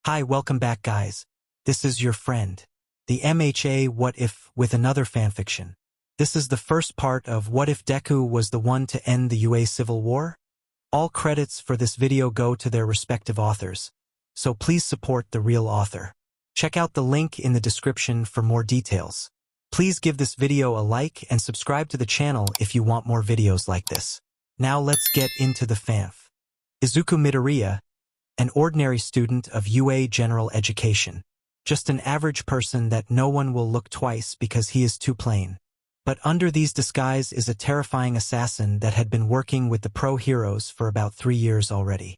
Hi, welcome back guys. This is your friend, the MHA What If with another fanfiction. This is the first part of What If Deku was the one to end the UA Civil War? All credits for this video go to their respective authors, so please support the real author. Check out the link in the description for more details. Please give this video a like and subscribe to the channel if you want more videos like this. Now let's get into the fanf. Izuku Midoriya, an ordinary student of UA General Education. Just an average person that no one will look twice because he is too plain. But under these disguise is a terrifying assassin that had been working with the pro heroes for about 3 years already.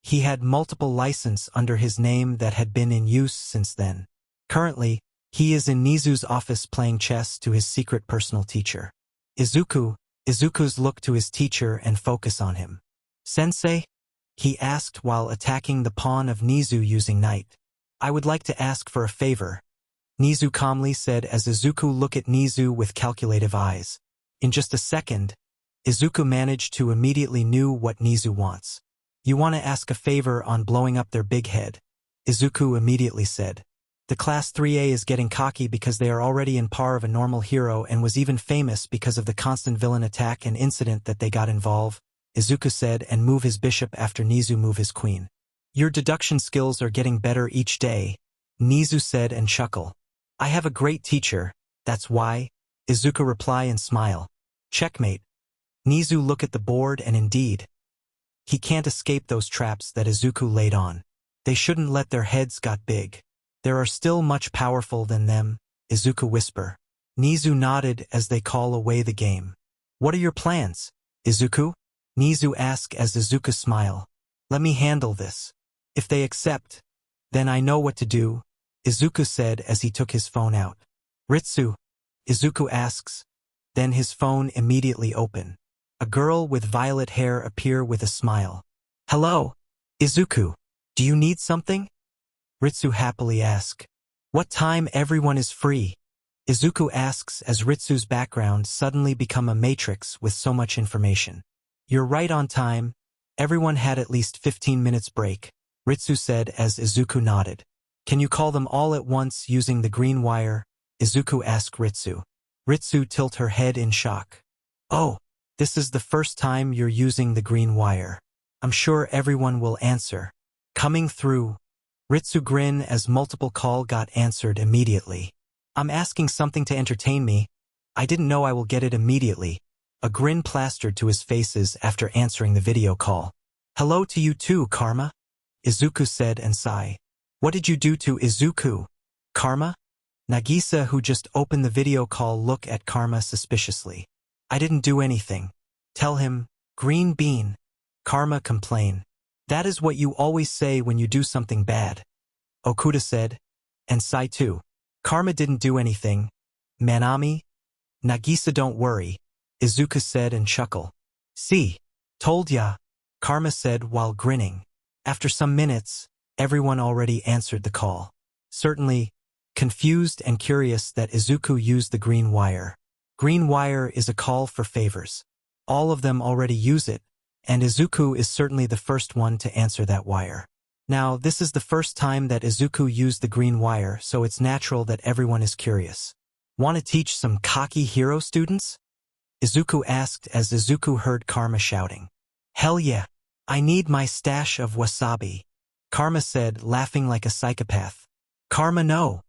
He had multiple licenses under his name that had been in use since then. Currently, he is in Nezu's office playing chess to his secret personal teacher. Izuku's look to his teacher and focus on him. "Sensei?" he asked while attacking the pawn of Nezu using knight. "I would like to ask for a favor," Nezu calmly said as Izuku looked at Nezu with calculative eyes. In just a second, Izuku managed to immediately knew what Nezu wants. "You want to ask a favor on blowing up their big head," Izuku immediately said. "The Class 3A is getting cocky because they are already in par of a normal hero and was even famous because of the constant villain attack and incident that they got involved," Izuku said, and move his bishop after Nezu move his queen. "Your deduction skills are getting better each day," Nezu said and chuckle. "I have a great teacher, that's why," Izuku reply and smile. "Checkmate." Nezu look at the board and indeed, he can't escape those traps that Izuku laid on. They shouldn't let their heads got big. "There are still much powerful than them," Izuku whisper. Nezu nodded as they call away the game. "What are your plans, Izuku?" Nezu asked as Izuku smile. "Let me handle this. If they accept, then I know what to do," Izuku said as he took his phone out. "Ritsu?" Izuku asks. Then his phone immediately open. A girl with violet hair appear with a smile. "Hello, Izuku. Do you need something?" Ritsu happily asks. "What time everyone is free?" Izuku asks as Ritsu's background suddenly become a matrix with so much information. "You're right on time. Everyone had at least 15 minutes break," Ritsu said as Izuku nodded. "Can you call them all at once using the green wire?" Izuku asked Ritsu. Ritsu tilt her head in shock. "Oh, this is the first time you're using the green wire. I'm sure everyone will answer. Coming through." Ritsu grin as multiple call got answered immediately. "I'm asking something to entertain me. I didn't know I will get it immediately." A grin plastered to his faces after answering the video call. "Hello to you too, Karma," Izuku said and sighed. "What did you do to Izuku, Karma?" Nagisa, who just opened the video call, looked at Karma suspiciously. "I didn't do anything. Tell him, green bean," Karma complained. "That is what you always say when you do something bad," Okuda said, and sighed too. "Karma didn't do anything, Manami." "Nagisa, don't worry," Izuku said and chuckled. "See, told ya," Karma said while grinning. After some minutes, everyone already answered the call. Certainly, confused and curious that Izuku used the green wire. Green wire is a call for favors. All of them already use it, and Izuku is certainly the first one to answer that wire. Now, this is the first time that Izuku used the green wire, so it's natural that everyone is curious. "Want to teach some cocky hero students?" Izuku asked as Izuku heard Karma shouting. "Hell yeah. I need my stash of wasabi," Karma said, laughing like a psychopath. "Karma, no,"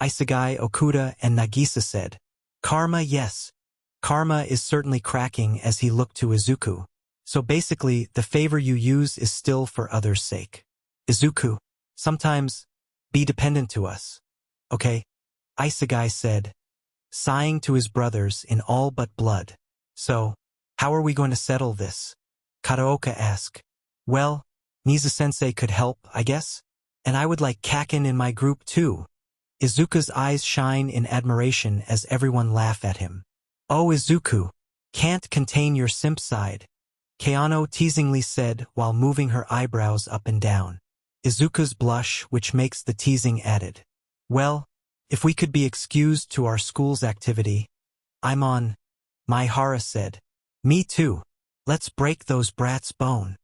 Isegai, Okuda, and Nagisa said. "Karma, yes." Karma is certainly cracking as he looked to Izuku. "So basically, the favor you use is still for others' sake. Izuku, sometimes, be dependent to us. Okay?" Isegai said, sighing to his brothers in all but blood. "So, how are we going to settle this?" Kataoka asked. "Well, Nezu-sensei could help, I guess? And I would like Kakin in my group too." Izuku's eyes shine in admiration as everyone laugh at him. "Oh, Izuku, can't contain your simp side," Keano teasingly said while moving her eyebrows up and down. Izuku's blush, which makes the teasing, added. "Well, if we could be excused to our school's activity." "I'm on," Maihara said. "Me too. Let's break those brats' bone,"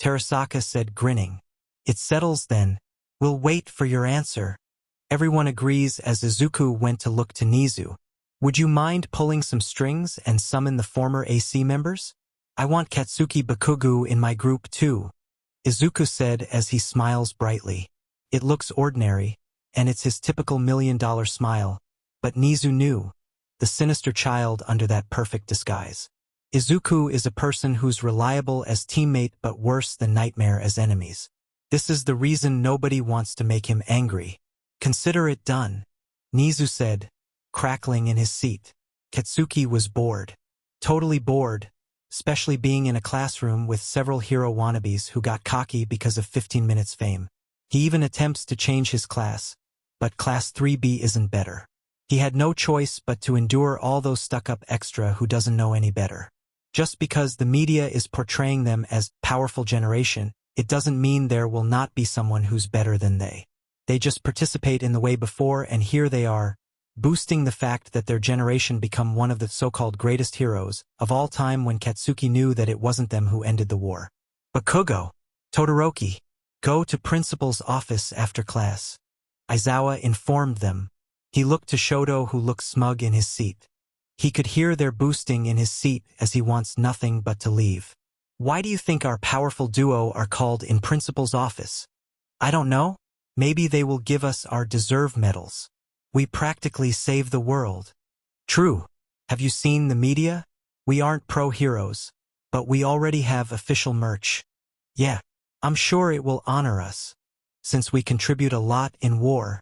Terasaka said, grinning. "It settles then," We'll wait for your answer. Everyone agrees as Izuku went to look to Nezu. Would you mind pulling some strings and summon the former AC members? I want Katsuki Bakugo in my group too, Izuku said as he smiles brightly. It looks ordinary, and it's his typical $1,000,000 smile, but Nezu knew, the sinister child under that perfect disguise. Izuku is a person who's reliable as teammate but worse than nightmare as enemies. This is the reason nobody wants to make him angry. Consider it done, Nezu said, crackling in his seat. Katsuki was bored. Totally bored, especially being in a classroom with several hero wannabes who got cocky because of 15 minutes fame. He even attempts to change his class, but class 3B isn't better. He had no choice but to endure all those stuck-up extra who doesn't know any better. Just because the media is portraying them as powerful generation, it doesn't mean there will not be someone who's better than they. They just participate in the way before, and here they are, boosting the fact that their generation become one of the so-called greatest heroes of all time when Katsuki knew that it wasn't them who ended the war. Bakugo, Todoroki, go to principal's office after class, Aizawa informed them. He looked to Shoto, who looked smug in his seat. He could hear their boosting in his seat as he wants nothing but to leave. Why do you think our powerful duo are called in principal's office? I don't know. Maybe they will give us our deserve medals. We practically save the world. True. Have you seen the media? We aren't pro-heroes, but we already have official merch. Yeah, I'm sure it will honor us, since we contribute a lot in war.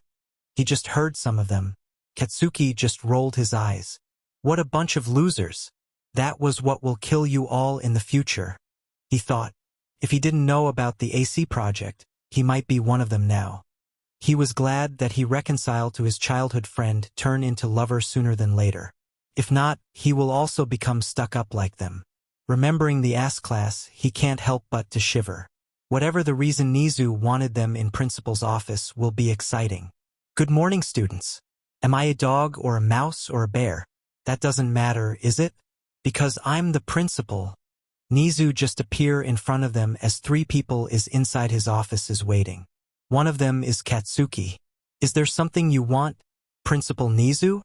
He just heard some of them. Katsuki just rolled his eyes. What a bunch of losers. That was what will kill you all in the future. He thought, if he didn't know about the AC project, he might be one of them now. He was glad that he reconciled to his childhood friend, turn into lover sooner than later. If not, he will also become stuck up like them. Remembering the ass class, he can't help but to shiver. Whatever the reason Nezu wanted them in principal's office will be exciting. Good morning, students. Am I a dog or a mouse or a bear? That doesn't matter, is it? Because I'm the principal. Nezu just appear in front of them as 3 people is inside his office is waiting. One of them is Katsuki. Is there something you want, Principal Nezu?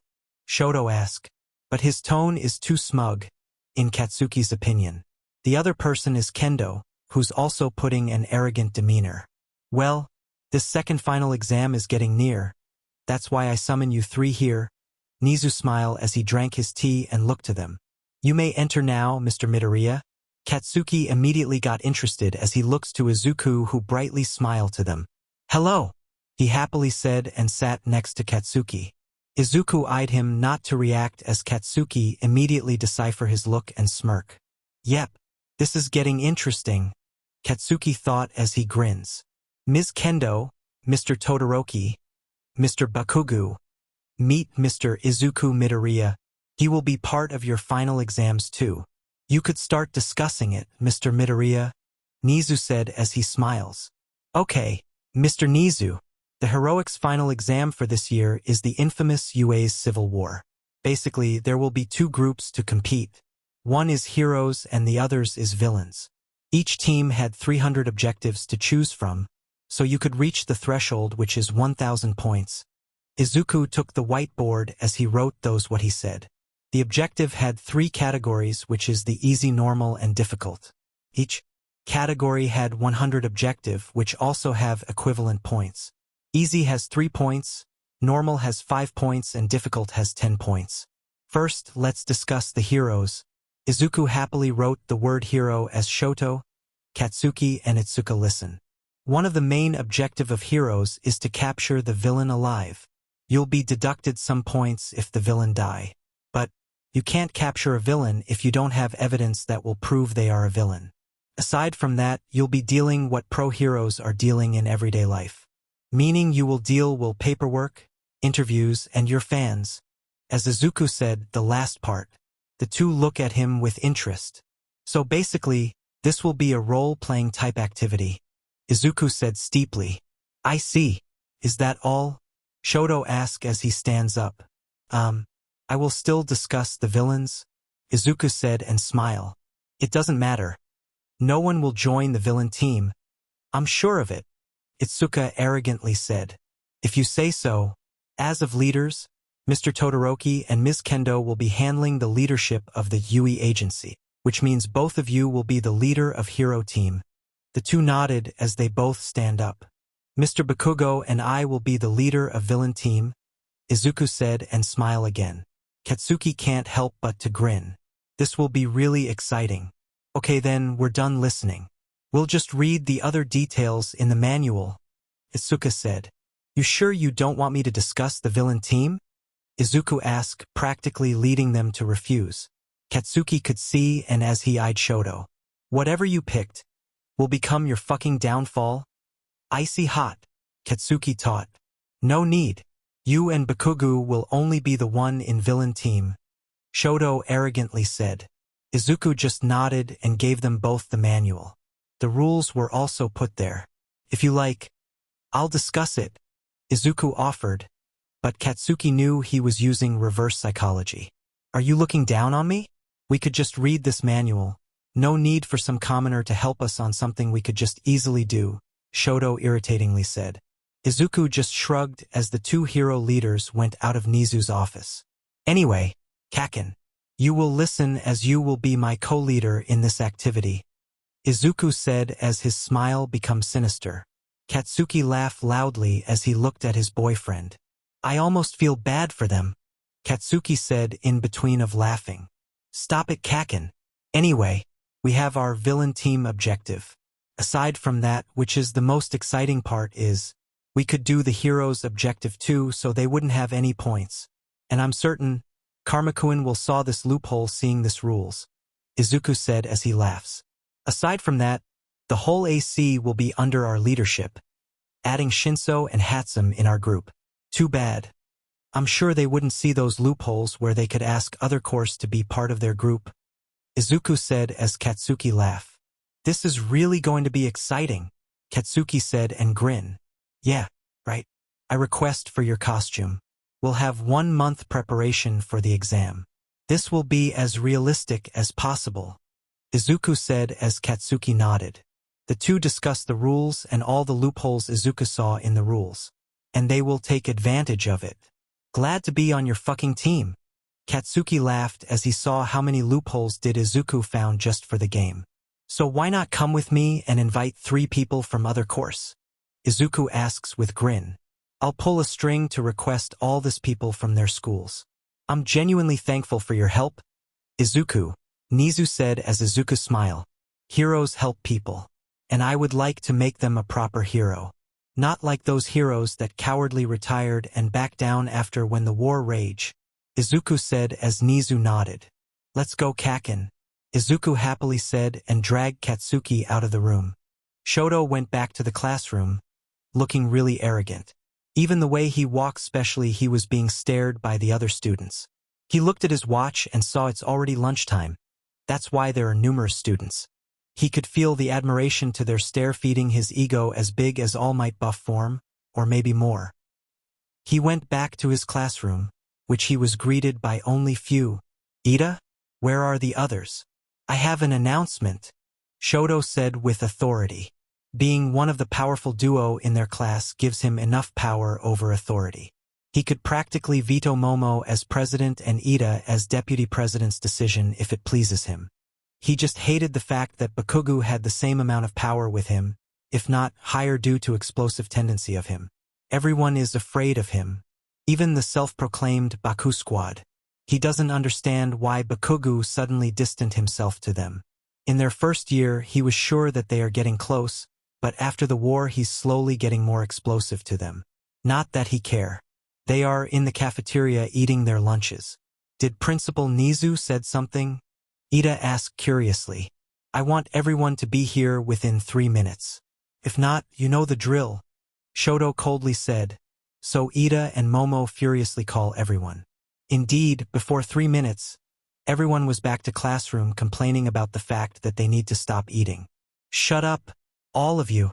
Shoto asked, but his tone is too smug, in Katsuki's opinion. The other person is Kendo, who's also putting an arrogant demeanor. Well, this second final exam is getting near. That's why I summon you 3 here. Nezu smiled as he drank his tea and looked to them. You may enter now, Mr. Midoriya. Katsuki immediately got interested as he looks to Izuku, who brightly smiled to them. Hello, he happily said and sat next to Katsuki. Izuku eyed him not to react as Katsuki immediately deciphered his look and smirk. Yep, this is getting interesting, Katsuki thought as he grins. Ms. Kendo, Mr. Todoroki, Mr. Bakugo, meet Mr. Izuku Midoriya. He will be part of your final exams too. You could start discussing it, Mr. Midoriya, Nezu said as he smiles. Okay, Mr. Nezu, the heroics final exam for this year is the infamous UA's Civil War. Basically, there will be 2 groups to compete. One is heroes and the others is villains. Each team had 300 objectives to choose from, so you could reach the threshold, which is 1,000 points. Izuku took the whiteboard as he wrote those what he said. The objective had 3 categories, which is the easy, normal, and difficult. Each category had 100 objective, which also have equivalent points. Easy has 3 points, normal has 5 points, and difficult has 10 points. First, let's discuss the heroes. Izuku happily wrote the word hero as Shoto, Katsuki, and Itsuka listen. One of the main objective of heroes is to capture the villain alive. You'll be deducted some points if the villain die. But you can't capture a villain if you don't have evidence that will prove they are a villain. Aside from that, you'll be dealing what pro-heroes are dealing in everyday life. Meaning you will deal with paperwork, interviews, and your fans. As Izuku said, the last part. The 2 look at him with interest. So basically, this will be a role-playing type activity. Izuku said steeply. I see. Is that all? Shoto asked as he stands up. I will still discuss the villains, Izuku said and smiled. It doesn't matter. No one will join the villain team. I'm sure of it. Itsuka arrogantly said. If you say so. As of leaders, Mr. Todoroki and Ms. Kendo will be handling the leadership of the Yui agency, which means both of you will be the leader of Hero Team. The two nodded as they both stand up. Mr. Bakugo and I will be the leader of Villain Team, Izuku said and smile again. Katsuki can't help but to grin. This will be really exciting. Okay then, we're done listening. We'll just read the other details in the manual, Itsuka said. You sure you don't want me to discuss the villain team? Izuku asked, practically leading them to refuse. Katsuki could see and as he eyed Shoto. Whatever you picked will become your fucking downfall. Icy hot, Katsuki taught. No need. You and Bakugo will only be the one in villain team, Shoto arrogantly said. Izuku just nodded and gave them both the manual. The rules were also put there. If you like, I'll discuss it, Izuku offered, but Katsuki knew he was using reverse psychology. Are you looking down on me? We could just read this manual. No need for some commoner to help us on something we could just easily do, Shoto irritatingly said. Izuku just shrugged as the two hero leaders went out of Nezu's office. Anyway, Kaken, you will listen as you will be my co-leader in this activity, Izuku said as his smile became sinister. Katsuki laughed loudly as he looked at his boyfriend. I almost feel bad for them, Katsuki said in between of laughing. Stop it, Kaken. Anyway, we have our villain team objective. Aside from that, which is the most exciting part is, we could do the hero's objective too so they wouldn't have any points. And I'm certain, Karmakuen will saw this loophole seeing this rules, Izuku said as he laughs. Aside from that, the whole AC will be under our leadership, adding Shinso and Hatsum in our group. Too bad. I'm sure they wouldn't see those loopholes where they could ask other course to be part of their group, Izuku said as Katsuki laughed. This is really going to be exciting, Katsuki said and grinned. Yeah, right. I request for your costume. We'll have 1 month preparation for the exam. This will be as realistic as possible, Izuku said as Katsuki nodded. The two discussed the rules and all the loopholes Izuku saw in the rules. And they will take advantage of it. Glad to be on your fucking team. Katsuki laughed as he saw how many loopholes did Izuku found just for the game. So why not come with me and invite 3 people from other course? Izuku asks with grin. I'll pull a string to request all these people from their schools. I'm genuinely thankful for your help, Izuku, Nezu said as Izuku smiled. Heroes help people. And I would like to make them a proper hero. Not like those heroes that cowardly retired and backed down after when the war raged, Izuku said as Nezu nodded. Let's go, Kaken, Izuku happily said and dragged Katsuki out of the room. Shoto went back to the classroom, looking really arrogant. Even the way he walked, especially he was being stared by the other students. He looked at his watch and saw it's already lunchtime. That's why there are numerous students. He could feel the admiration to their stare feeding his ego as big as All Might buff form, or maybe more. He went back to his classroom, which he was greeted by only few. Ida? Where are the others? I have an announcement, Shoto said with authority. Being one of the powerful duo in their class gives him enough power over authority. He could practically veto Momo as president and Ida as deputy president's decision if it pleases him. He just hated the fact that Bakugo had the same amount of power with him, if not higher due to explosive tendency of him. Everyone is afraid of him. Even the self-proclaimed Baku squad. He doesn't understand why Bakugo suddenly distanced himself to them. In their first year, he was sure that they are getting close, but after the war he's slowly getting more explosive to them. Not that he care. They are in the cafeteria eating their lunches. Did Principal Nezu said something? Ida asked curiously. I want everyone to be here within 3 minutes. If not, you know the drill, Shoto coldly said. So Ida and Momo furiously call everyone. Indeed, before 3 minutes, everyone was back to classroom complaining about the fact that they need to stop eating. Shut up, all of you,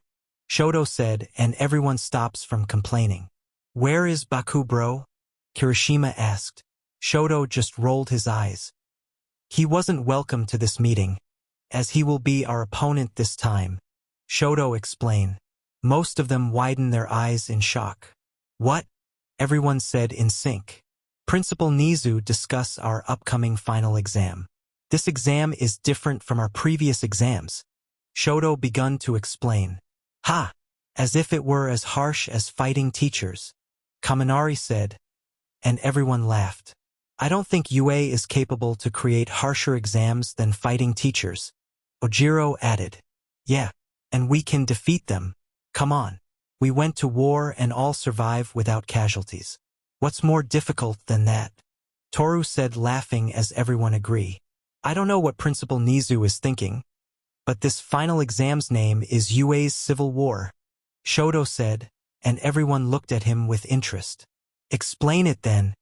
Shoto said, and everyone stops from complaining. Where is Baku, bro? Kirishima asked. Shoto just rolled his eyes. He wasn't welcome to this meeting, as he will be our opponent this time, Shoto explained. Most of them widened their eyes in shock. What? Everyone said in sync. Principal Nezu discuss our upcoming final exam. This exam is different from our previous exams. Shoto begun to explain. Ha! As if it were as harsh as fighting teachers. Kaminari said, and everyone laughed. I don't think UA is capable to create harsher exams than fighting teachers. Ojiro added. Yeah, and we can defeat them. Come on. We went to war and all survive without casualties. What's more difficult than that? Toru said, laughing as everyone agree. I don't know what Principal Nezu is thinking, but this final exam's name is UA's Civil War. Shoto said, and everyone looked at him with interest. Explain it then.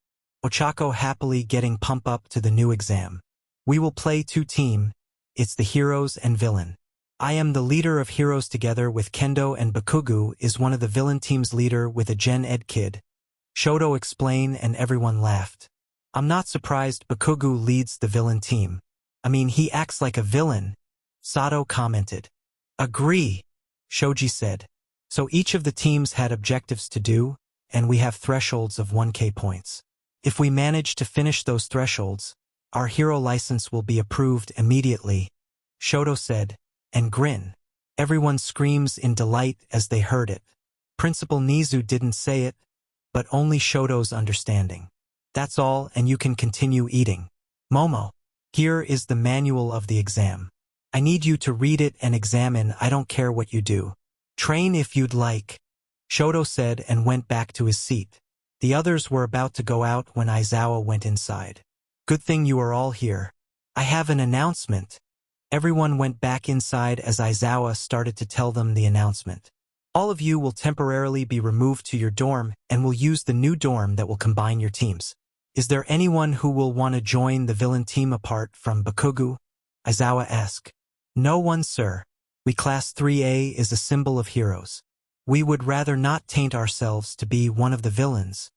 Ochako happily getting pump up to the new exam. We will play two teams. It's the heroes and villain. I am the leader of heroes together with Kendo, and Bakugu is one of the villain team's leader with a Gen Ed kid. Shoto explained and everyone laughed. I'm not surprised Bakugu leads the villain team. I mean, he acts like a villain. Sato commented. Agree, Shoji said. So each of the teams had objectives to do, and we have thresholds of 1K points. If we manage to finish those thresholds, our hero license will be approved immediately, Shoto said, and grin. Everyone screams in delight as they heard it. Principal Nezu didn't say it, but only Shoto's understanding. That's all, and you can continue eating. Momo, here is the manual of the exam. I need you to read it and examine. I don't care what you do. Train if you'd like, Shoto said and went back to his seat. The others were about to go out when Aizawa went inside. Good thing you are all here. I have an announcement. Everyone went back inside as Aizawa started to tell them the announcement. All of you will temporarily be removed to your dorm and will use the new dorm that will combine your teams. Is there anyone who will want to join the villain team apart from Bakugu? Aizawa asked. No one, sir. We Class 3A is a symbol of heroes. We would rather not taint ourselves to be one of the villains.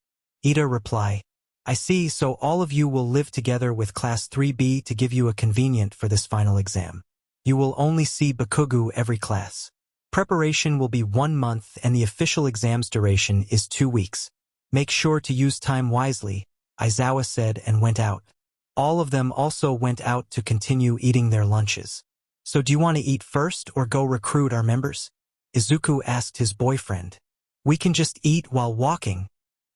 Ida replied. I see, so all of you will live together with Class 3B to give you a convenient for this final exam. You will only see Bakugu every class. Preparation will be 1 month and the official exam's duration is 2 weeks. Make sure to use time wisely, Aizawa said and went out. All of them also went out to continue eating their lunches. So do you want to eat first or go recruit our members? Izuku asked his boyfriend. We can just eat while walking,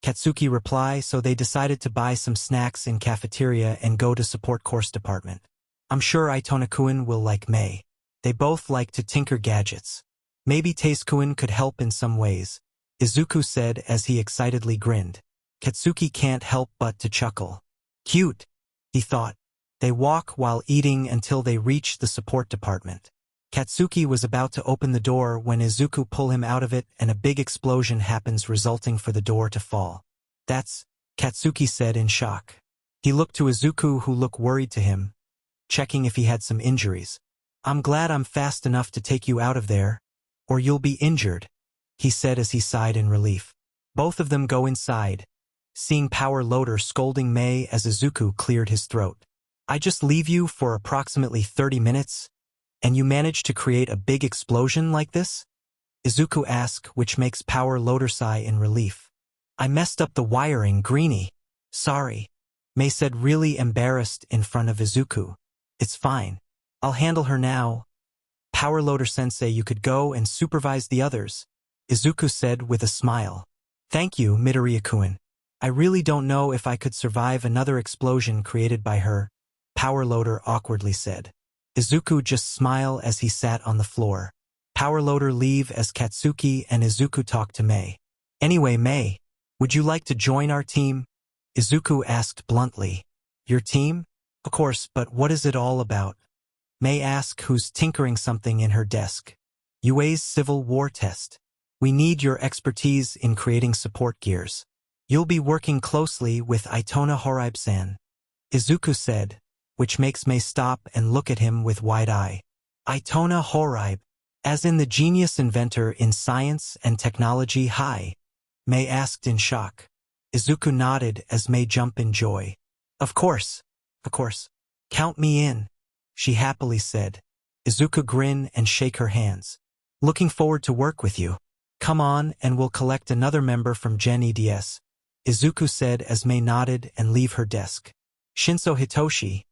Katsuki replied, so they decided to buy some snacks in cafeteria and go to support course department. I'm sure Itona-kun will like Mei. They both like to tinker gadgets. Maybe Taze-kun could help in some ways, Izuku said as he excitedly grinned. Katsuki can't help but to chuckle. Cute, he thought. They walk while eating until they reach the support department. Katsuki was about to open the door when Izuku pulled him out of it and a big explosion happens resulting for the door to fall. That's, Katsuki said in shock. He looked to Izuku who looked worried to him, checking if he had some injuries. I'm glad I'm fast enough to take you out of there, or you'll be injured, he said as he sighed in relief. Both of them go inside, seeing Power Loader scolding Mei as Izuku cleared his throat. I just leave you for approximately 30 minutes, and you manage to create a big explosion like this? Izuku asked, which makes Power Loader sigh in relief. I messed up the wiring, Greenie. Sorry, Mei said, really embarrassed in front of Izuku. It's fine. I'll handle her now. Power Loader Sensei, you could go and supervise the others, Izuku said with a smile. Thank you, Midoriya-kun. I really don't know if I could survive another explosion created by her, Power Loader awkwardly said. Izuku just smiled as he sat on the floor. Power Loader leave as Katsuki and Izuku talk to Mei. Anyway, Mei, would you like to join our team? Izuku asked bluntly. Your team? Of course, but what is it all about? Mei asked, who's tinkering something in her desk. UA's Civil War test. We need your expertise in creating support gears. You'll be working closely with Itona Horaibe-san, Izuku said, which makes Mei stop and look at him with wide eye. Itona Horaibe, as in the genius inventor in science and technology. Hi, Mei asked in shock. Izuku nodded as Mei jumped in joy. Of course. Count me in, she happily said. Izuku grinned and shook her hands. Looking forward to work with you. Come on and we'll collect another member from Gen EDS, Izuku said as Mei nodded and leave her desk. Shinso Hitoshi,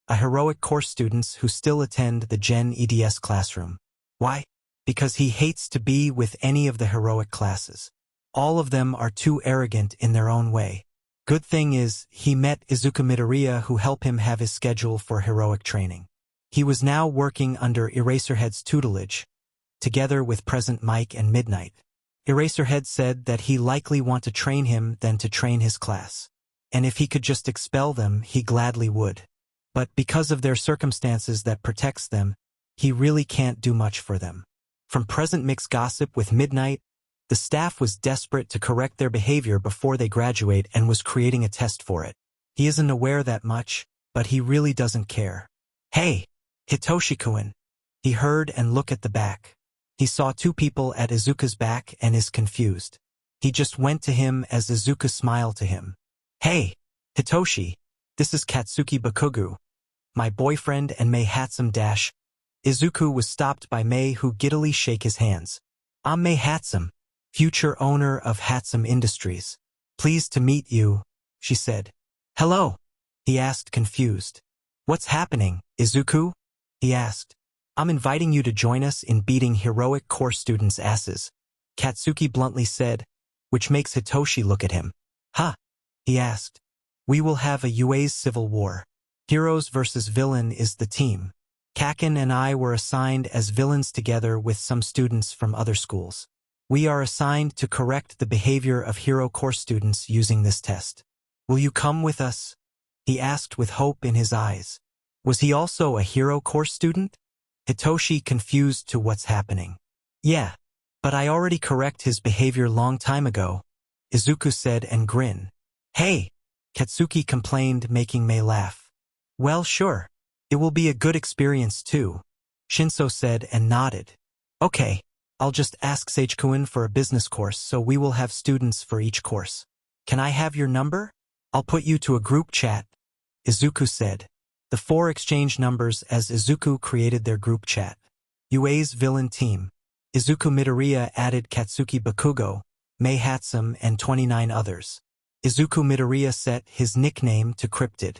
a heroic course students who still attend the Gen EDS classroom. Why? Because he hates to be with any of the heroic classes. All of them are too arrogant in their own way. Good thing is, he met Izuku Midoriya who helped him have his schedule for heroic training. He was now working under Eraserhead's tutelage, together with Present Mike and Midnight. Eraserhead said that he likely want to train him than to train his class. And if he could just expel them, he gladly would. But because of their circumstances that protects them, he really can't do much for them. From Present Mix gossip with Midnight, the staff was desperate to correct their behavior before they graduate and was creating a test for it. He isn't aware that much, but he really doesn't care. Hey, Hitoshi-kun. He heard and looked at the back. He saw two people at Izuku's back and is confused. He just went to him as Izuku smiled to him. Hey, Hitoshi, this is Katsuki Bakugo, my boyfriend and Mei Hatsum dash. Izuku was stopped by Mei who giddily shake his hands. I'm Mei Hatsum, future owner of Hatsum Industries. Pleased to meet you, she said. Hello, he asked confused. What's happening, Izuku? He asked. I'm inviting you to join us in beating heroic course students' asses, Katsuki bluntly said, which makes Hitoshi look at him. Huh? He asked. We will have a UA's civil war. Heroes versus villain is the team. Kaken and I were assigned as villains together with some students from other schools. We are assigned to correct the behavior of hero course students using this test. Will you come with us? He asked with hope in his eyes. Was he also a hero course student? Hitoshi confused to what's happening. Yeah, but I already correct his behavior long time ago, Izuku said and grinned. Hey, Katsuki complained, making Mei laugh. Well, sure. It will be a good experience too, Shinso said and nodded. Okay, I'll just ask Sage-kun for a business course so we will have students for each course. Can I have your number? I'll put you to a group chat, Izuku said. The four exchanged numbers as Izuku created their group chat. UA's villain team. Izuku Midoriya added Katsuki Bakugo, Mei Hatsum and 29 others. Izuku Midoriya set his nickname to Cryptid.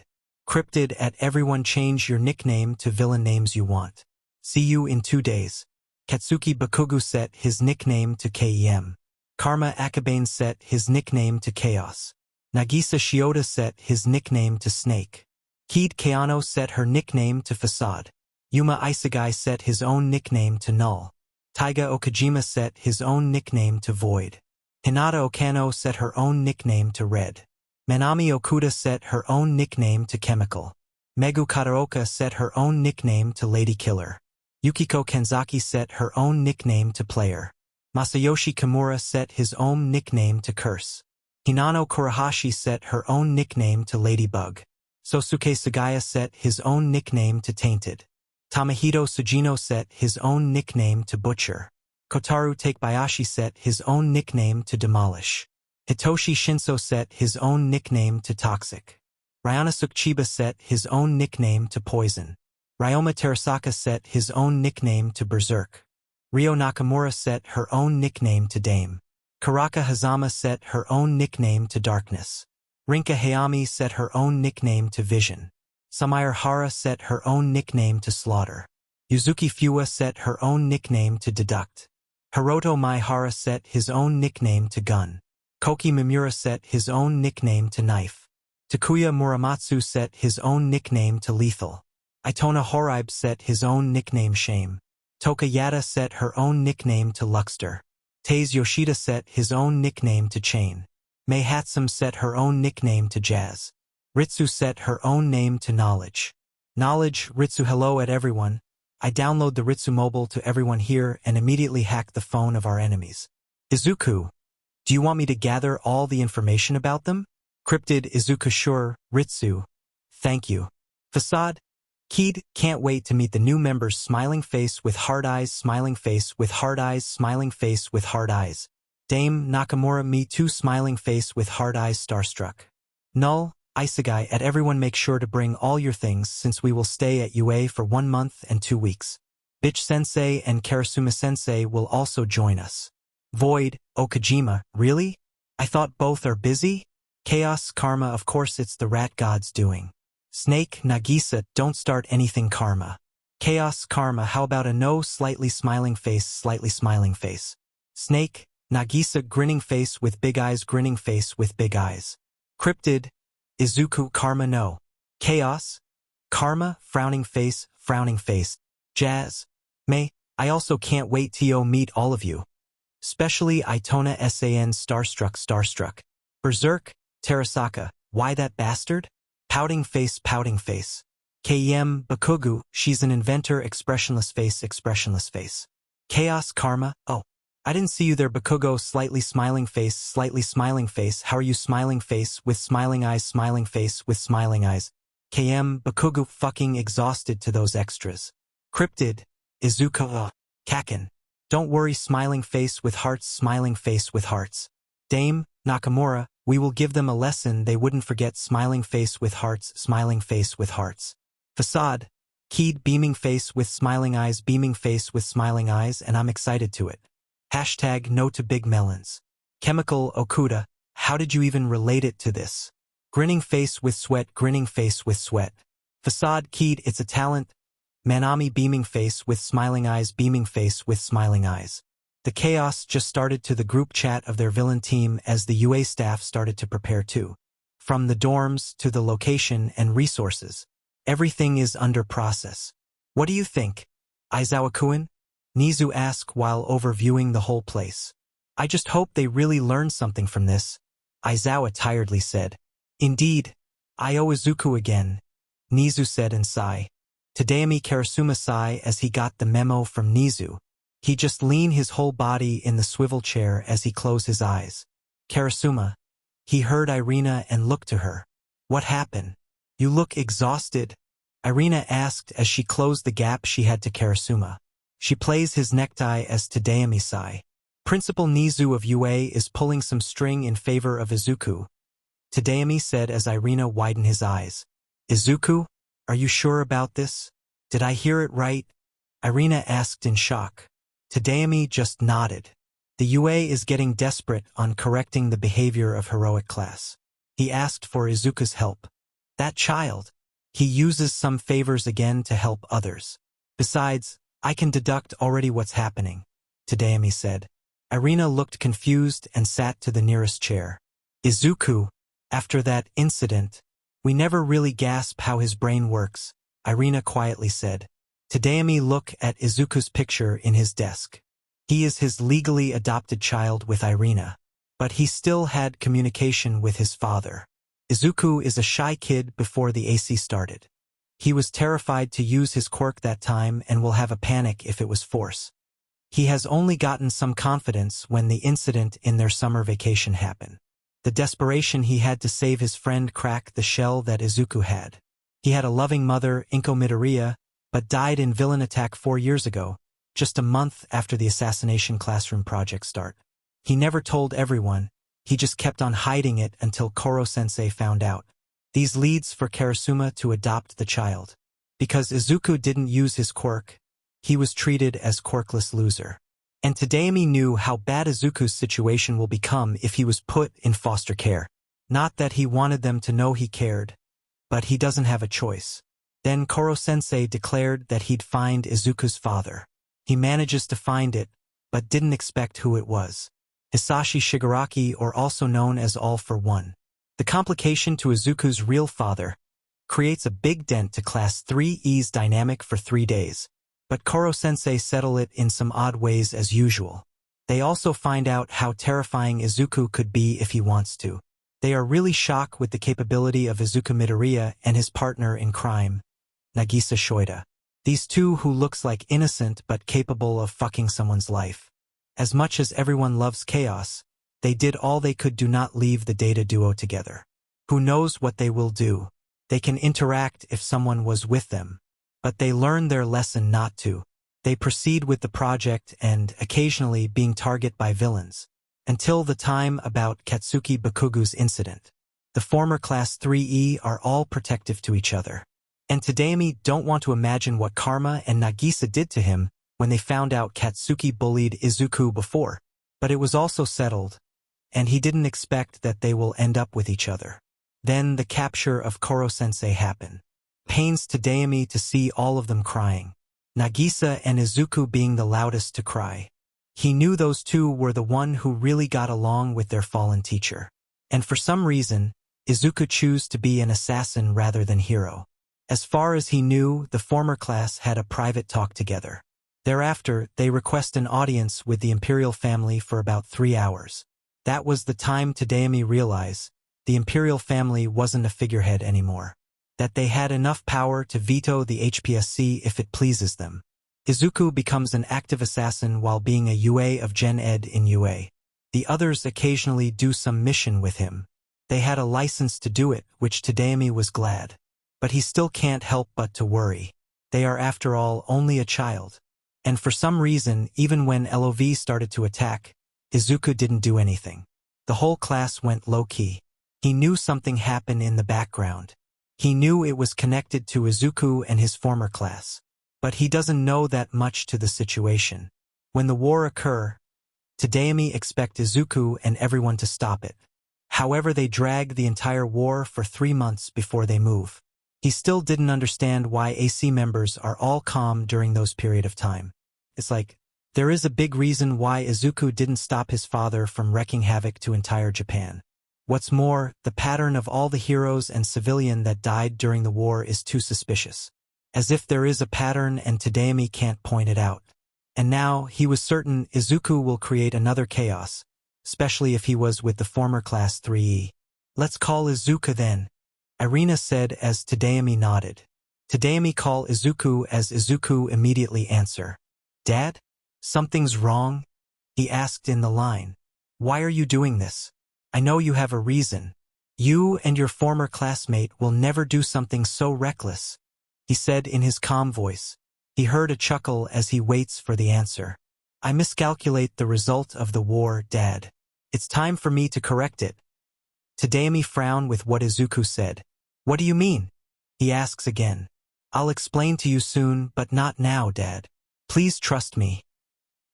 Cryptid at everyone change your nickname to villain names you want. See you in 2 days. Katsuki Bakugo set his nickname to KEM. Karma Akabane set his nickname to Chaos. Nagisa Shiota set his nickname to Snake. Keed Keano set her nickname to Facade. Yuma Isegai set his own nickname to Null. Taiga Okajima set his own nickname to Void. Hinata Okano set her own nickname to Red. Manami Okuda set her own nickname to Chemical. Megu Kataoka set her own nickname to Lady Killer. Yukiko Kenzaki set her own nickname to Player. Masayoshi Kimura set his own nickname to Curse. Hinano Kurahashi set her own nickname to Ladybug. Sosuke Sagaya set his own nickname to Tainted. Tamahito Sujino set his own nickname to Butcher. Kotaru Takebayashi set his own nickname to Demolish. Hitoshi Shinso set his own nickname to Toxic. Ryanosuke Chiba set his own nickname to Poison. Ryoma Terasaka set his own nickname to Berserk. Ryo Nakamura set her own nickname to Dame. Karaka Hazama set her own nickname to Darkness. Rinka Hayami set her own nickname to Vision. Samaire Hara set her own nickname to Slaughter. Yuzuki Fuwa set her own nickname to Deduct. Hiroto Maihara set his own nickname to Gun. Koki Mimura set his own nickname to Knife. Takuya Muramatsu set his own nickname to Lethal. Itona Horaibe set his own nickname Shame. Toka Yada set her own nickname to Luxter. Taze Yoshida set his own nickname to Chain. Mei Hatsum set her own nickname to Jazz. Ritsu set her own name to Knowledge. Knowledge, Ritsu. Hello at everyone. I download the Ritsu mobile to everyone here and immediately hack the phone of our enemies. Izuku, do you want me to gather all the information about them? Cryptid Izuku. Sure, Ritsu. Thank you. Facade. Keed, can't wait to meet the new members. Smiling face with hard eyes, smiling face with hard eyes, smiling face with hard eyes. Dame Nakamura. Me too. Smiling face with hard eyes. Starstruck. Null, Isegai. At everyone, make sure to bring all your things since we will stay at UA for 1 month and 2 weeks. Bitch Sensei and Karasuma Sensei will also join us. Void, Okajima, really? I thought both are busy? Chaos, Karma, of course it's the rat god's doing. Snake, Nagisa, don't start anything Karma. Chaos, Karma, how about a no, slightly smiling face, slightly smiling face. Snake, Nagisa, grinning face with big eyes, grinning face with big eyes. Cryptid, Izuku, Karma, no. Chaos, Karma, frowning face, frowning face. Jazz, May, I also can't wait to meet all of you. Especially Itona San starstruck. Berserk, Terasaka, why that bastard? Pouting face, pouting face. KM, Bakugu, she's an inventor, expressionless face. Chaos, Karma, oh. I didn't see you there, Bakugo, slightly smiling face, how are you, smiling face with smiling eyes, smiling face with smiling eyes. KM, Bakugo, fucking exhausted to those extras. Cryptid, Izuku, Kaken. Don't worry, smiling face with hearts, smiling face with hearts. Dame, Nakamura, we will give them a lesson they wouldn't forget, smiling face with hearts, smiling face with hearts. Facade, Keyed, beaming face with smiling eyes, beaming face with smiling eyes, and I'm excited to it. Hashtag no to big melons. Chemical, Okuda, how did you even relate it to this? Grinning face with sweat, grinning face with sweat. Facade, Keyed, it's a talent. Manami, beaming face with smiling eyes, beaming face with smiling eyes. The chaos just started to the group chat of their villain team as the UA staff started to prepare too. From the dorms to the location and resources, everything is under process. What do you think, Aizawa-kun? Nezu asked while overviewing the whole place. I just hope they really learn something from this, Aizawa tiredly said. Indeed, I owe Izuku again, Nezu said and sigh. Tadayami Karasuma sigh as he got the memo from Nezu. He just leaned his whole body in the swivel chair as he closed his eyes. Karasuma. He heard Irina and looked to her. What happened? You look exhausted, Irina asked as she closed the gap she had to Karasuma. She plays his necktie as Tadayami sigh. Principal Nezu of UA is pulling some string in favor of Izuku, Tadayami said as Irina widened his eyes. Izuku? Are you sure about this? Did I hear it right? Irina asked in shock. Tadayami just nodded. The UA is getting desperate on correcting the behavior of heroic class. He asked for Izuku's help. That child. He uses some favors again to help others. Besides, I can deduct already what's happening, Tadayami said. Irina looked confused and sat to the nearest chair. Izuku, after that incident, we never really grasp how his brain works, Irina quietly said. Tadayami looked at Izuku's picture in his desk. He is his legally adopted child with Irina, but he still had communication with his father. Izuku is a shy kid before the AC started. He was terrified to use his quirk that time and will have a panic if it was forced. He has only gotten some confidence when the incident in their summer vacation happened. The desperation he had to save his friend cracked the shell that Izuku had. He had a loving mother, Inko Midoriya, but died in villain attack 4 years ago, just a month after the assassination classroom project start. He never told everyone, he just kept on hiding it until Koro-sensei found out. These leads for Karasuma to adopt the child. Because Izuku didn't use his quirk, he was treated as quirkless loser. And Tadayami knew how bad Izuku's situation will become if he was put in foster care. Not that he wanted them to know he cared, but he doesn't have a choice. Then Koro-sensei declared that he'd find Izuku's father. He manages to find it, but didn't expect who it was. Hisashi Shigaraki, or also known as All for One. The complication to Izuku's real father creates a big dent to Class 3E's dynamic for 3 days. But Koro-sensei settle it in some odd ways as usual. They also find out how terrifying Izuku could be if he wants to. They are really shocked with the capability of Izuku Midoriya and his partner in crime, Nagisa Shoida. These two who looks like innocent but capable of fucking someone's life. As much as everyone loves chaos, they did all they could do not leave the data duo together. Who knows what they will do? They can interact if someone was with them. But they learn their lesson not to. They proceed with the project and, occasionally, being targeted by villains. Until the time about Katsuki Bakugu's incident. The former Class 3E are all protective to each other. And Tadayami don't want to imagine what Karma and Nagisa did to him when they found out Katsuki bullied Izuku before. But it was also settled, and he didn't expect that they will end up with each other. Then the capture of Koro-sensei happened. Pains Tadaemi to see all of them crying. Nagisa and Izuku being the loudest to cry. He knew those two were the one who really got along with their fallen teacher. And for some reason, Izuku chose to be an assassin rather than hero. As far as he knew, the former class had a private talk together. Thereafter, they request an audience with the imperial family for about 3 hours. That was the time Tadaemi realized the imperial family wasn't a figurehead anymore. That they had enough power to veto the HPSC if it pleases them. Izuku becomes an active assassin while being a UA of Gen Ed in UA. The others occasionally do some mission with him. They had a license to do it, which Tadaemi was glad. But he still can't help but to worry. They are after all only a child. And for some reason, even when LOV started to attack, Izuku didn't do anything. The whole class went low-key. He knew something happened in the background. He knew it was connected to Izuku and his former class. But he doesn't know that much to the situation. When the war occurs, Tadaemi expects Izuku and everyone to stop it. However, they drag the entire war for 3 months before they move. He still didn't understand why AC members are all calm during those period of time. It's like, there is a big reason why Izuku didn't stop his father from wreaking havoc to entire Japan. What's more, the pattern of all the heroes and civilian that died during the war is too suspicious. As if there is a pattern and Tadaemi can't point it out. And now, he was certain Izuku will create another chaos, especially if he was with the former class 3E. Let's call Izuku then, Irina said as Tadaemi nodded. Tadaemi call Izuku as Izuku immediately answer. Dad? Something's wrong? He asked in the line. Why are you doing this? I know you have a reason. You and your former classmate will never do something so reckless, he said in his calm voice. He heard a chuckle as he waits for the answer. I miscalculate the result of the war, Dad. It's time for me to correct it. Tadaemi frowned with what Izuku said. What do you mean? He asks again. I'll explain to you soon, but not now, Dad. Please trust me.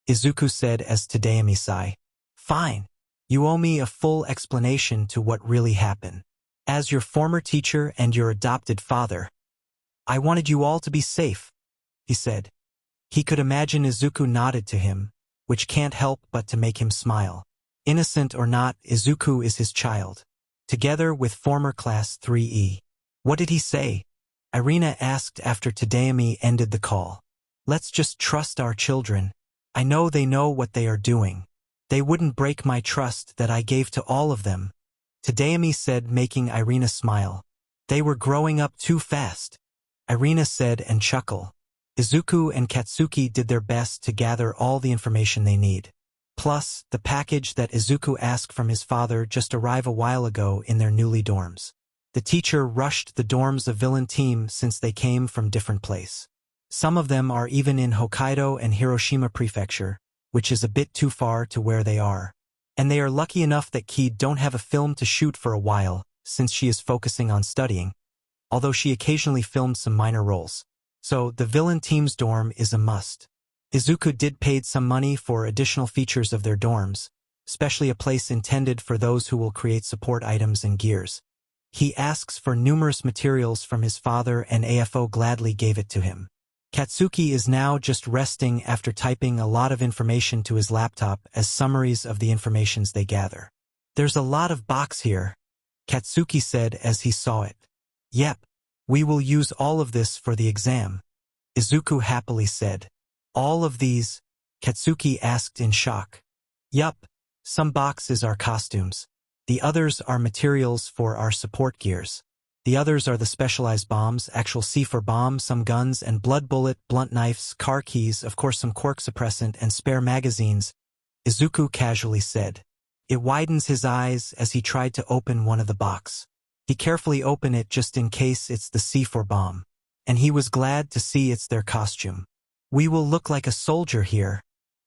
Izuku said as Tadaemi sighed. Fine. You owe me a full explanation to what really happened. As your former teacher and your adopted father, I wanted you all to be safe, he said. He could imagine Izuku nodded to him, which can't help but to make him smile. Innocent or not, Izuku is his child. Together with former class 3E. What did he say? Irina asked after Tadaemi ended the call. Let's just trust our children. I know they know what they are doing. They wouldn't break my trust that I gave to all of them, Tadaemi said, making Irina smile. They were growing up too fast, Irina said and chuckled. Izuku and Katsuki did their best to gather all the information they need. Plus, the package that Izuku asked from his father just arrived a while ago in their newly dorms. The teacher rushed the dorms of villain team since they came from different place. Some of them are even in Hokkaido and Hiroshima prefecture, which is a bit too far to where they are. And they are lucky enough that Ki don't have a film to shoot for a while, since she is focusing on studying, although she occasionally filmed some minor roles. So, the villain team's dorm is a must. Izuku did paid some money for additional features of their dorms, especially a place intended for those who will create support items and gears. He asks for numerous materials from his father and AFO gladly gave it to him. Katsuki is now just resting after typing a lot of information to his laptop as summaries of the informations they gather. There's a lot of box here, Katsuki said as he saw it. Yep, we will use all of this for the exam, Izuku happily said. All of these? Katsuki asked in shock. Yup, some boxes are costumes. The others are materials for our support gears. The others are the specialized bombs, actual C4 bombs, some guns and blood bullet, blunt knives, car keys, of course some quirk suppressant and spare magazines, Izuku casually said. It widens his eyes as he tried to open one of the box. He carefully opened it just in case it's the C4 bomb. And he was glad to see it's their costume. We will look like a soldier here,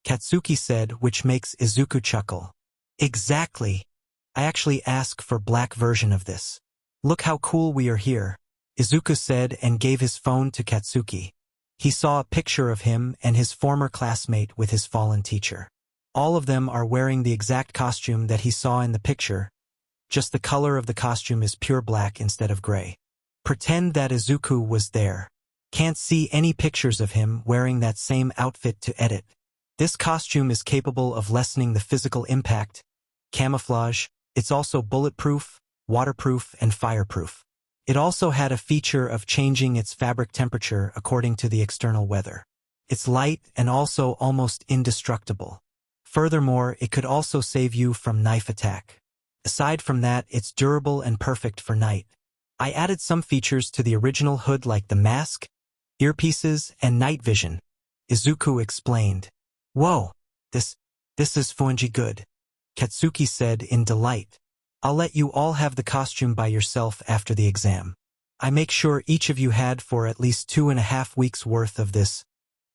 Katsuki said, which makes Izuku chuckle. Exactly. I actually asked for black version of this. Look how cool we are here, Izuku said and gave his phone to Katsuki. He saw a picture of him and his former classmate with his fallen teacher. All of them are wearing the exact costume that he saw in the picture, just the color of the costume is pure black instead of gray. Pretend that Izuku was there. Can't see any pictures of him wearing that same outfit to edit. This costume is capable of lessening the physical impact, camouflage. It's also bulletproof, waterproof, and fireproof. It also had a feature of changing its fabric temperature according to the external weather. It's light and also almost indestructible. Furthermore, it could also save you from knife attack. Aside from that, it's durable and perfect for night. I added some features to the original hood like the mask, earpieces, and night vision. Izuku explained. Whoa, this is fungi good, Katsuki said in delight. I'll let you all have the costume by yourself after the exam. I make sure each of you had for at least 2.5 weeks worth of this,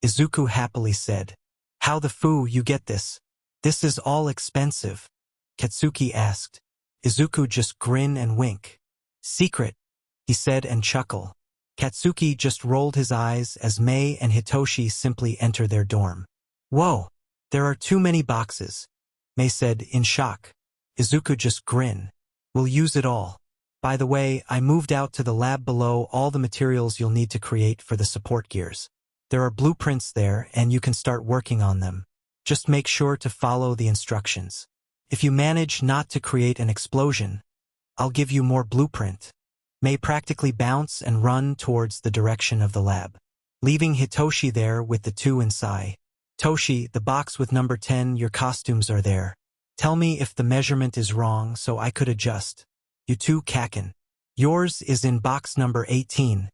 Izuku happily said. How the foo you get this? This is all expensive, Katsuki asked. Izuku just grin and wink. Secret, he said and chuckle. Katsuki just rolled his eyes as Mei and Hitoshi simply enter their dorm. Whoa, there are too many boxes, Mei said in shock. Izuku just grin. We'll use it all. By the way, I moved out to the lab below all the materials you'll need to create for the support gears. There are blueprints there and you can start working on them. Just make sure to follow the instructions. If you manage not to create an explosion, I'll give you more blueprint. Mei practically bounce and run towards the direction of the lab, leaving Hitoshi there with the two inside. Toshi, the box with number 10, your costumes are there. Tell me if the measurement is wrong so I could adjust. You two Kaken. Yours is in box number 18.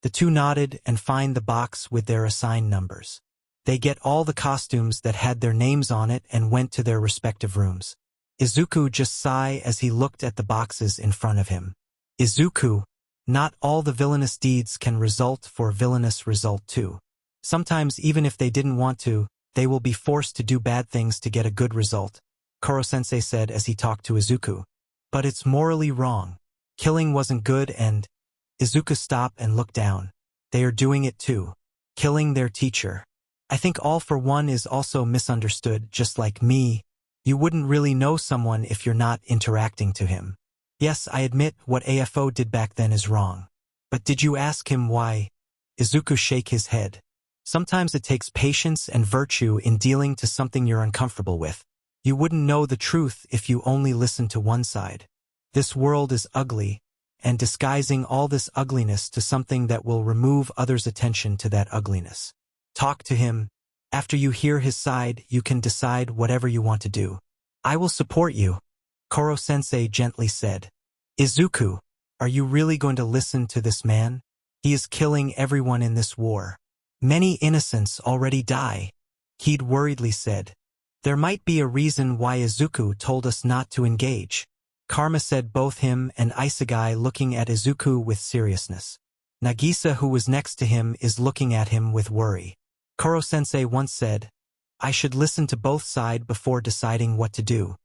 The two nodded and find the box with their assigned numbers. They get all the costumes that had their names on it and went to their respective rooms. Izuku just sighed as he looked at the boxes in front of him. Izuku, not all the villainous deeds can result for villainous result too. Sometimes even if they didn't want to, they will be forced to do bad things to get a good result, Koro-sensei said as he talked to Izuku. But it's morally wrong. Killing wasn't good and… Izuku stopped and looked down. They are doing it too. Killing their teacher. I think all for one is also misunderstood, just like me. You wouldn't really know someone if you're not interacting to him. Yes, I admit what AFO did back then is wrong. But did you ask him why? Izuku shake his head. Sometimes it takes patience and virtue in dealing to something you're uncomfortable with. You wouldn't know the truth if you only listened to one side. This world is ugly, and disguising all this ugliness to something that will remove others' attention to that ugliness. Talk to him. After you hear his side, you can decide whatever you want to do. I will support you, Koro-sensei gently said. Izuku, are you really going to listen to this man? He is killing everyone in this war. Many innocents already die, Heed worriedly said. There might be a reason why Izuku told us not to engage. Karma said, both him and Isegai looking at Izuku with seriousness. Nagisa, who was next to him, is looking at him with worry. Koro-sensei once said, I should listen to both sides before deciding what to do.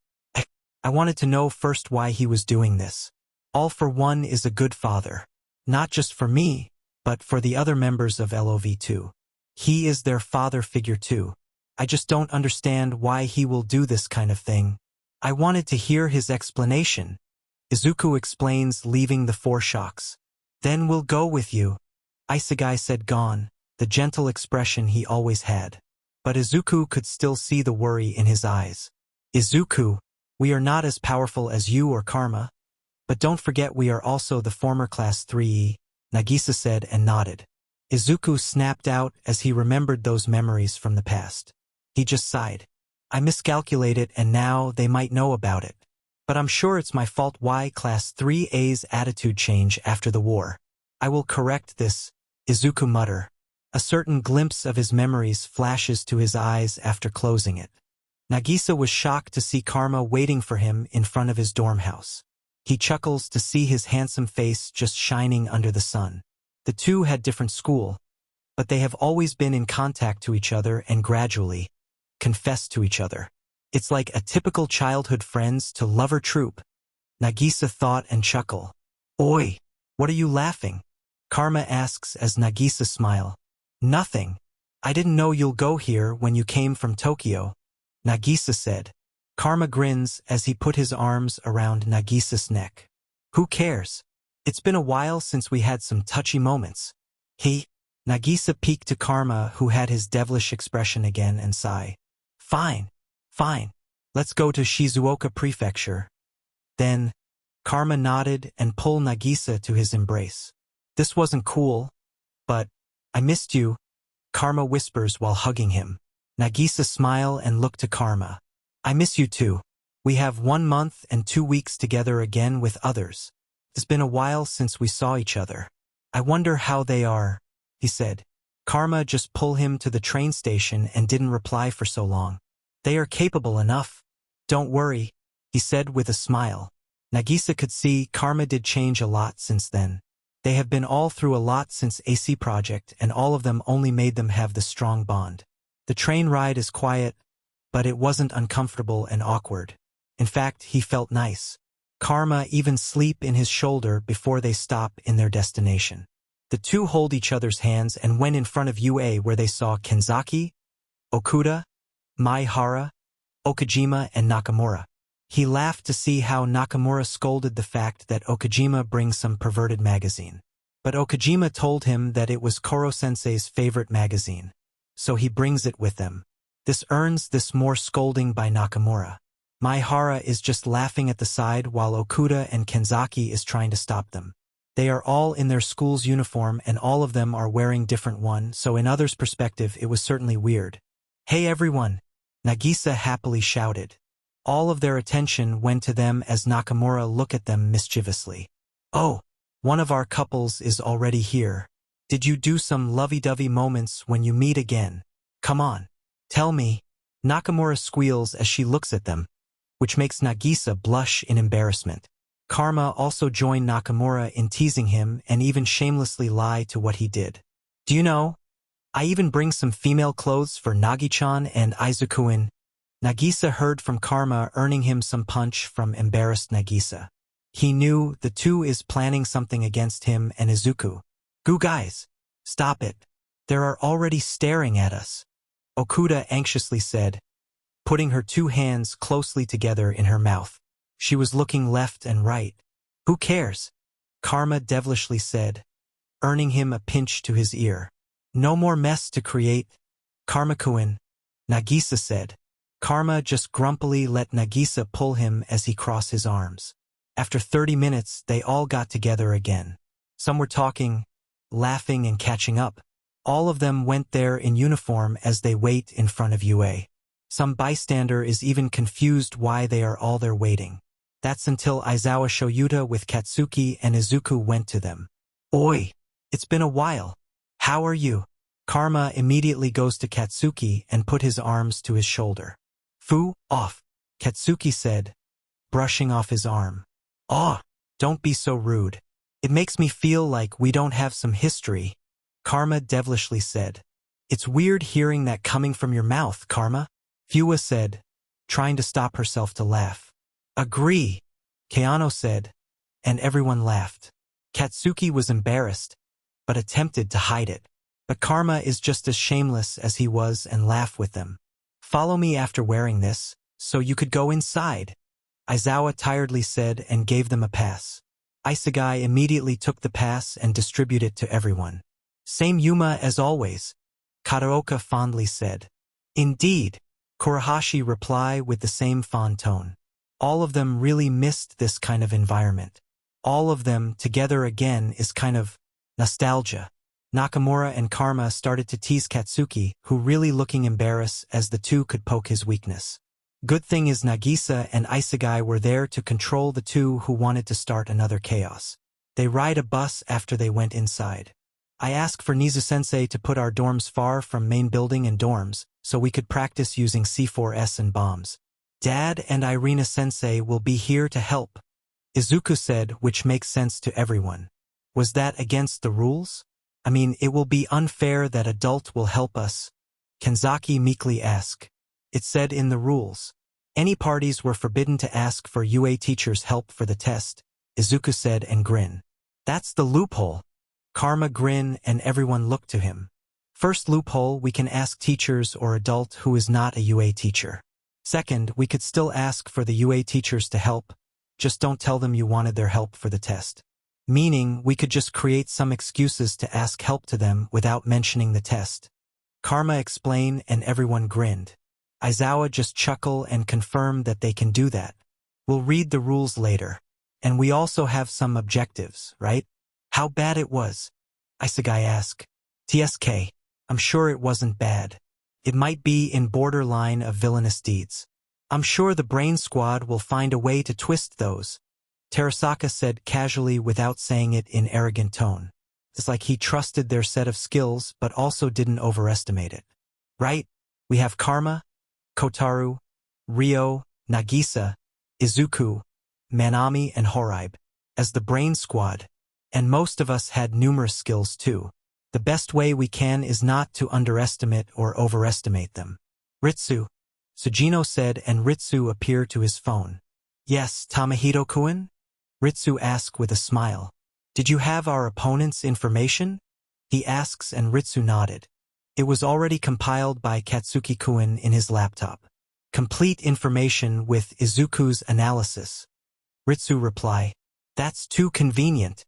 I wanted to know first why he was doing this. All for One is a good father. Not just for me, but for the other members of LOV too. He is their father figure too. I just don't understand why he will do this kind of thing. I wanted to hear his explanation. Izuku explains, leaving the four shocks. Then we'll go with you, Isegai said, gone, the gentle expression he always had. But Izuku could still see the worry in his eyes. Izuku, we are not as powerful as you or Karma. But don't forget we are also the former Class 3E, Nagisa said and nodded. Izuku snapped out as he remembered those memories from the past. He just sighed. I miscalculated and now they might know about it. But I'm sure it's my fault. Why Class 3A's attitude change after the war? I will correct this, Izuku muttered. A certain glimpse of his memories flashes to his eyes after closing it. Nagisa was shocked to see Karma waiting for him in front of his dorm house. He chuckles to see his handsome face just shining under the sun. The two had different school, but they have always been in contact to each other and gradually confessed to each other. It's like a typical childhood friends to lover troop. Nagisa thought and chuckle. Oi, what are you laughing? Karma asks as Nagisa smile. Nothing. I didn't know you'll go here when you came from Tokyo. Nagisa said. Karma grins as he put his arms around Nagisa's neck. Who cares? It's been a while since we had some touchy moments. Nagisa peeked to Karma, who had his devilish expression again, and sigh. Fine. Let's go to Shizuoka Prefecture. Then, Karma nodded and pulled Nagisa to his embrace. This wasn't cool, but I missed you, Karma whispers while hugging him. Nagisa smiled and looked to Karma. I miss you too. We have 1 month and 2 weeks together again with others. It's been a while since we saw each other. I wonder how they are, he said. Karma just pulled him to the train station and didn't reply for so long. They are capable enough. Don't worry, he said with a smile. Nagisa could see Karma did change a lot since then. They have been all through a lot since AC Project, and all of them only made them have the strong bond. The train ride is quiet, but it wasn't uncomfortable and awkward. In fact, he felt nice. Karma even sleep in his shoulder before they stop in their destination. The two hold each other's hands and went in front of UA, where they saw Kenzaki, Okuda, Maihara, Okajima, and Nakamura. He laughed to see how Nakamura scolded the fact that Okajima brings some perverted magazine. But Okajima told him that it was Koro-sensei's favorite magazine, so he brings it with them. This earns this more scolding by Nakamura. Maihara is just laughing at the side while Okuda and Kenzaki is trying to stop them. They are all in their school's uniform and all of them are wearing different one, so in others' perspective it was certainly weird. Hey everyone! Nagisa happily shouted. All of their attention went to them as Nakamura looked at them mischievously. Oh, one of our couples is already here. Did you do some lovey-dovey moments when you meet again? Come on, tell me. Nakamura squeals as she looks at them, which makes Nagisa blush in embarrassment. Karma also joined Nakamura in teasing him and even shamelessly lie to what he did. Do you know, I even bring some female clothes for Nagi-chan and Izuku. Nagisa heard from Karma, earning him some punch from embarrassed Nagisa. He knew the two is planning something against him and Izuku. Goo guys, stop it. They are already staring at us, Okuda anxiously said, putting her 2 hands closely together in her mouth. She was looking left and right. Who cares? Karma devilishly said, earning him a pinch to his ear. No more mess to create, Karma-kun, Nagisa said. Karma just grumpily let Nagisa pull him as he crossed his arms. After 30 minutes, they all got together again. Some were talking, laughing, and catching up. All of them went there in uniform as they wait in front of UA. Some bystander is even confused why they are all there waiting. That's until Aizawa Shoyuta with Katsuki and Izuku went to them. Oi! It's been a while. How are you? Karma immediately goes to Katsuki and put his arms to his shoulder. Fu, off, Katsuki said, brushing off his arm. Aw, don't be so rude. It makes me feel like we don't have some history, Karma devilishly said. It's weird hearing that coming from your mouth, Karma, Fua said, trying to stop herself to laugh. Agree, Keano said, and everyone laughed. Katsuki was embarrassed, but attempted to hide it. But Karma is just as shameless as he was and laughed with them. Follow me after wearing this, so you could go inside, Aizawa tiredly said and gave them a pass. Isegai immediately took the pass and distributed it to everyone. Same Yuma as always, Kataoka fondly said. Indeed, Kurahashi replied with the same fond tone. All of them really missed this kind of environment. All of them together again is kind of nostalgia. Nakamura and Karma started to tease Katsuki, who really looking embarrassed as the two could poke his weakness. Good thing is Nagisa and Isegai were there to control the two who wanted to start another chaos. They ride a bus after they went inside. I asked for Nezu-sensei to put our dorms far from main building and dorms, so we could practice using C4S and bombs. Dad and Irina-sensei will be here to help, Izuku said, which makes sense to everyone. Was that against the rules? I mean, it will be unfair that adult will help us, Kenzaki meekly asked. It said in the rules. Any parties were forbidden to ask for UA teachers' help for the test, Izuku said and grinned. That's the loophole. Karma grinned and everyone looked to him. First loophole, we can ask teachers or adult who is not a UA teacher. Second, we could still ask for the UA teachers to help, just don't tell them you wanted their help for the test. Meaning, we could just create some excuses to ask help to them without mentioning the test. Karma explained and everyone grinned. Aizawa just chuckled and confirmed that they can do that. We'll read the rules later. And we also have some objectives, right? How bad it was? Isegai asked. TSK. I'm sure it wasn't bad. It might be in borderline of villainous deeds. I'm sure the Brain Squad will find a way to twist those. Terasaka said casually without saying it in arrogant tone. It's like he trusted their set of skills but also didn't overestimate it. Right? We have Karma, Kotaru, Ryo, Nagisa, Izuku, Manami and Horaibe as the Brain Squad, and most of us had numerous skills too. The best way we can is not to underestimate or overestimate them. Ritsu, Sugino said, and Ritsu appeared to his phone. Yes, Tamahito-kun? Ritsu asked with a smile. Did you have our opponent's information? He asks and Ritsu nodded. It was already compiled by Katsuki-kun in his laptop. Complete information with Izuku's analysis. Ritsu replied. That's too convenient.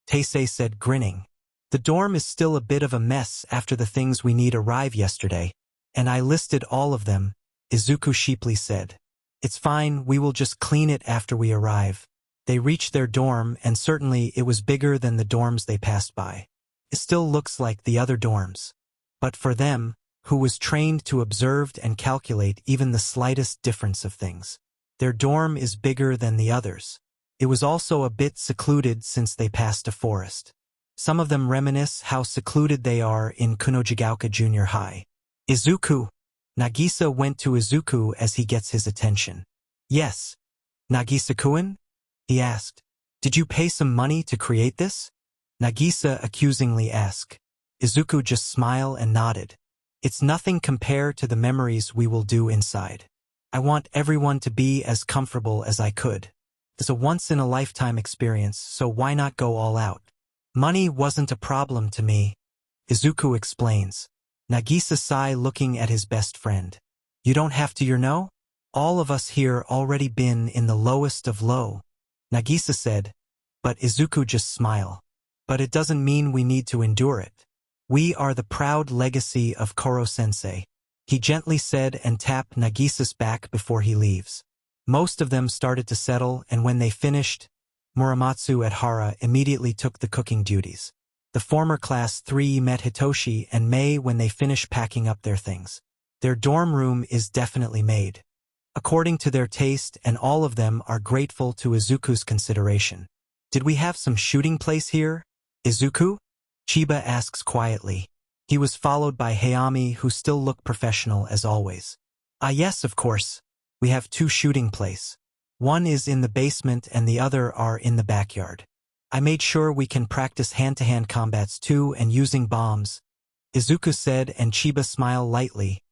Teisei said, grinning. The dorm is still a bit of a mess after the things we need arrived yesterday, and I listed all of them, Izuku sheeply said. It's fine, we will just clean it after we arrive. They reached their dorm and certainly it was bigger than the dorms they passed by. It still looks like the other dorms. But for them, who was trained to observe and calculate even the slightest difference of things, their dorm is bigger than the others. It was also a bit secluded since they passed a forest. Some of them reminisce how secluded they are in Kunojigaoka Junior High. Izuku. Nagisa went to Izuku as he gets his attention. Yes. Nagisa-kun? He asked. Did you pay some money to create this? Nagisa accusingly asked. Izuku just smiled and nodded. It's nothing compared to the memories we will do inside. I want everyone to be as comfortable as I could. It's a once-in-a-lifetime experience, so why not go all out? Money wasn't a problem to me, Izuku explains. Nagisa sighed looking at his best friend. You don't have to, you know? All of us here already been in the lowest of low. Nagisa said, but Izuku just smiled. But it doesn't mean we need to endure it. We are the proud legacy of Koro-sensei, he gently said and tapped Nagisa's back before he leaves. Most of them started to settle, and when they finished, Muramatsu at Hara immediately took the cooking duties. The former class 3 met Hitoshi and Mei when they finished packing up their things. Their dorm room is definitely made, according to their taste, and all of them are grateful to Izuku's consideration. Did we have some shooting place here, Izuku? Chiba asks quietly. He was followed by Hayami, who still looked professional as always. Ah yes, of course. We have 2 shooting place. One is in the basement and the other are in the backyard. I made sure we can practice hand-to-hand combats too and using bombs, Izuku said, and Chiba smiled lightly,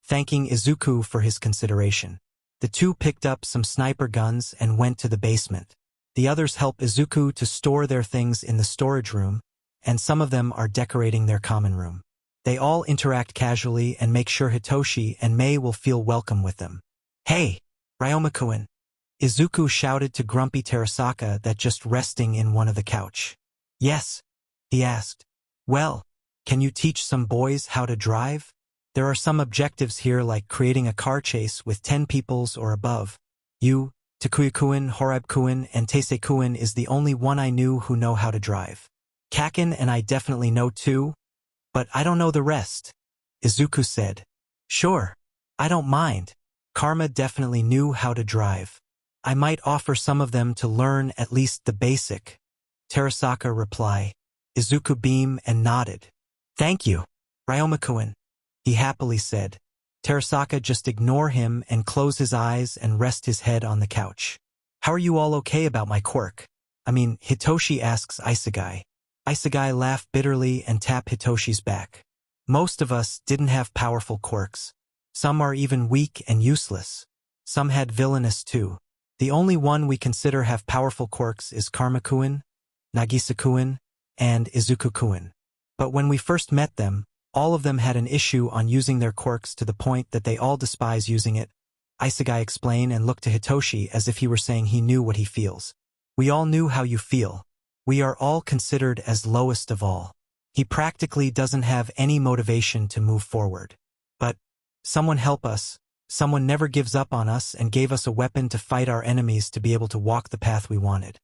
thanking Izuku for his consideration. The 2 picked up some sniper guns and went to the basement. The others help Izuku to store their things in the storage room, and some of them are decorating their common room. They all interact casually and make sure Hitoshi and Mei will feel welcome with them. Hey, Ryoma-kun! Izuku shouted to grumpy Terasaka that just resting in one of the couch. Yes, he asked. Well, can you teach some boys how to drive? There are some objectives here like creating a car chase with 10 peoples or above. You, Takuya-kun, Horaibe-kun, and Teisei-kun is the only one I knew who know how to drive. Kaken and I definitely know too, but I don't know the rest, Izuku said. Sure, I don't mind. Karma definitely knew how to drive. I might offer some of them to learn at least the basic. Terasaka replied. Izuku beamed and nodded. Thank you, Ryoma-kun, he happily said. Terasaka just ignore him and close his eyes and rest his head on the couch. How are you all okay about my quirk? Hitoshi asks Isegai. Isegai laughed bitterly and tapped Hitoshi's back. Most of us didn't have powerful quirks. Some are even weak and useless. Some had villainous too. The only one we consider have powerful quirks is Karma-kun, Nagisa-kun, and Izuku-kun. But when we first met them, all of them had an issue on using their quirks to the point that they all despise using it, Isegai explained and looked to Hitoshi as if he were saying he knew what he feels. We all knew how you feel. We are all considered as lowest of all. He practically doesn't have any motivation to move forward. But someone help us. Someone never gives up on us and gave us a weapon to fight our enemies to be able to walk the path we wanted.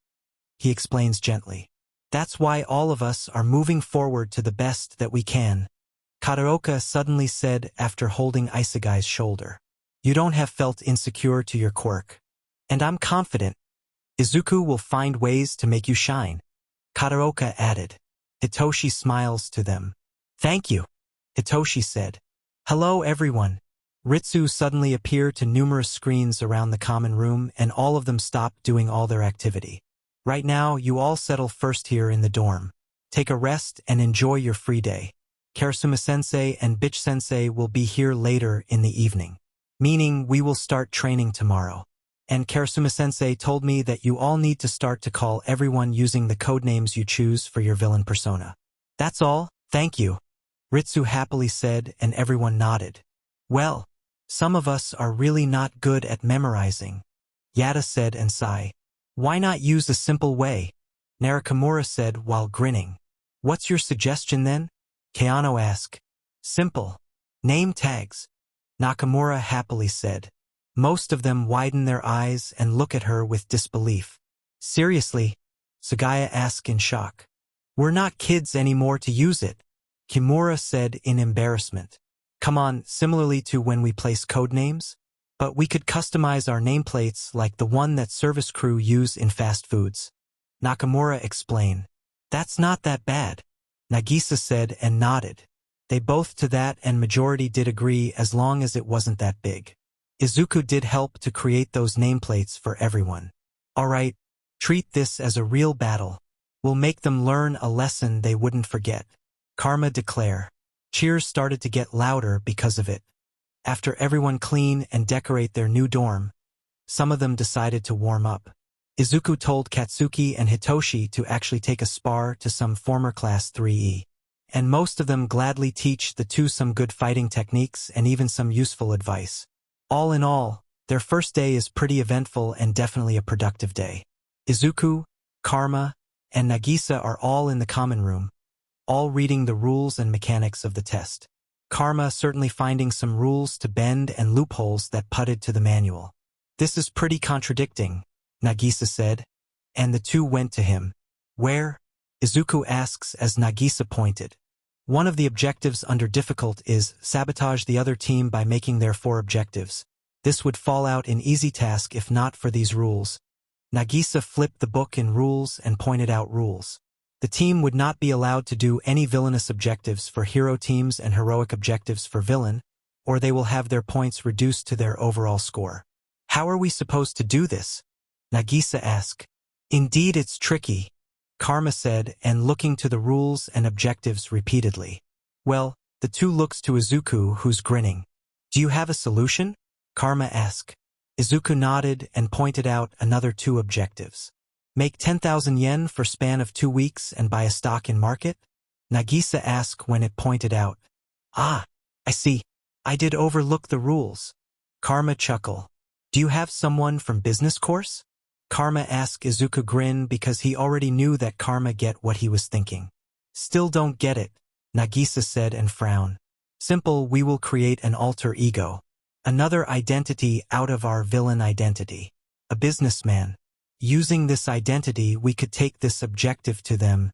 He explains gently. That's why all of us are moving forward to the best that we can. Kataoka suddenly said after holding Isegai's shoulder. You don't have felt insecure to your quirk. And I'm confident. Izuku will find ways to make you shine. Kataoka added. Hitoshi smiles to them. Thank you. Hitoshi said. Hello everyone. Ritsu suddenly appeared to numerous screens around the common room and all of them stopped doing all their activity. Right now, you all settle first here in the dorm. Take a rest and enjoy your free day. Karasuma-sensei and Bitch-sensei will be here later in the evening. Meaning we will start training tomorrow. And Karasuma-sensei told me that you all need to start to call everyone using the codenames you choose for your villain persona. That's all, thank you. Ritsu happily said and everyone nodded. Well, some of us are really not good at memorizing. Yada said and sighed. Why not use a simple way? Narakamura said while grinning. What's your suggestion then? Keano asked. Simple. Name tags. Nakamura happily said. Most of them widen their eyes and look at her with disbelief. Seriously? Sugaya asked in shock. We're not kids anymore to use it. Kimura said in embarrassment. Come on, similarly to when we place code names? But we could customize our nameplates like the one that service crew use in fast foods. Nakamura explained. That's not that bad. Nagisa said and nodded. They both to that and majority did agree as long as it wasn't that big. Izuku did help to create those nameplates for everyone. Alright, treat this as a real battle. We'll make them learn a lesson they wouldn't forget. Karma declared. Cheers started to get louder because of it. After everyone clean and decorate their new dorm, some of them decided to warm up. Izuku told Katsuki and Hitoshi to actually take a spar to some former class 3E. And most of them gladly teach the two some good fighting techniques and even some useful advice. All in all, their first day is pretty eventful and definitely a productive day. Izuku, Karma, and Nagisa are all in the common room, all reading the rules and mechanics of the test. Karma certainly finding some rules to bend and loopholes that putted to the manual. This is pretty contradicting, Nagisa said, and the two went to him. Where? Izuku asks as Nagisa pointed. One of the objectives under difficult is sabotage the other team by making their 4 objectives. This would fall out in easy task if not for these rules. Nagisa flipped the book in rules and pointed out rules. The team would not be allowed to do any villainous objectives for hero teams and heroic objectives for villain, or they will have their points reduced to their overall score. How are we supposed to do this? Nagisa asked. Indeed it's tricky, Karma said and looking to the rules and objectives repeatedly. Well, the two looks to Izuku who's grinning. Do you have a solution? Karma asked. Izuku nodded and pointed out another 2 objectives. Make 10,000 yen for span of 2 weeks and buy a stock in market? Nagisa asked when it pointed out. Ah, I see. I did overlook the rules. Karma chuckle. Do you have someone from business course? Karma asked Izuku grin because he already knew that Karma get what he was thinking. Still don't get it, Nagisa said and frowned. Simple, we will create an alter ego. Another identity out of our villain identity. A businessman. Using this identity we could take this objective to them,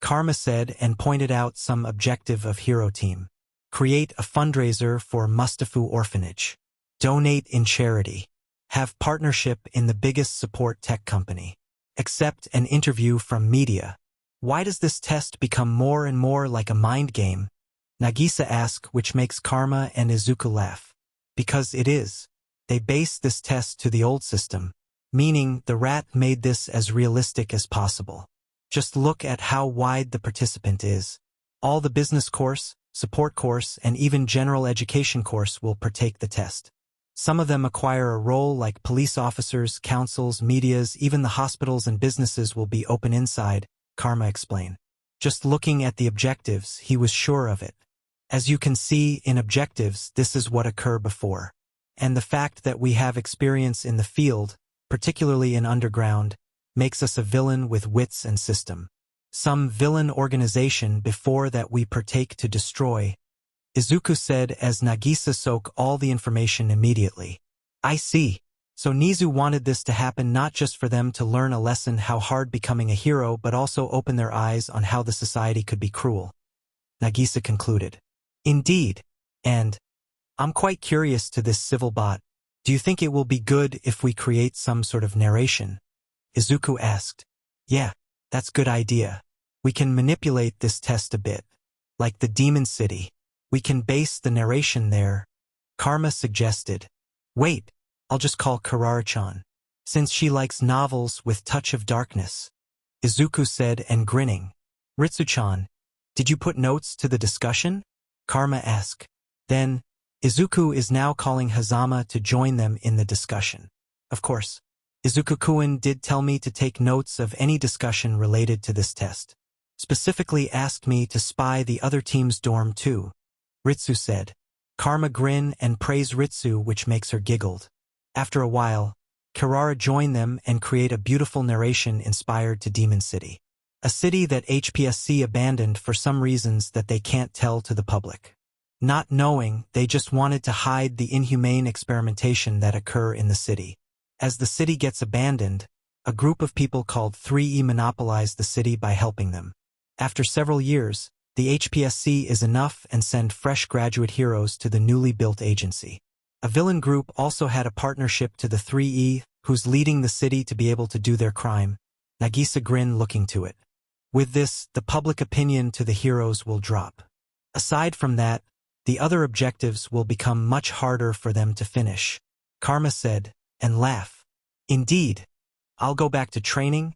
Karma said and pointed out some objective of hero team. Create a fundraiser for Mustafu Orphanage. Donate in charity. Have partnership in the biggest support tech company. Accept an interview from media. Why does this test become more and more like a mind game? Nagisa asked, which makes Karma and Izuku laugh. Because it is. They base this test to the old system. Meaning, the rat made this as realistic as possible. Just look at how wide the participant is. All the business course, support course, and even general education course will partake the test. Some of them acquire a role like police officers, councils, medias, even the hospitals and businesses will be open inside, Karma explained. Just looking at the objectives, he was sure of it. As you can see, in objectives, this is what occur before. and the fact that we have experience in the field, particularly in underground, makes us a villain with wits and system. Some villain organization before that we partake to destroy, Izuku said as Nagisa soak all the information immediately. I see. So Nezu wanted this to happen not just for them to learn a lesson how hard becoming a hero but also open their eyes on how the society could be cruel. Nagisa concluded. Indeed. And I'm quite curious to this civil bot. Do you think it will be good if we create some sort of narration? Izuku asked. Yeah, that's good idea. We can manipulate this test a bit. Like the Demon City. We can base the narration there. Karma suggested. Wait, I'll just call Karara-chan. Since she likes novels with touch of darkness. Izuku said and grinning. Ritsu-chan, did you put notes to the discussion? Karma asked. Then, Izuku is now calling Hazama to join them in the discussion. Of course, Izuku-kun did tell me to take notes of any discussion related to this test. Specifically asked me to spy the other team's dorm too. Ritsu said. Karma grinned and praised Ritsu, which makes her giggled. After a while, Karara joined them and create a beautiful narration inspired to Demon City. A city that HPSC abandoned for some reasons that they can't tell to the public. Not knowing, they just wanted to hide the inhumane experimentation that occur in the city. As the city gets abandoned, a group of people called 3E monopolize the city by helping them. After several years, the HPSC is enough and send fresh graduate heroes to the newly built agency. A villain group also had a partnership to the 3E, who's leading the city to be able to do their crime. Nagisa grinned looking to it. With this, the public opinion to the heroes will drop. Aside from that, the other objectives will become much harder for them to finish. Karma said, and laugh. Indeed. I'll go back to training.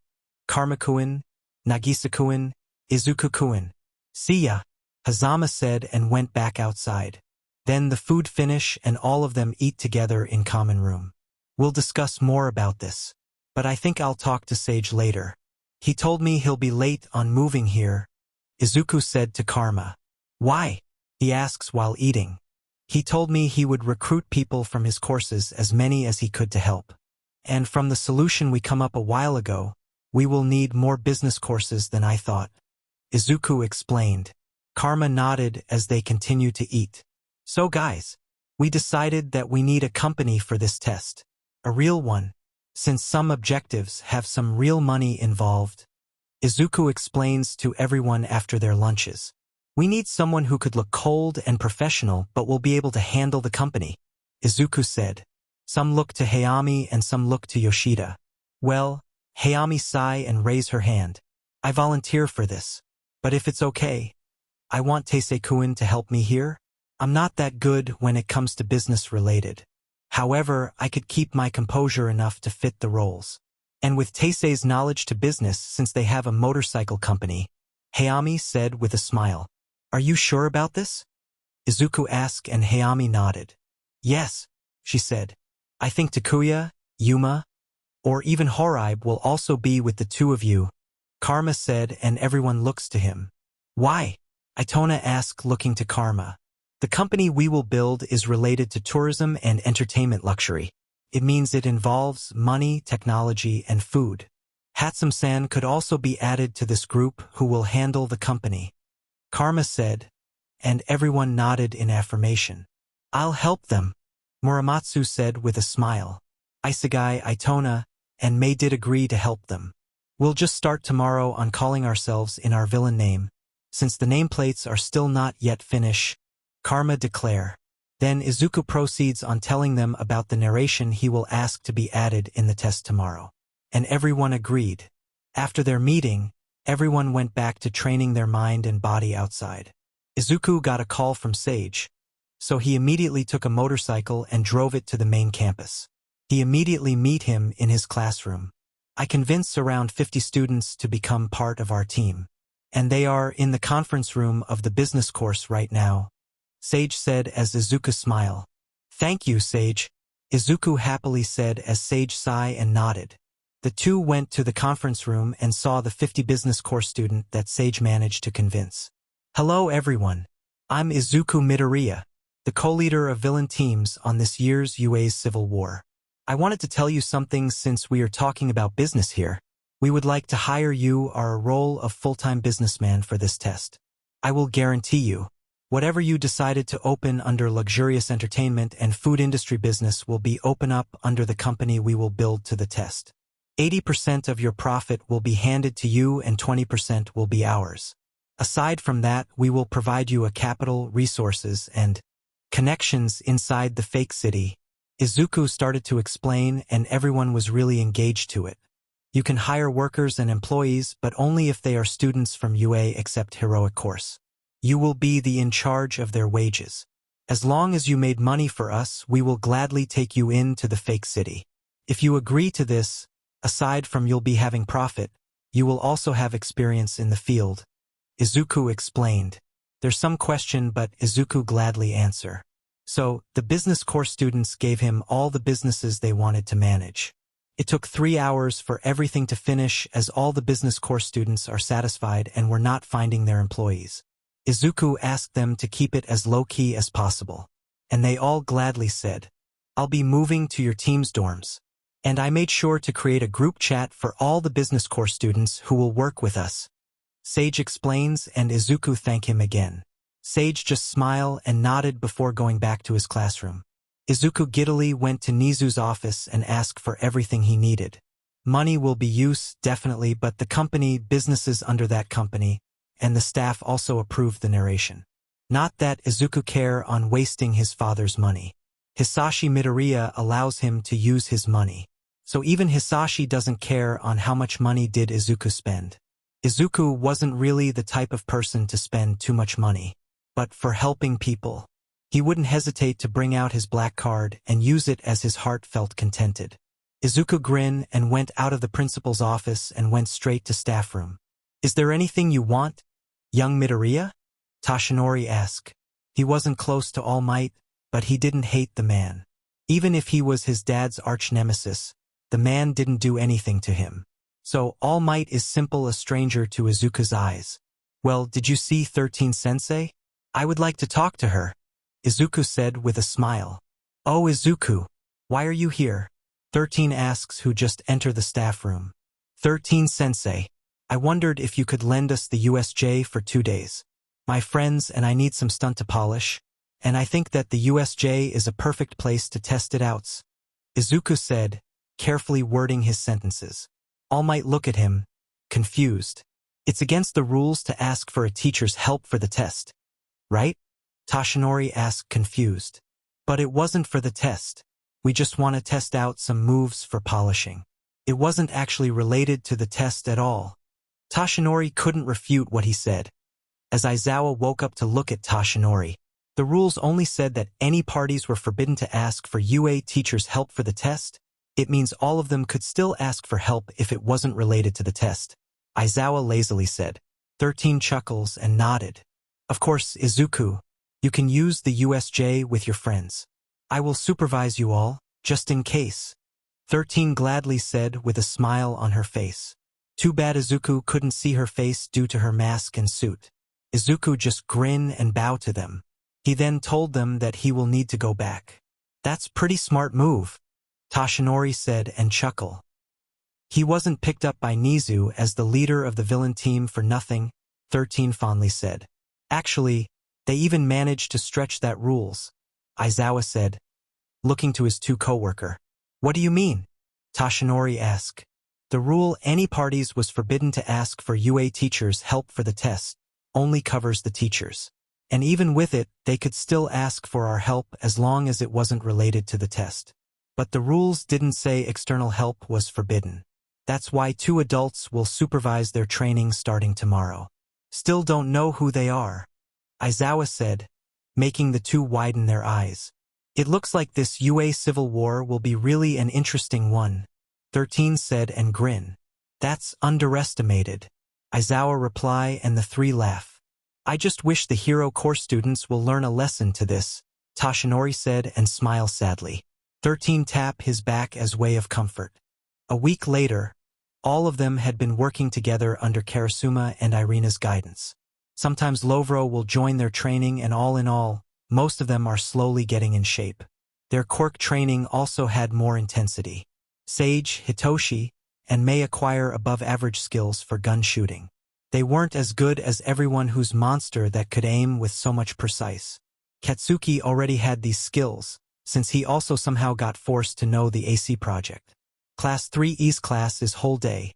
Karma-kun, Nagisa-kun, Izuku-kun. See ya, Hazama said and went back outside. Then the food finish and all of them eat together in common room. We'll discuss more about this. But I think I'll talk to Sage later. He told me he'll be late on moving here. Izuku said to Karma. Why? He asks while eating. He told me he would recruit people from his courses, as many as he could, to help. And from the solution we come up a while ago, we will need more business courses than I thought. Izuku explained. Karma nodded as they continued to eat. So guys, we decided that we need a company for this test. A real one, since some objectives have some real money involved. Izuku explains to everyone after their lunches. We need someone who could look cold and professional but will be able to handle the company. Izuku said. Some look to Hayami and some look to Yoshida. Well, Hayami sighed and raised her hand. I volunteer for this. But if it's okay, I want Taisei-kun to help me here. I'm not that good when it comes to business related. However, I could keep my composure enough to fit the roles. And with Taisei's knowledge to business, since they have a motorcycle company, Hayami said with a smile. Are you sure about this? Izuku asked and Hayami nodded. Yes, she said. I think Takuya, Yuma, or even Horaibe will also be with the two of you. Karma said and everyone looks to him. Why? Itona asked looking to Karma. The company we will build is related to tourism and entertainment luxury. It means it involves money, technology, and food. Hatsum-san could also be added to this group who will handle the company. Karma said, and everyone nodded in affirmation. I'll help them, Muramatsu said with a smile. Isegai, Itona, and Mei did agree to help them. We'll just start tomorrow on calling ourselves in our villain name, since the nameplates are still not yet finished, Karma declare. Then Izuku proceeds on telling them about the narration he will ask to be added in the test tomorrow. And everyone agreed. After their meeting, everyone went back to training their mind and body outside. Izuku got a call from Sage, so he immediately took a motorcycle and drove it to the main campus. He immediately met him in his classroom. I convinced around 50 students to become part of our team. And they are in the conference room of the business course right now, Sage said as Izuku smiled. Thank you, Sage, Izuku happily said as Sage sighed and nodded. The two went to the conference room and saw the 50 business course student that Sage managed to convince. Hello everyone. I'm Izuku Midoriya. the co-leader of villain teams on this year's UA's Civil War. I wanted to tell you something since we are talking about business here. We would like to hire you our role of full-time businessman for this test. I will guarantee you, whatever you decided to open under luxurious entertainment and food industry business will be open up under the company we will build to the test. 80% of your profit will be handed to you and 20% will be ours. Aside from that, we will provide you a capital, resources, and connections inside the fake city. Izuku started to explain and everyone was really engaged to it. You can hire workers and employees, but only if they are students from UA except heroic course. You will be in charge of their wages. As long as you made money for us, we will gladly take you into the fake city. If you agree to this, aside from you'll be having profit, you will also have experience in the field. Izuku explained. There's some question, but Izuku gladly answer. So, the business course students gave him all the businesses they wanted to manage. It took 3 hours for everything to finish as all the business course students are satisfied and were not finding their employees. Izuku asked them to keep it as low-key as possible. And they all gladly said, I'll be moving to your team's dorms. And I made sure to create a group chat for all the business course students who will work with us. Sage explains and Izuku thank him again. Sage just smiled and nodded before going back to his classroom. Izuku giddily went to Nezu's office and asked for everything he needed. Money will be used, definitely, but the company, businesses under that company, and the staff also approved the narration. Not that Izuku care on wasting his father's money. Hitoshi Midoriya allows him to use his money. So even Hitoshi doesn't care on how much money did Izuku spend. Izuku wasn't really the type of person to spend too much money. But for helping people, he wouldn't hesitate to bring out his black card and use it as his heart felt contented. Izuku grinned and went out of the principal's office and went straight to staff room. Is there anything you want, young Midoriya? Toshinori asked. He wasn't close to All Might, but he didn't hate the man. Even if he was his dad's arch-nemesis, the man didn't do anything to him. So All Might is simple a stranger to Izuku's eyes. Well, did you see 13-sensei? I would like to talk to her, Izuku said with a smile. Oh Izuku, why are you here? 13 asks who just entered the staff room. 13-sensei, I wondered if you could lend us the USJ for 2 days. My friends and I need some stunt to polish, and I think that the USJ is a perfect place to test it out, Izuku said, carefully wording his sentences. All Might look at him, confused. It's against the rules to ask for a teacher's help for the test, right? Toshinori asked confused. But it wasn't for the test. We just want to test out some moves for polishing. It wasn't actually related to the test at all. Toshinori couldn't refute what he said. As Aizawa woke up to look at Toshinori, the rules only said that any parties were forbidden to ask for UA teachers' help for the test. It means all of them could still ask for help if it wasn't related to the test. Aizawa lazily said. 13 chuckles and nodded. Of course, Izuku, you can use the USJ with your friends. I will supervise you all, just in case. 13 gladly said with a smile on her face. Too bad Izuku couldn't see her face due to her mask and suit. Izuku just grinned and bowed to them. He then told them that he will need to go back. That's pretty smart move, Toshinori said and chuckled. He wasn't picked up by Nezu as the leader of the villain team for nothing, 13 fondly said. Actually, they even managed to stretch that rules, Aizawa said, looking to his two co-worker. What do you mean? Toshinori asked. The rule any parties was forbidden to ask for UA teachers' help for the test only covers the teachers. And even with it, they could still ask for our help as long as it wasn't related to the test. But the rules didn't say external help was forbidden. That's why 2 adults will supervise their training starting tomorrow. Still don't know who they are, Aizawa said, making the 2 widen their eyes. It looks like this UA Civil War will be really an interesting one, 13 said and grinned. That's underestimated, Aizawa replied and the 3 laugh. I just wish the hero course students will learn a lesson to this, Toshinori said and smiled sadly. 13 tapped his back as way of comfort. A week later, all of them had been working together under Karasuma and Irina's guidance. Sometimes Lovro will join their training and all in all, most of them are slowly getting in shape. Their quirk training also had more intensity. Sage, Hitoshi, and Mei acquire above-average skills for gun shooting. They weren't as good as everyone whose monster that could aim with so much precise. Katsuki already had these skills, since he also somehow got forced to know the AC project. Class 3E's class is whole day,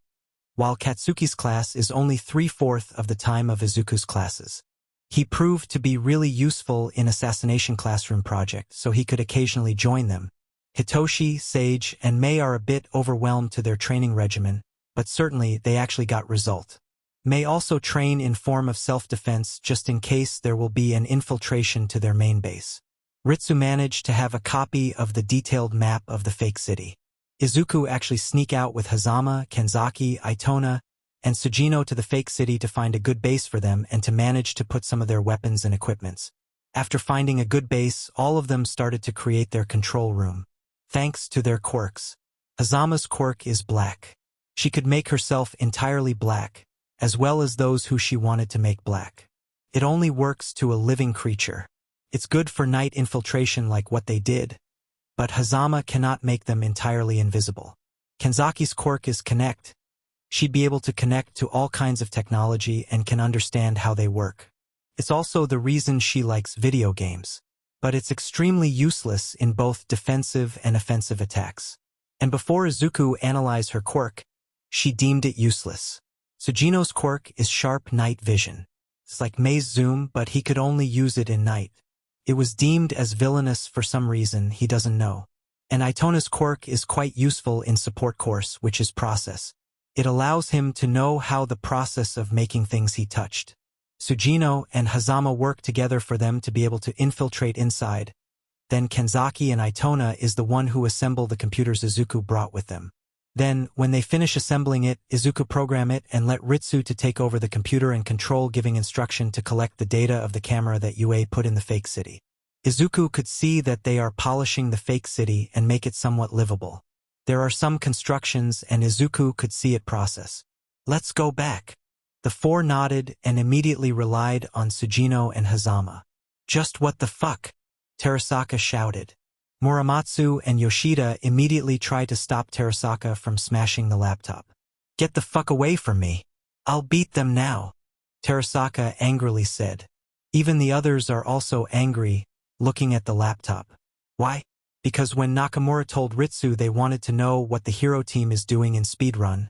while Katsuki's class is only 3/4 of the time of Izuku's classes. He proved to be really useful in assassination classroom project, so he could occasionally join them. Hitoshi, Sage, and Mei are a bit overwhelmed to their training regimen, but certainly they actually got result. May also train in form of self-defense just in case there will be an infiltration to their main base. Ritsu managed to have a copy of the detailed map of the fake city. Izuku actually sneak out with Hazama, Kenzaki, Itona, and Sugino to the fake city to find a good base for them and to manage to put some of their weapons and equipments. After finding a good base, all of them started to create their control room. Thanks to their quirks. Hazama's quirk is black. She could make herself entirely black, as well as those who she wanted to make black. It only works to a living creature. It's good for night infiltration like what they did, but Hazama cannot make them entirely invisible. Kenzaki's quirk is connect. She'd be able to connect to all kinds of technology and can understand how they work. It's also the reason she likes video games. But it's extremely useless in both defensive and offensive attacks. And before Izuku analyzed her quirk, she deemed it useless. Sugino's quirk is sharp night vision. It's like Mei's zoom, but he could only use it in night. It was deemed as villainous for some reason he doesn't know. And Itona's quirk is quite useful in support course, which is process. It allows him to know how the process of making things he touched. Sugino and Hazama work together for them to be able to infiltrate inside. Then Kenzaki and Itona is the one who assemble the computers Izuku brought with them. Then, when they finish assembling it, Izuku program it and let Ritsu to take over the computer and control, giving instruction to collect the data of the camera that UA put in the fake city. Izuku could see that they are polishing the fake city and make it somewhat livable. There are some constructions and Izuku could see it process. Let's go back. The four nodded and immediately relied on Sugino and Hazama. Just what the fuck? Terasaka shouted. Muramatsu and Yoshida immediately tried to stop Terasaka from smashing the laptop. Get the fuck away from me. I'll beat them now, Terasaka angrily said. Even the others are also angry, looking at the laptop. Why? Because when Nakamura told Ritsu they wanted to know what the hero team is doing in speedrun,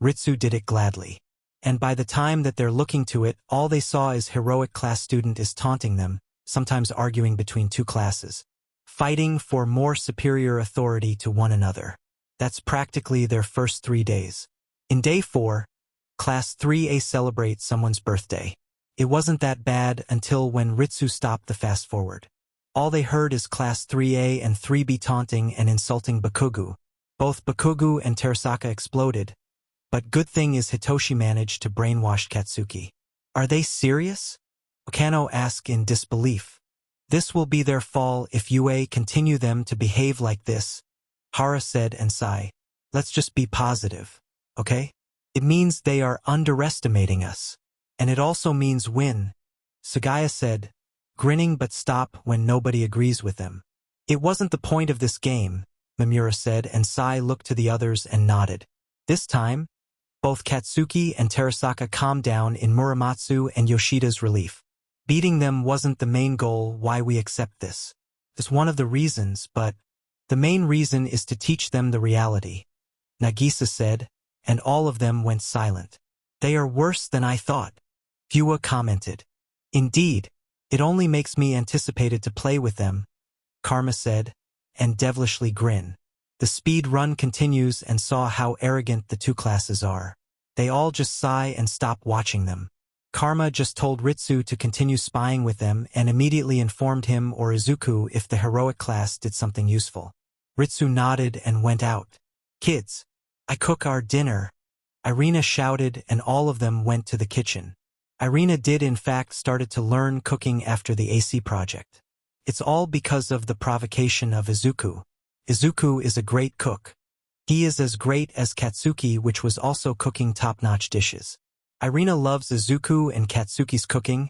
Ritsu did it gladly. And by the time that they're looking to it, all they saw is heroic class student is taunting them, sometimes arguing between two classes, fighting for more superior authority to one another. That's practically their first 3 days. In day 4, Class 3A celebrates someone's birthday. It wasn't that bad until when Ritsu stopped the fast-forward. All they heard is Class 3A and 3B taunting and insulting Bakugu. Both Bakugu and Terasaka exploded, but good thing is Hitoshi managed to brainwash Katsuki. Are they serious? Okano asked in disbelief. This will be their fall if UA continue them to behave like this, Hara said and sighed. Let's just be positive, okay? It means they are underestimating us. And it also means win, Sugaya said, grinning but stop when nobody agrees with them. It wasn't the point of this game, Mamura said, and Sai looked to the others and nodded. This time, both Katsuki and Terasaka calmed down in Muramatsu and Yoshida's relief. Beating them wasn't the main goal why we accept this. It's one of the reasons, but the main reason is to teach them the reality, Nagisa said, and all of them went silent. They are worse than I thought, Fua commented. Indeed, it only makes me anticipated to play with them, Karma said, and devilishly grin. The speed run continues and saw how arrogant the two classes are. They all just sigh and stop watching them. Karma just told Ritsu to continue spying with them and immediately informed him or Izuku if the heroic class did something useful. Ritsu nodded and went out. Kids, I cook our dinner, Irina shouted, and all of them went to the kitchen. Irina did in fact started to learn cooking after the AC project. It's all because of the provocation of Izuku. Izuku is a great cook. He is as great as Katsuki, which was also cooking top-notch dishes. Irina loves Izuku and Katsuki's cooking.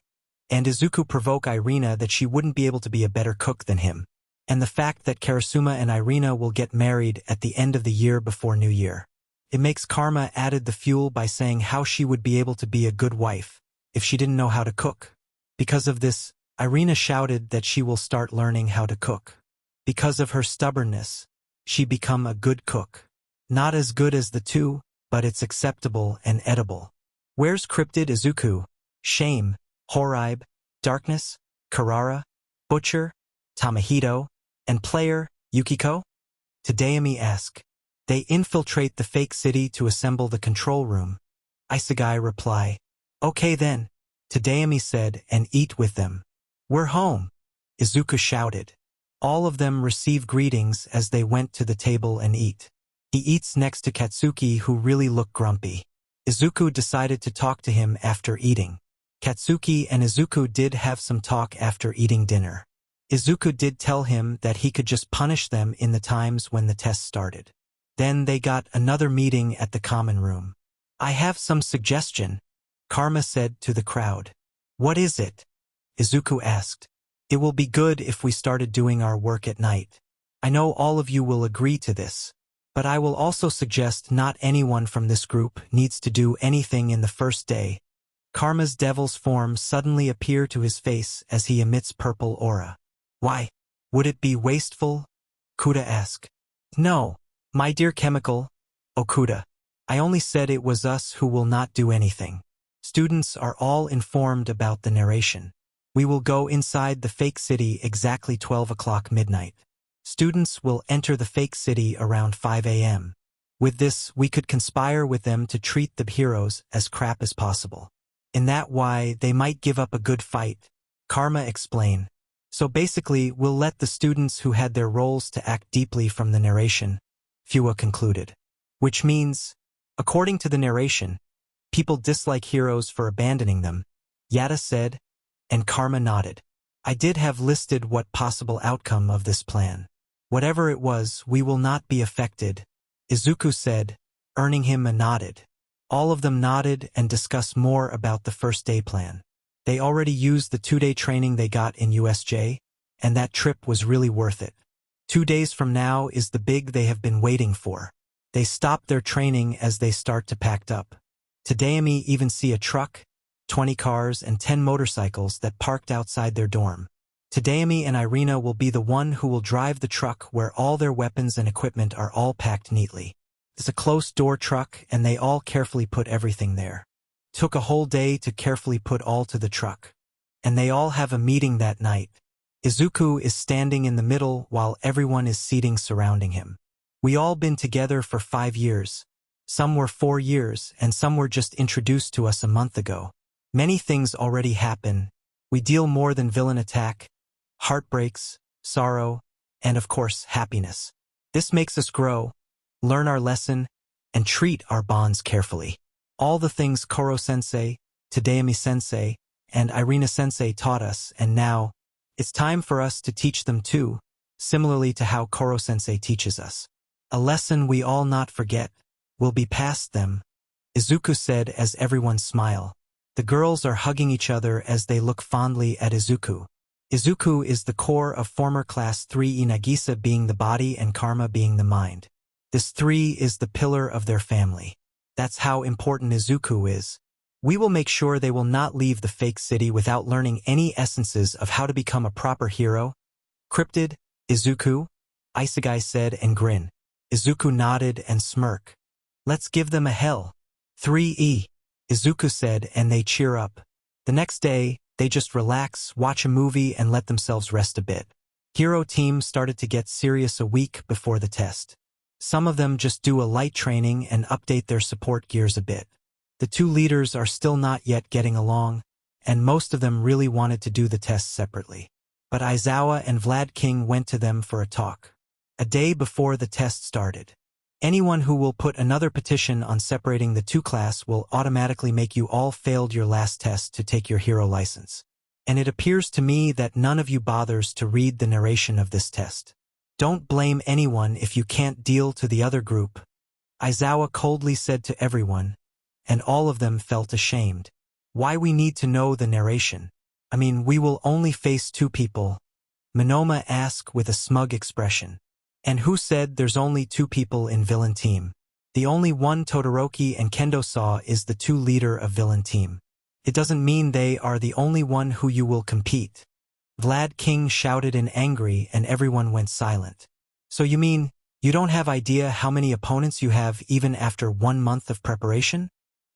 and Izuku provoke Irina that she wouldn't be able to be a better cook than him, and the fact that Karasuma and Irina will get married at the end of the year before New Year. It makes Karma added the fuel by saying how she would be able to be a good wife if she didn't know how to cook. Because of this, Irina shouted that she will start learning how to cook. Because of her stubbornness, she become a good cook. Not as good as the two, but it's acceptable and edible. Where's Cryptid Izuku? Shame, Horribe, Darkness, Karara, Butcher, Tamahito, and Player, Yukiko? Tadayami ask. They infiltrate the fake city to assemble the control room. Isegai reply. Okay then, Tadayami said, and eat with them. We're home, Izuku shouted. All of them receive greetings as they went to the table and eat. He eats next to Katsuki, who really looked grumpy. Izuku decided to talk to him after eating. Katsuki and Izuku did have some talk after eating dinner. Izuku did tell him that he could just punish them in the times when the test started. Then they got another meeting at the common room. I have some suggestion, Karma said to the crowd. What is it? Izuku asked. It will be good if we started doing our work at night. I know all of you will agree to this, but I will also suggest not anyone from this group needs to do anything in the first day. Karma's devil's form suddenly appear to his face as he emits purple aura. Why? Would it be wasteful? Kuda asked. No, my dear chemical, Okuda. I only said it was us who will not do anything. Students are all informed about the narration. We will go inside the fake city exactly 12 o'clock midnight. Students will enter the fake city around 5 a.m. With this, we could conspire with them to treat the heroes as crap as possible. In that way, they might give up a good fight, Karma explained. So basically, we'll let the students who had their roles to act deeply from the narration, Fua concluded. Which means, according to the narration, people dislike heroes for abandoning them, Yada said, and Karma nodded. I did have listed what possible outcome of this plan. Whatever it was, we will not be affected, Izuku said, earning him a nodded. All of them nodded and discussed more about the first day plan. They already used the 2-day training they got in USJ, and that trip was really worth it. 2 days from now is the big they have been waiting for. They stop their training as they start to pack up. Tadayami even see a truck, 20 cars and 10 motorcycles that parked outside their dorm. Tadayami and Irina will be the one who will drive the truck where all their weapons and equipment are all packed neatly. It's a closed-door truck and they all carefully put everything there. Took a whole day to carefully put all to the truck. And they all have a meeting that night. Izuku is standing in the middle while everyone is seating surrounding him. We all been together for 5 years. Some were 4 years and some were just introduced to us a month ago. Many things already happen. We deal more than villain attack, heartbreaks, sorrow, and of course happiness. This makes us grow, learn our lesson, and treat our bonds carefully. All the things Koro-sensei, Tadayami-sensei, and Irina-sensei taught us, and now, it's time for us to teach them too, similarly to how Koro-sensei teaches us. A lesson we all not forget, will be past them, Izuku said as everyone smiled. The girls are hugging each other as they look fondly at Izuku. Izuku is the core of former Class 3 Nagisa being the body and Karma being the mind. This 3 is the pillar of their family. That's how important Izuku is. We will make sure they will not leave the fake city without learning any essences of how to become a proper hero. Cryptid, Izuku, Isegai said and grinned. Izuku nodded and smirked. Let's give them a hell. 3E, Izuku said and they cheer up. The next day, they just relax, watch a movie and let themselves rest a bit. Hero team started to get serious a week before the test. Some of them just do a light training and update their support gears a bit. The 2 leaders are still not yet getting along, and most of them really wanted to do the test separately. But Aizawa and Vlad King went to them for a talk. A day before the test started. Anyone who will put another petition on separating the 2 class will automatically make you all failed your last test to take your hero license. And it appears to me that none of you bothers to read the narration of this test. Don't blame anyone if you can't deal to the other group, Aizawa coldly said to everyone, and all of them felt ashamed. Why we need to know the narration? I mean, we will only face 2 people. Minoma asked with a smug expression. And who said there's only 2 people in villain team? The only one Todoroki and Kendo saw is the 2 leader of villain team. It doesn't mean they are the only one who you will compete. Vlad King shouted in angry and everyone went silent. So you mean, you don't have idea how many opponents you have even after 1 month of preparation?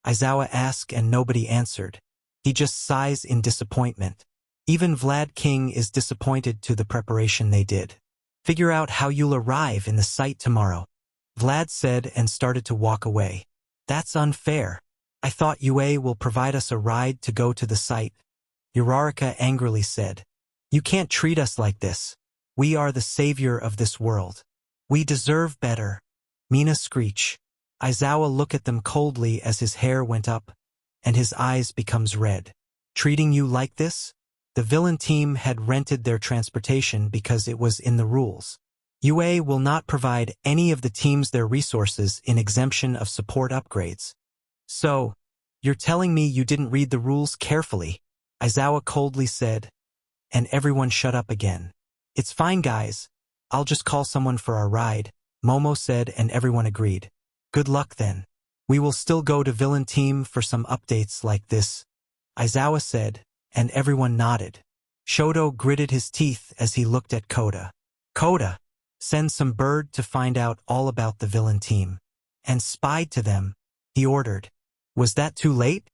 Aizawa asked and nobody answered. He just sighs in disappointment. Even Vlad King is disappointed to the preparation they did. Figure out how you'll arrive in the site tomorrow, Vlad said and started to walk away. That's unfair. I thought UA will provide us a ride to go to the site. Uraraka angrily said. You can't treat us like this. We are the savior of this world. We deserve better. Mina screech. Aizawa looked at them coldly as his hair went up, and his eyes becomes red. Treating you like this? The villain team had rented their transportation because it was in the rules. UA will not provide any of the teams their resources in exemption of support upgrades. So, you're telling me you didn't read the rules carefully? Aizawa coldly said, and everyone shut up again. It's fine guys, I'll just call someone for our ride, Momo said and everyone agreed. Good luck then. We will still go to villain team for some updates like this, Aizawa said, and everyone nodded. Shoto gritted his teeth as he looked at Koda. Koda, send some bird to find out all about the villain team. And spied to them, he ordered. Was that too late?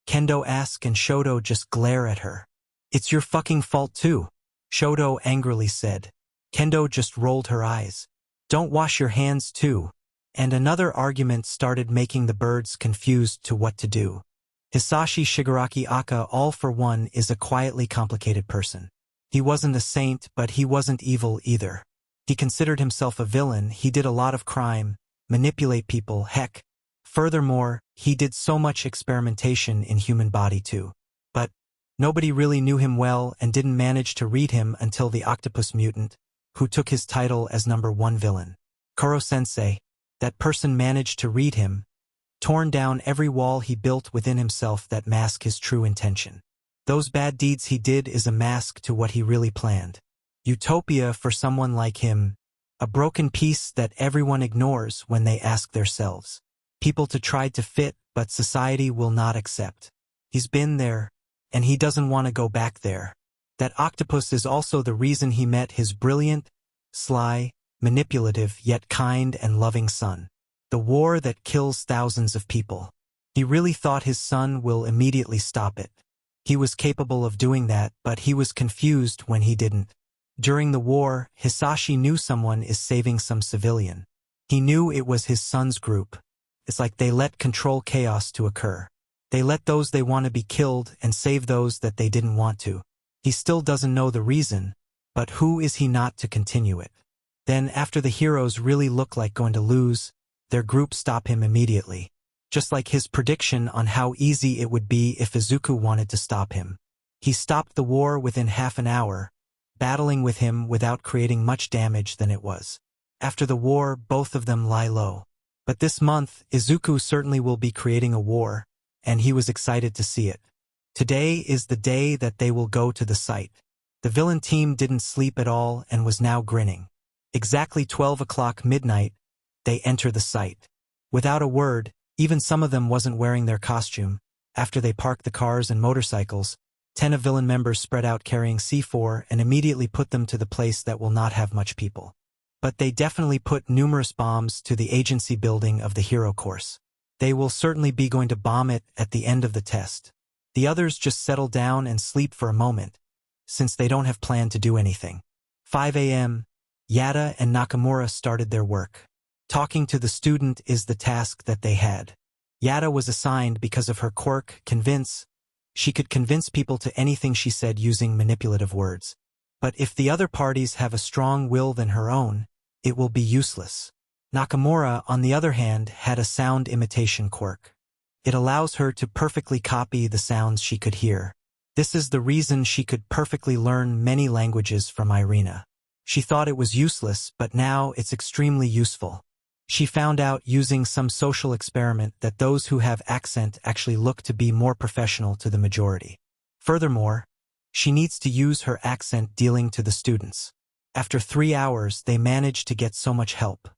Kendo asked and Shoto just glare at her. It's your fucking fault too, Shoto angrily said. Kendo just rolled her eyes. Don't wash your hands too. And another argument started making the birds confused to what to do. Hisashi Shigaraki Aka all for one is a quietly complicated person. He wasn't a saint but he wasn't evil either. He considered himself a villain, he did a lot of crime, manipulate people, heck. Furthermore, he did so much experimentation in human body too. But nobody really knew him well and didn't manage to read him until the octopus mutant, who took his title as #1 villain. Kuro-sensei, that person managed to read him, torn down every wall he built within himself that mask his true intention. Those bad deeds he did is a mask to what he really planned. Utopia for someone like him, a broken piece that everyone ignores when they ask themselves. People to try to fit, but society will not accept. He's been there, and he doesn't want to go back there. That octopus is also the reason he met his brilliant, sly, manipulative yet kind and loving son. The war that kills thousands of people. He really thought his son will immediately stop it. He was capable of doing that, but he was confused when he didn't. During the war, Hisashi knew someone is saving some civilian. He knew it was his son's group. It's like they let control chaos to occur. They let those they want to be killed and save those that they didn't want to. He still doesn't know the reason, but who is he not to continue it? Then after the heroes really look like going to lose, their group stop him immediately. Just like his prediction on how easy it would be if Izuku wanted to stop him. He stopped the war within half an hour, battling with him without creating much damage than it was. After the war, both of them lie low. But this month, Izuku certainly will be creating a war, and he was excited to see it. Today is the day that they will go to the site. The villain team didn't sleep at all and was now grinning. Exactly 12 o'clock midnight, they enter the site. Without a word, even some of them wasn't wearing their costume. After they parked the cars and motorcycles, 10 of villain members spread out carrying C4 and immediately put them to the place that will not have much people. But they definitely put numerous bombs to the agency building of the hero course. They will certainly be going to bomb it at the end of the test. The others just settle down and sleep for a moment, since they don't have planned to do anything. 5 a.m., Yada and Nakamura started their work. Talking to the student is the task that they had. Yada was assigned because of her quirk, convince. She could convince people to anything she said using manipulative words. But if the other parties have a strong will than her own, it will be useless. Nakamura, on the other hand, had a sound imitation quirk. It allows her to perfectly copy the sounds she could hear. This is the reason she could perfectly learn many languages from Irina. She thought it was useless, but now it's extremely useful. She found out using some social experiment that those who have accent actually look to be more professional to the majority. Furthermore, She needs to use her accent dealing to the students. After 3 hours, they manage to get so much help.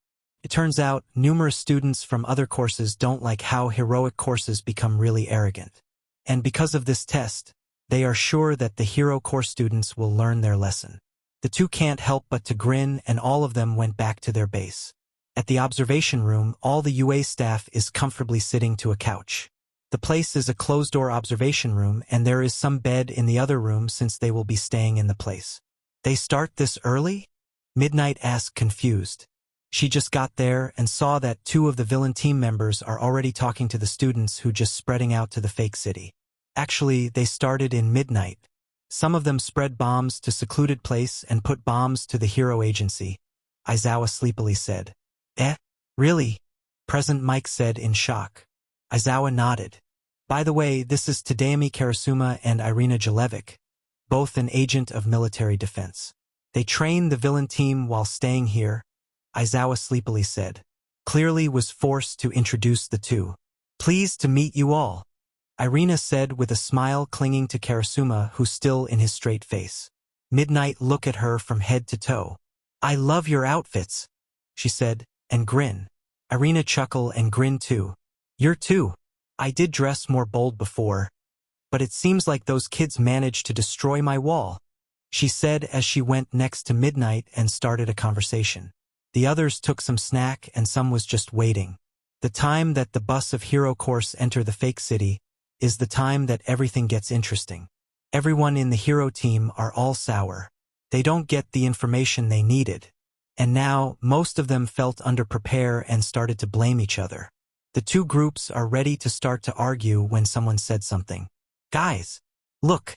It turns out, numerous students from other courses don't like how heroic courses become really arrogant. And because of this test, they are sure that the hero course students will learn their lesson. The two can't help but to grin, and all of them went back to their base. At the observation room, all the UA staff is comfortably sitting to a couch. The place is a closed-door observation room, and there is some bed in the other room since they will be staying in the place. They start this early? Midnight asked, confused. She just got there and saw that 2 of the villain team members are already talking to the students who just spreading out to the fake city. Actually, they started in midnight. Some of them spread bombs to secluded place and put bombs to the hero agency, Izawa sleepily said. Really? Present Mike said in shock. Izawa nodded. By the way, this is Tadayami Karasuma and Irina Jalevic, both an agent of military defense. They train the villain team while staying here, Izawa sleepily said. Clearly was forced to introduce the two. Pleased to meet you all, Irina said with a smile clinging to Karasuma, who's still in his straight face. Midnight looked at her from head to toe. I love your outfits, she said, and grin. Irina chuckled and grinned too. You're too. I did dress more bold before, but it seems like those kids managed to destroy my wall, she said as she went next to Midnight and started a conversation. The others took some snack and some was just waiting. The time that the bus of hero course enter the fake city is the time that everything gets interesting. Everyone in the hero team are all sour. They don't get the information they needed. And now, most of them felt underprepared and started to blame each other. The two groups are ready to start to argue when someone said something. Guys, look,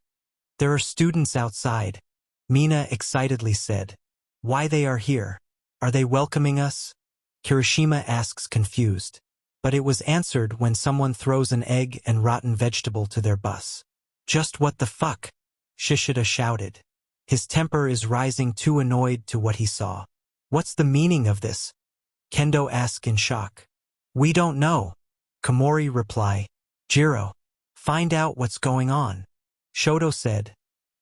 there are students outside, Mina excitedly said. Why they are here? Are they welcoming us? Kirishima asks, confused. But it was answered when someone throws an egg and rotten vegetable to their bus. Just what the fuck? Shishida shouted. His temper is rising, too annoyed to what he saw. What's the meaning of this? Kendo asked in shock. We don't know, Komori replied. Jiro, find out what's going on, Shoto said,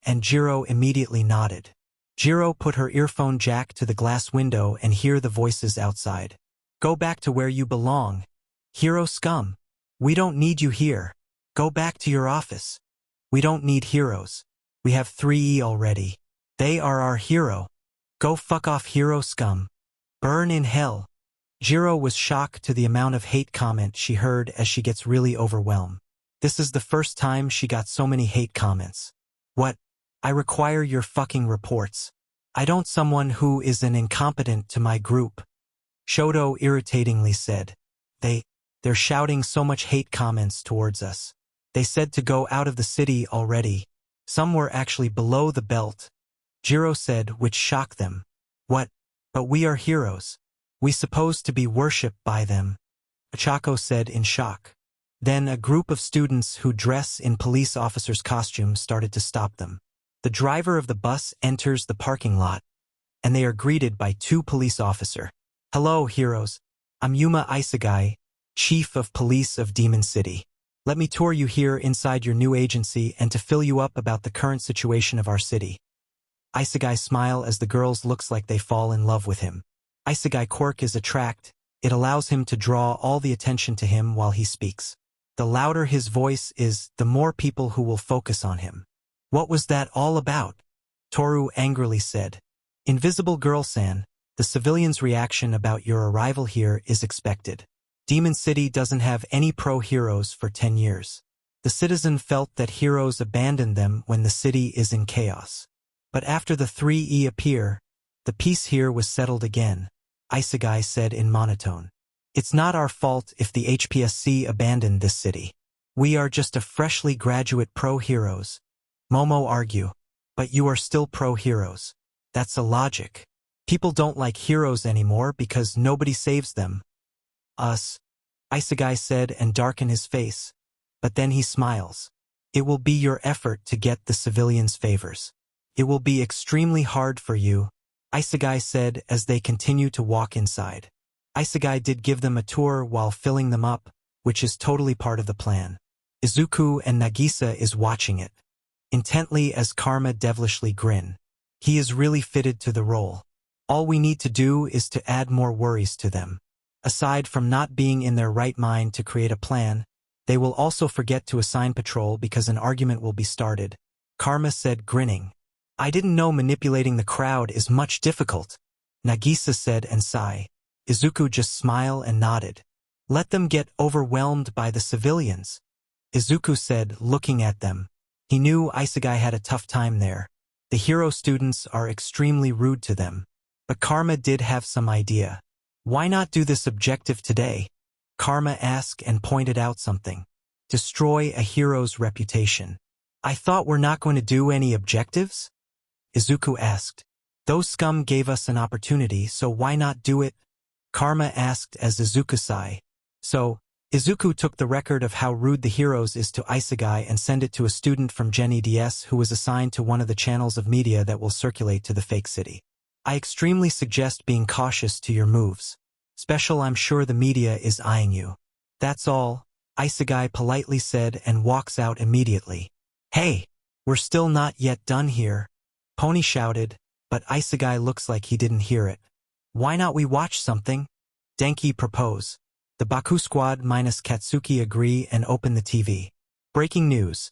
and Jiro immediately nodded. Jiro put her earphone jack to the glass window and hear the voices outside. Go back to where you belong, hero scum. We don't need you here. Go back to your office. We don't need heroes. We have 3E already. They are our hero. Go fuck off, hero scum. Burn in hell. Jiro was shocked to the amount of hate comment she heard as she gets really overwhelmed. This is the first time she got so many hate comments. What? I require your fucking reports. I don't someone who is an incompetent to my group, Shoto irritatingly said. They're shouting so much hate comments towards us. They said to go out of the city already. Some were actually below the belt, Jiro said, which shocked them. What? But we are heroes. We supposed to be worshipped by them, Achako said in shock. Then a group of students who dress in police officers' costumes started to stop them. The driver of the bus enters the parking lot, and they are greeted by 2 police officers. Hello, heroes. I'm Yuma Isegai, Chief of Police of Demon City. Let me tour you here inside your new agency and to fill you up about the current situation of our city. Isegai smile as the girls looks like they fall in love with him. Isegai quirk is attract. It allows him to draw all the attention to him while he speaks. The louder his voice is, the more people who will focus on him. What was that all about? Toru angrily said. Invisible Girl-san, the civilians' reaction about your arrival here is expected. Demon City doesn't have any pro-heroes for 10 years. The citizen felt that heroes abandoned them when the city is in chaos. But after the 3E appear, the peace here was settled again, Isegai said in monotone. It's not our fault if the HPSC abandoned this city. We are just a freshly graduate pro-heroes, Momo argue. But you are still pro-heroes. That's a logic. People don't like heroes anymore because nobody saves them. Us, Isegai said and darkened his face. But then he smiles. It will be your effort to get the civilians' favors. It will be extremely hard for you, Isegai said as they continue to walk inside. Isegai did give them a tour while filling them up, which is totally part of the plan. Izuku and Nagisa is watching it. intently as Karma devilishly grin. He is really fitted to the role. All we need to do is to add more worries to them. Aside from not being in their right mind to create a plan, they will also forget to assign patrol because an argument will be started. Karma said, grinning. I didn't know manipulating the crowd is much difficult. Nagisa said and sighed. Izuku just smiled and nodded. Let them get overwhelmed by the civilians. Izuku said, looking at them. He knew Isegai had a tough time there. The hero students are extremely rude to them. But Karma did have some idea. Why not do this objective today? Karma asked and pointed out something. Destroy a hero's reputation. I thought we're not going to do any objectives? Izuku asked. Those scum gave us an opportunity, so why not do it? Karma asked as Izuku sighed. So, Izuku took the record of how rude the heroes is to Isegai and sent it to a student from Gen EDS who was assigned to one of the channels of media that will circulate to the fake city. I extremely suggest being cautious to your moves. Special, I'm sure the media is eyeing you. That's all, Isegai politely said and walks out immediately. Hey, we're still not yet done here, Pony shouted, but Isegai looks like he didn't hear it. Why not we watch something? Denki proposed. The Baku squad minus Katsuki agree and open the TV. Breaking news.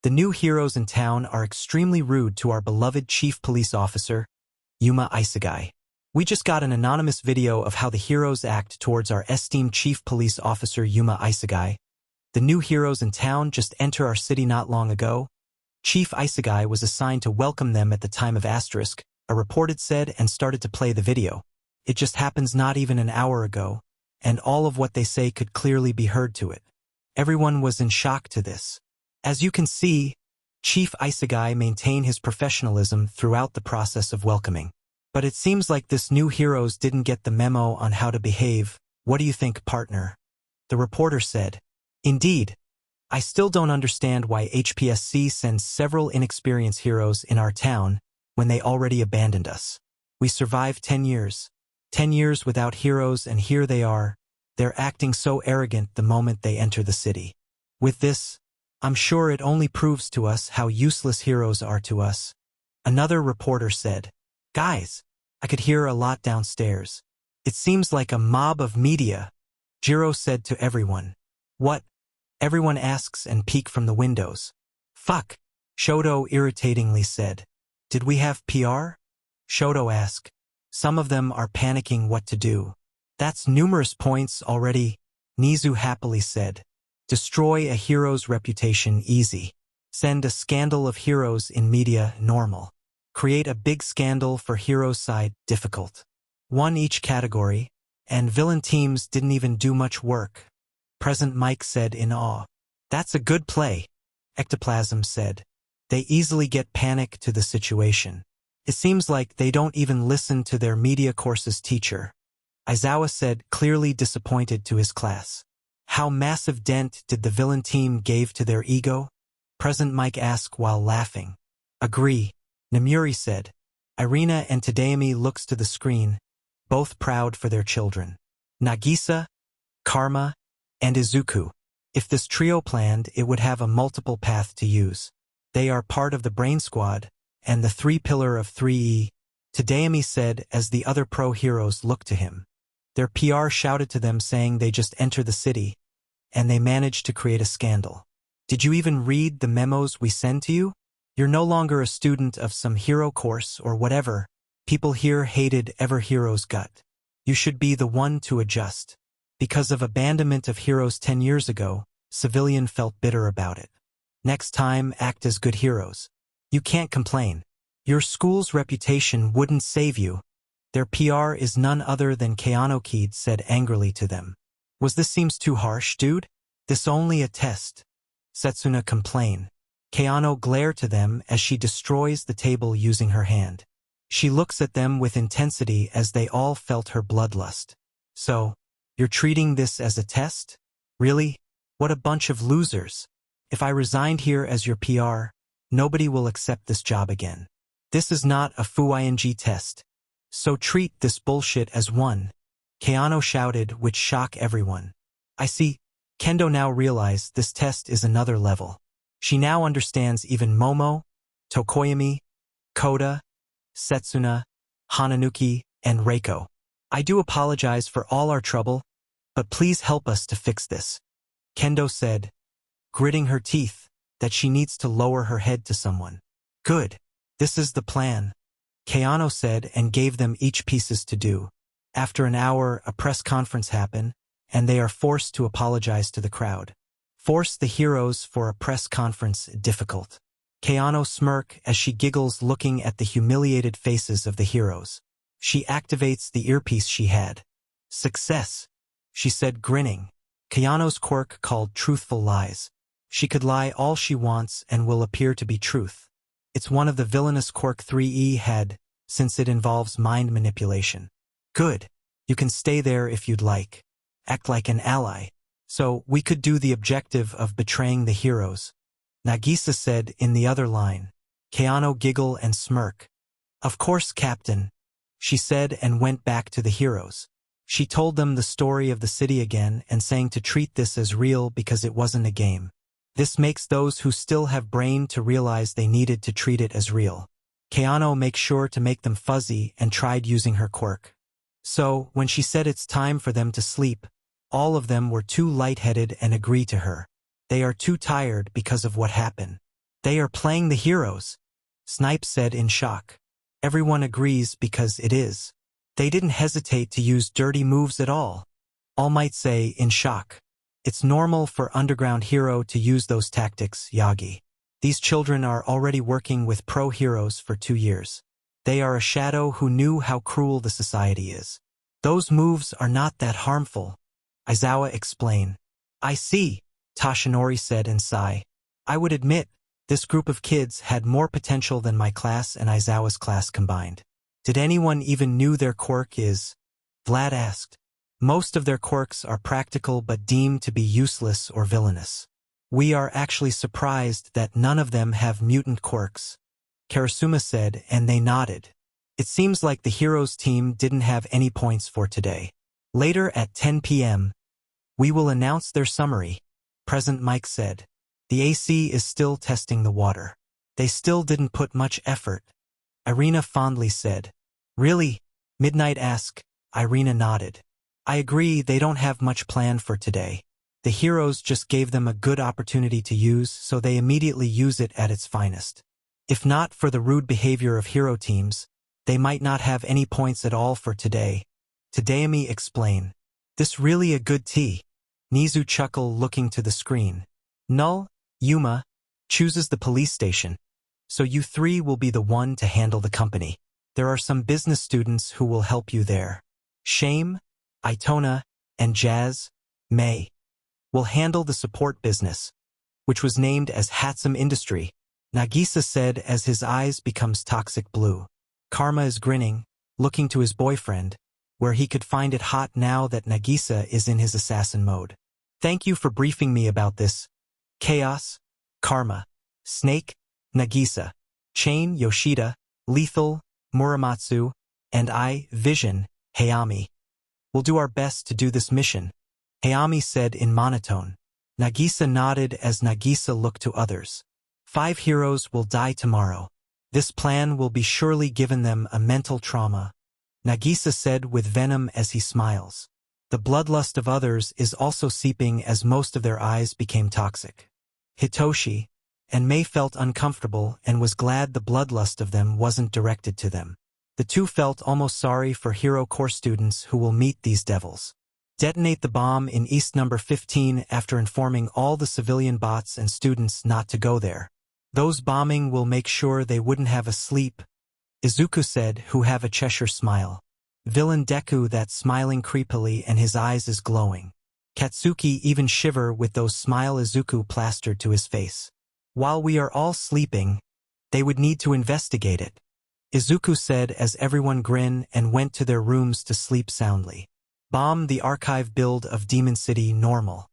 The new heroes in town are extremely rude to our beloved chief police officer, Yuma Isegai. We just got an anonymous video of how the heroes act towards our esteemed chief police officer Yuma Isegai. The new heroes in town just entered our city not long ago. Chief Isegai was assigned to welcome them at the time of asterisk, a reporter said and started to play the video. It just happens not even an hour ago, and all of what they say could clearly be heard to it. Everyone was in shock to this. As you can see, Chief Isegai maintained his professionalism throughout the process of welcoming. But it seems like this new heroes didn't get the memo on how to behave. What do you think, partner? The reporter said. Indeed. I still don't understand why HPSC sends several inexperienced heroes in our town when they already abandoned us. We survived 10 years. 10 years without heroes, and here they are. They're acting so arrogant the moment they enter the city. With this, I'm sure it only proves to us how useless heroes are to us. Another reporter said. Guys, I could hear a lot downstairs. It seems like a mob of media. Jiro said to everyone. What? Everyone asks and peek from the windows. Fuck, Shoto irritatingly said. Did we have PR? Shoto asked. Some of them are panicking what to do. That's numerous points already, Nezu happily said. Destroy a hero's reputation easy. Send a scandal of heroes in media normal. Create a big scandal for hero's side difficult. One each category, and villain teams didn't even do much work. Present Mike said in awe. That's a good play, Ectoplasm said. They easily get panic to the situation. It seems like they don't even listen to their media course's teacher. Aizawa said, clearly disappointed to his class. How massive dent did the villain team gave to their ego? Present Mike asked while laughing. Agree, Namuri said. Irina and Tadayami looks to the screen, both proud for their children. Nagisa, Karma, and Izuku. If this trio planned, it would have a multiple path to use. They are part of the Brain Squad, and the three pillar of 3E, Tadayami said as the other pro-heroes looked to him. Their PR shouted to them saying they just entered the city, and they managed to create a scandal. Did you even read the memos we send to you? You're no longer a student of some hero course or whatever. People here hated ever hero's gut. You should be the one to adjust. Because of abandonment of heroes 10 years ago, civilian felt bitter about it. Next time, act as good heroes. You can't complain. Your school's reputation wouldn't save you. Their PR is none other than Keanu Kid said angrily to them. Was this seems too harsh, dude? This only a test. Setsuna complained. Keanu glared to them as she destroys the table using her hand. She looks at them with intensity as they all felt her bloodlust. So, you're treating this as a test? Really? What a bunch of losers. If I resigned here as your PR, nobody will accept this job again. This is not a fu-ing test. So treat this bullshit as one. Keanu shouted, which shocked everyone. I see. Kendo now realized this test is another level. She now understands even Momo, Tokoyami, Koda, Setsuna, Hananuki, and Reiko. I do apologize for all our trouble, but please help us to fix this. Kendo said, gritting her teeth, that she needs to lower her head to someone. Good. This is the plan, Keano said and gave them each pieces to do. After an hour, a press conference happened, and they are forced to apologize to the crowd. Force the heroes for a press conference difficult. Keano smirk as she giggles looking at the humiliated faces of the heroes. She activates the earpiece she had. Success, she said grinning. Keano's quirk called truthful lies. She could lie all she wants and will appear to be truth. It's one of the villainous quirk 3E had, since it involves mind manipulation. Good. You can stay there if you'd like. Act like an ally. So, we could do the objective of betraying the heroes, Nagisa said in the other line. Keano giggle and smirk. Of course, Captain, she said and went back to the heroes. She told them the story of the city again and saying to treat this as real because it wasn't a game. This makes those who still have brain to realize they needed to treat it as real. Keano makes sure to make them fuzzy and tried using her quirk. So, when she said it's time for them to sleep, all of them were too lightheaded and agree to her. They are too tired because of what happened. They are playing the heroes, Snipe said in shock. Everyone agrees because it is. They didn't hesitate to use dirty moves at all. All might say in shock. It's normal for underground hero to use those tactics, Yagi. These children are already working with pro heroes for 2 years. They are a shadow who knew how cruel the society is. Those moves are not that harmful, Aizawa explained. I see, Toshinori said and sighed. I would admit, this group of kids had more potential than my class and Aizawa's class combined. Did anyone even knew their quirk is? Vlad asked. Most of their quirks are practical but deemed to be useless or villainous. We are actually surprised that none of them have mutant quirks, Karasuma said, and they nodded. It seems like the heroes team didn't have any points for today. Later at 10 p.m., we will announce their summary, President Mike said. The AC is still testing the water. They still didn't put much effort, Irina fondly said. Really? Midnight asked. Irina nodded. I agree they don't have much planned for today. The heroes just gave them a good opportunity to use, so they immediately use it at its finest. If not for the rude behavior of hero teams, they might not have any points at all for today. Tadayami explained. This really a good tea. Nezu chuckled looking to the screen. Null, Yuma, chooses the police station. So you three will be the one to handle the company. There are some business students who will help you there. Shame, Itona, and Jazz, May, will handle the support business, which was named as Hatsum Industry, Nagisa said as his eyes becomes toxic blue. Karma is grinning, looking to his boyfriend, where he could find it hot now that Nagisa is in his assassin mode. Thank you for briefing me about this. Chaos, Karma, Snake, Nagisa, Chain, Yoshida, Lethal, Muramatsu, and I, Vision, Hayami. We'll do our best to do this mission, Hayami said in monotone. Nagisa nodded as Nagisa looked to others. 5 heroes will die tomorrow. This plan will be surely given them a mental trauma, Nagisa said with venom as he smiles. The bloodlust of others is also seeping as most of their eyes became toxic. Hitoshi and May felt uncomfortable and was glad the bloodlust of them wasn't directed to them. The two felt almost sorry for Hero Corps students who will meet these devils. Detonate the bomb in East number 15 after informing all the civilian bots and students not to go there. Those bombing will make sure they wouldn't have a sleep, Izuku said, who have a Cheshire smile. Villain Deku that smiling creepily and his eyes is glowing. Katsuki even shiver with those smile Izuku plastered to his face. While we are all sleeping, they would need to investigate it, Izuku said as everyone grinned and went to their rooms to sleep soundly. Bomb the archive build of Demon City normal.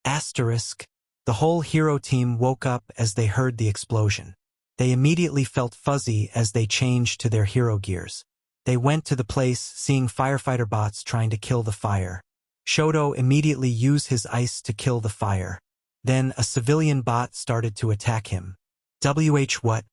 Asterisk. The whole hero team woke up as they heard the explosion. They immediately felt fuzzy as they changed to their hero gears. They went to the place, seeing firefighter bots trying to kill the fire. Shoto immediately used his ice to kill the fire. Then a civilian bot started to attack him. What?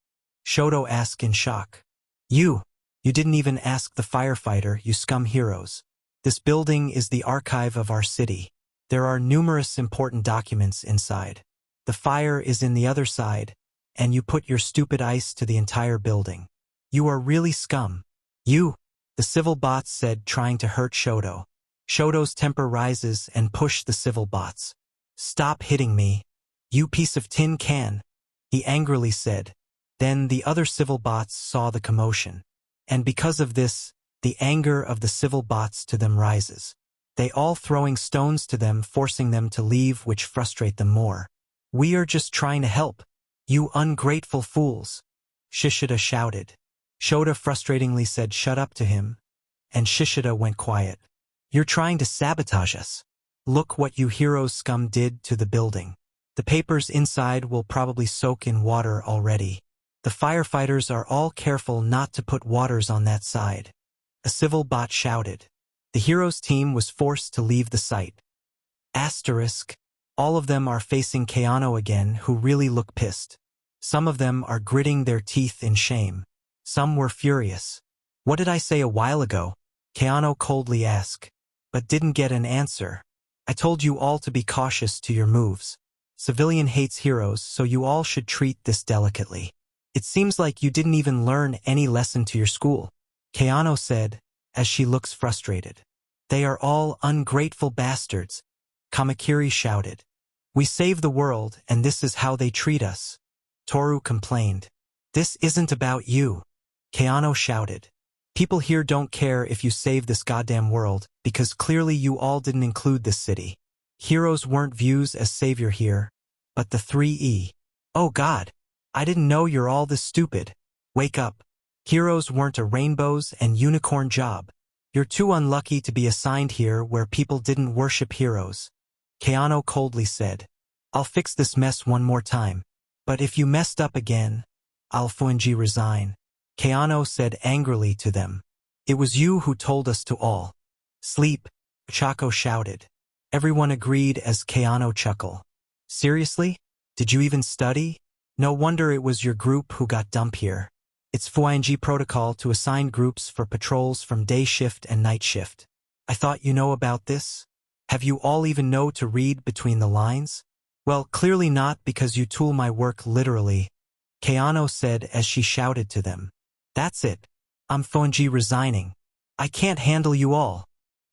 Shoto asked in shock. You didn't even ask the firefighter, you scum heroes. This building is the archive of our city. There are numerous important documents inside. The fire is in the other side, and you put your stupid ice to the entire building. You are really scum. The civil bots said, trying to hurt Shoto. Shoto's temper rises and pushed the civil bots. Stop hitting me, you piece of tin can, he angrily said. Then the other civil bots saw the commotion. And because of this, the anger of the civil bots to them rises. They all throwing stones to them, forcing them to leave, which frustrate them more. We are just trying to help. You ungrateful fools, Shishida shouted. Shota frustratingly said shut up to him, and Shishida went quiet. You're trying to sabotage us. Look what you heroes scum did to the building. The papers inside will probably soak in water already. The firefighters are all careful not to put waters on that side. A civil bot shouted. The heroes team was forced to leave the site. Asterisk. All of them are facing Keano again, who really look pissed. Some of them are gritting their teeth in shame. Some were furious. What did I say a while ago? Keano coldly asked, but didn't get an answer. I told you all to be cautious to your moves. Civilian hates heroes, so you all should treat this delicately. It seems like you didn't even learn any lesson to your school, Keano said, as she looks frustrated. They are all ungrateful bastards, Kamakiri shouted. We save the world, and this is how they treat us, Toru complained. This isn't about you, Keano shouted. People here don't care if you save this goddamn world, because clearly you all didn't include this city. Heroes weren't viewed as savior here, but the 3E. Oh God, I didn't know you're all this stupid. Wake up. Heroes weren't a rainbows and unicorn job. You're too unlucky to be assigned here where people didn't worship heroes. Keano coldly said. I'll fix this mess one more time. But if you messed up again, I'll Fuinji resign. Keano said angrily to them. It was you who told us to all sleep, Chaco shouted. Everyone agreed as Keano chuckled. Seriously? Did you even study? No wonder it was your group who got dumped here. It's Fuinji protocol to assign groups for patrols from day shift and night shift. I thought you know about this? Have you all even know to read between the lines? Well, clearly not, because you tool my work literally, Keano said as she shouted to them. That's it. I'm Fuinji resigning. I can't handle you all.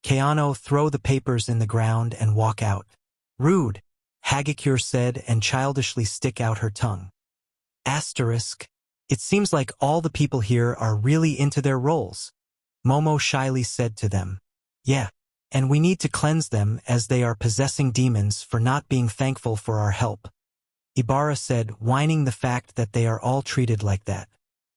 Keano throw the papers in the ground and walk out. Rude, Hagakure said and childishly stick out her tongue. Asterisk. It seems like all the people here are really into their roles, Momo shyly said to them. Yeah, and we need to cleanse them as they are possessing demons for not being thankful for our help, Ibarra said, whining the fact that they are all treated like that.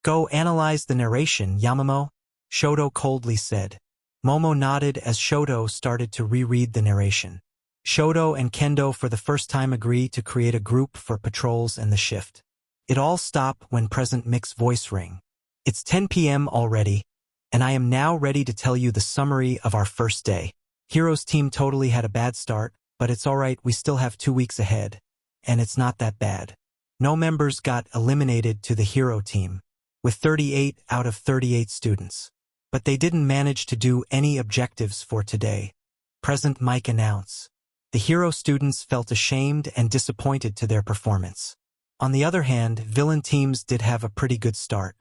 Go analyze the narration, Yamamo, Shoto coldly said. Momo nodded as Shoto started to reread the narration. Shoto and Kendo for the first time agree to create a group for patrols and the shift. It all stopped when Present Mick's voice rang. It's 10 p.m. already, and I am now ready to tell you the summary of our first day. Heroes team totally had a bad start, but it's alright, we still have 2 weeks ahead, and it's not that bad. No members got eliminated to the hero team, with 38 out of 38 students. But they didn't manage to do any objectives for today. Present Mike announced. The hero students felt ashamed and disappointed to their performance. On the other hand, villain teams did have a pretty good start.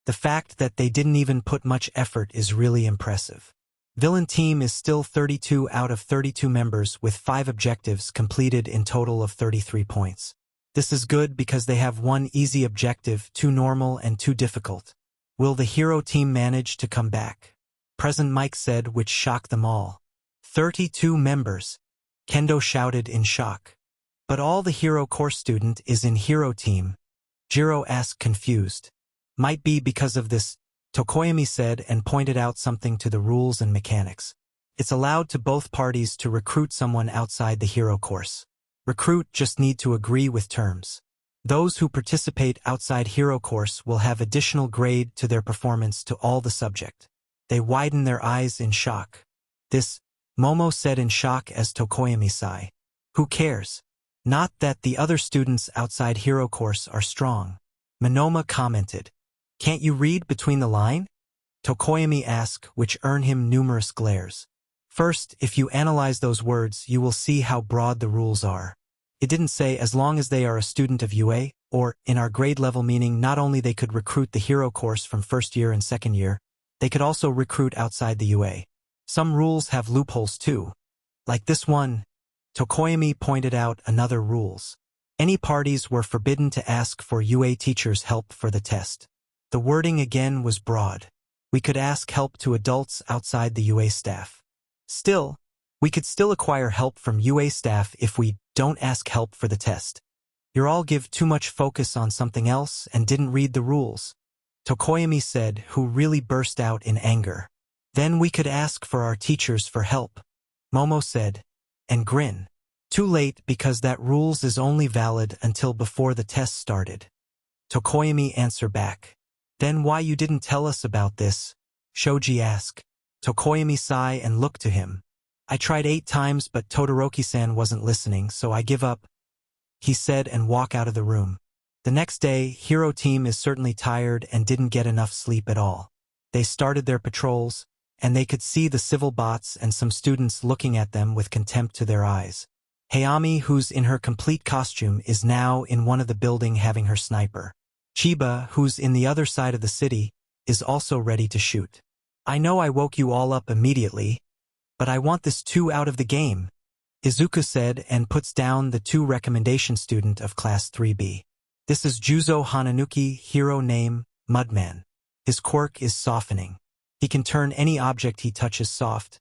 The fact that they didn't even put much effort is really impressive. Villain team is still 32 out of 32 members with 5 objectives completed in total of 33 points. This is good because they have 1 easy objective, 2 normal and 2 difficult. Will the hero team manage to come back? Present Mike said, which shocked them all. 32 members, Kendo shouted in shock. But all the hero course student is in hero team, Jiro asked confused. Might be because of this, Tokoyami said and pointed out something to the rules and mechanics. It's allowed to both parties to recruit someone outside the hero course. Recruit just need to agree with terms. Those who participate outside hero course will have additional grade to their performance to all the subject. They widen their eyes in shock. This, Momo said in shock as Tokoyami sighed. Who cares? Not that the other students outside Hero Course are strong. Minoma commented. Can't you read between the line? Tokoyami asked, which earned him numerous glares. First, if you analyze those words, you will see how broad the rules are. It didn't say as long as they are a student of UA, or, in our grade level meaning not only they could recruit the Hero Course from first year and second year, they could also recruit outside the UA. Some rules have loopholes too. Like this one, Tokoyami pointed out another rules. Any parties were forbidden to ask for UA teachers' help for the test. The wording again was broad. We could ask help to adults outside the UA staff. Still, we could still acquire help from UA staff if we don't ask help for the test. You all give too much focus on something else and didn't read the rules, Tokoyami said, who really burst out in anger. Then we could ask for our teachers for help, Momo said, and grin. Too late because that rules is only valid until before the test started. Tokoyami answered back. Then why you didn't tell us about this? Shoji asked. Tokoyami sighed and looked to him. I tried 8 times but Todoroki-san wasn't listening, so I give up, he said and walked out of the room. The next day, Hero Team is certainly tired and didn't get enough sleep at all. They started their patrols, and they could see the civil bots and some students looking at them with contempt to their eyes. Hayami, who's in her complete costume, is now in one of the buildings having her sniper. Chiba, who's in the other side of the city, is also ready to shoot. I know I woke you all up immediately, but I want this 2 out of the game, Izuku said and puts down the 2 recommendation student of class 3B. This is Juzo Hananuki, hero name, Mudman. His quirk is softening. He can turn any object he touches soft,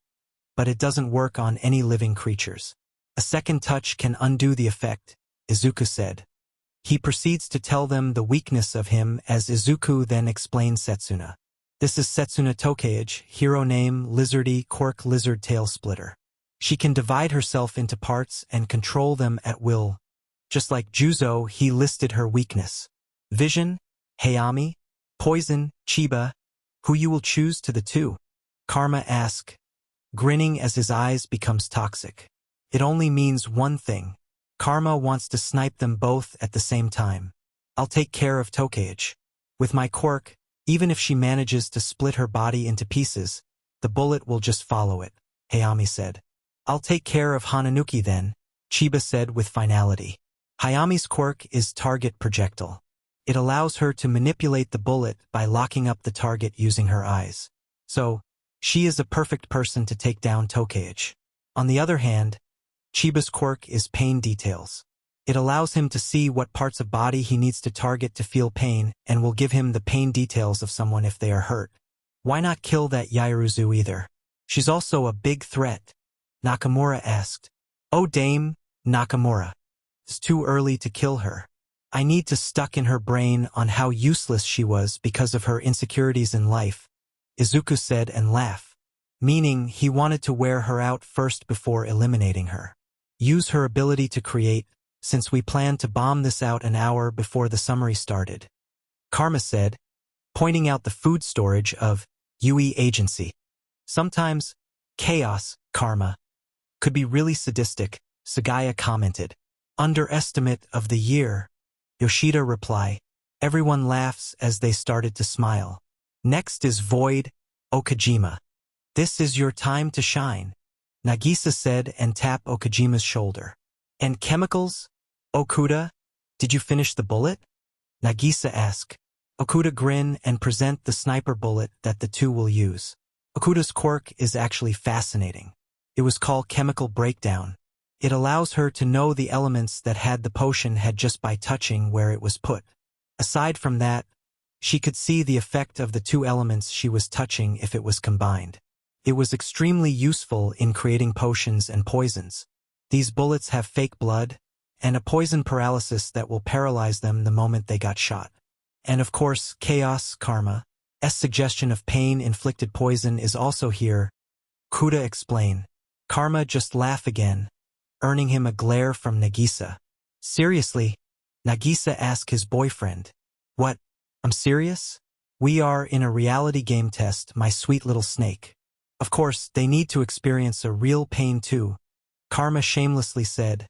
but it doesn't work on any living creatures. A second touch can undo the effect, Izuku said. He proceeds to tell them the weakness of him as Izuku then explains Setsuna. This is Setsuna Tokeage, hero name, lizardy, quirk lizard tail splitter. She can divide herself into parts and control them at will. Just like Juzo, he listed her weakness. Vision, Hayami, poison, Chiba. Who you will choose to the 2? Karma asked, grinning as his eyes becomes toxic. It only means one thing. Karma wants to snipe them both at the same time. I'll take care of Tokeage. With my quirk, even if she manages to split her body into pieces, the bullet will just follow it, Hayami said. I'll take care of Hananuki then, Chiba said with finality. Hayami's quirk is target projectile. It allows her to manipulate the bullet by locking up the target using her eyes. So, she is a perfect person to take down Tokeage. On the other hand, Chiba's quirk is pain details. It allows him to see what parts of body he needs to target to feel pain and will give him the pain details of someone if they are hurt. Why not kill that Yairuzu either? She's also a big threat, Nakamura asked. Oh Dame, Nakamura. It's too early to kill her. I need to stuck in her brain on how useless she was because of her insecurities in life, Izuku said and laughed, meaning he wanted to wear her out first before eliminating her. Use her ability to create, since we planned to bomb this out an hour before the summary started. Karma said, pointing out the food storage of UE agency. Sometimes, chaos, Karma, could be really sadistic, Sagaya commented. Underestimate of the year, Yoshida replied. Everyone laughs as they started to smile. Next is Void, Okajima. This is your time to shine, Nagisa said and tapped Okajima's shoulder. And chemicals? Okuda, did you finish the bullet? Nagisa asked. Okuda grinned and present the sniper bullet that the 2 will use. Okuda's quirk is actually fascinating. It was called chemical breakdown. It allows her to know the elements that had the potion had just by touching where it was put. Aside from that, she could see the effect of the 2 elements she was touching if it was combined. It was extremely useful in creating potions and poisons. These bullets have fake blood, and a poison paralysis that will paralyze them the moment they got shot. And of course, Chaos Karma's suggestion of pain-inflicted poison is also here, Kuda explained. Karma just laughed again, earning him a glare from Nagisa. Seriously? Nagisa asked his boyfriend. What? I'm serious? We are in a reality game test, my sweet little snake. Of course, they need to experience a real pain too, Karma shamelessly said.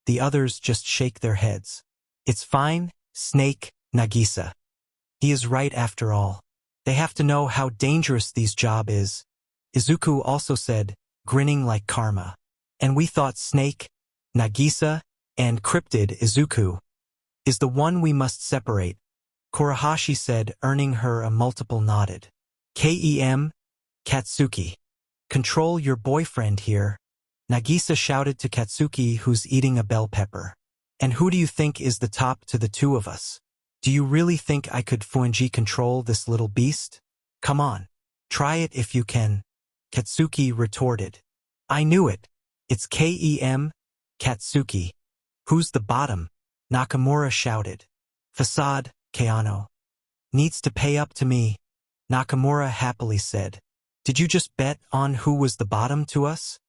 The others just shake their heads. It's fine, Snake, Nagisa. He is right after all. They have to know how dangerous this job is. Izuku also said, grinning like karma. And we thought Snake, Nagisa, and Cryptid Izuku is the one we must separate. Kurahashi said, earning her a multiple nodded. Kem, Katsuki. Control your boyfriend here. Nagisa shouted to Katsuki, who's eating a bell pepper. And who do you think is the top to the two of us? Do you really think I could Fuinji control this little beast? Come on. Try it if you can. Katsuki retorted. I knew it. It's Kem, Katsuki. Who's the bottom? Nakamura shouted. Facade, Keano. Needs to pay up to me. Nakamura happily said. Did you just bet on who was the bottom to us?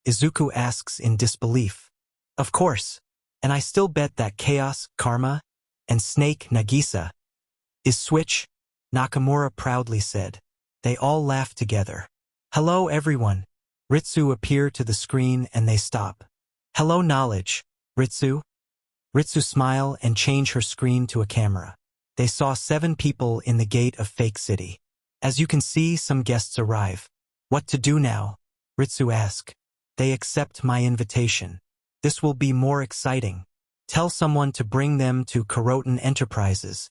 Izuku asks in disbelief. Of course. And I still bet that Chaos, Karma, and Snake, Nagisa is switch, Nakamura proudly said. They all laughed together. Hello everyone. Ritsu appear to the screen and they stop. Hello knowledge, Ritsu. Ritsu smile and change her screen to a camera. They saw 7 people in the gate of Fake City. As you can see, some guests arrive. What to do now? Ritsu asked. They accept my invitation. This will be more exciting. Tell someone to bring them to Karoten Enterprises,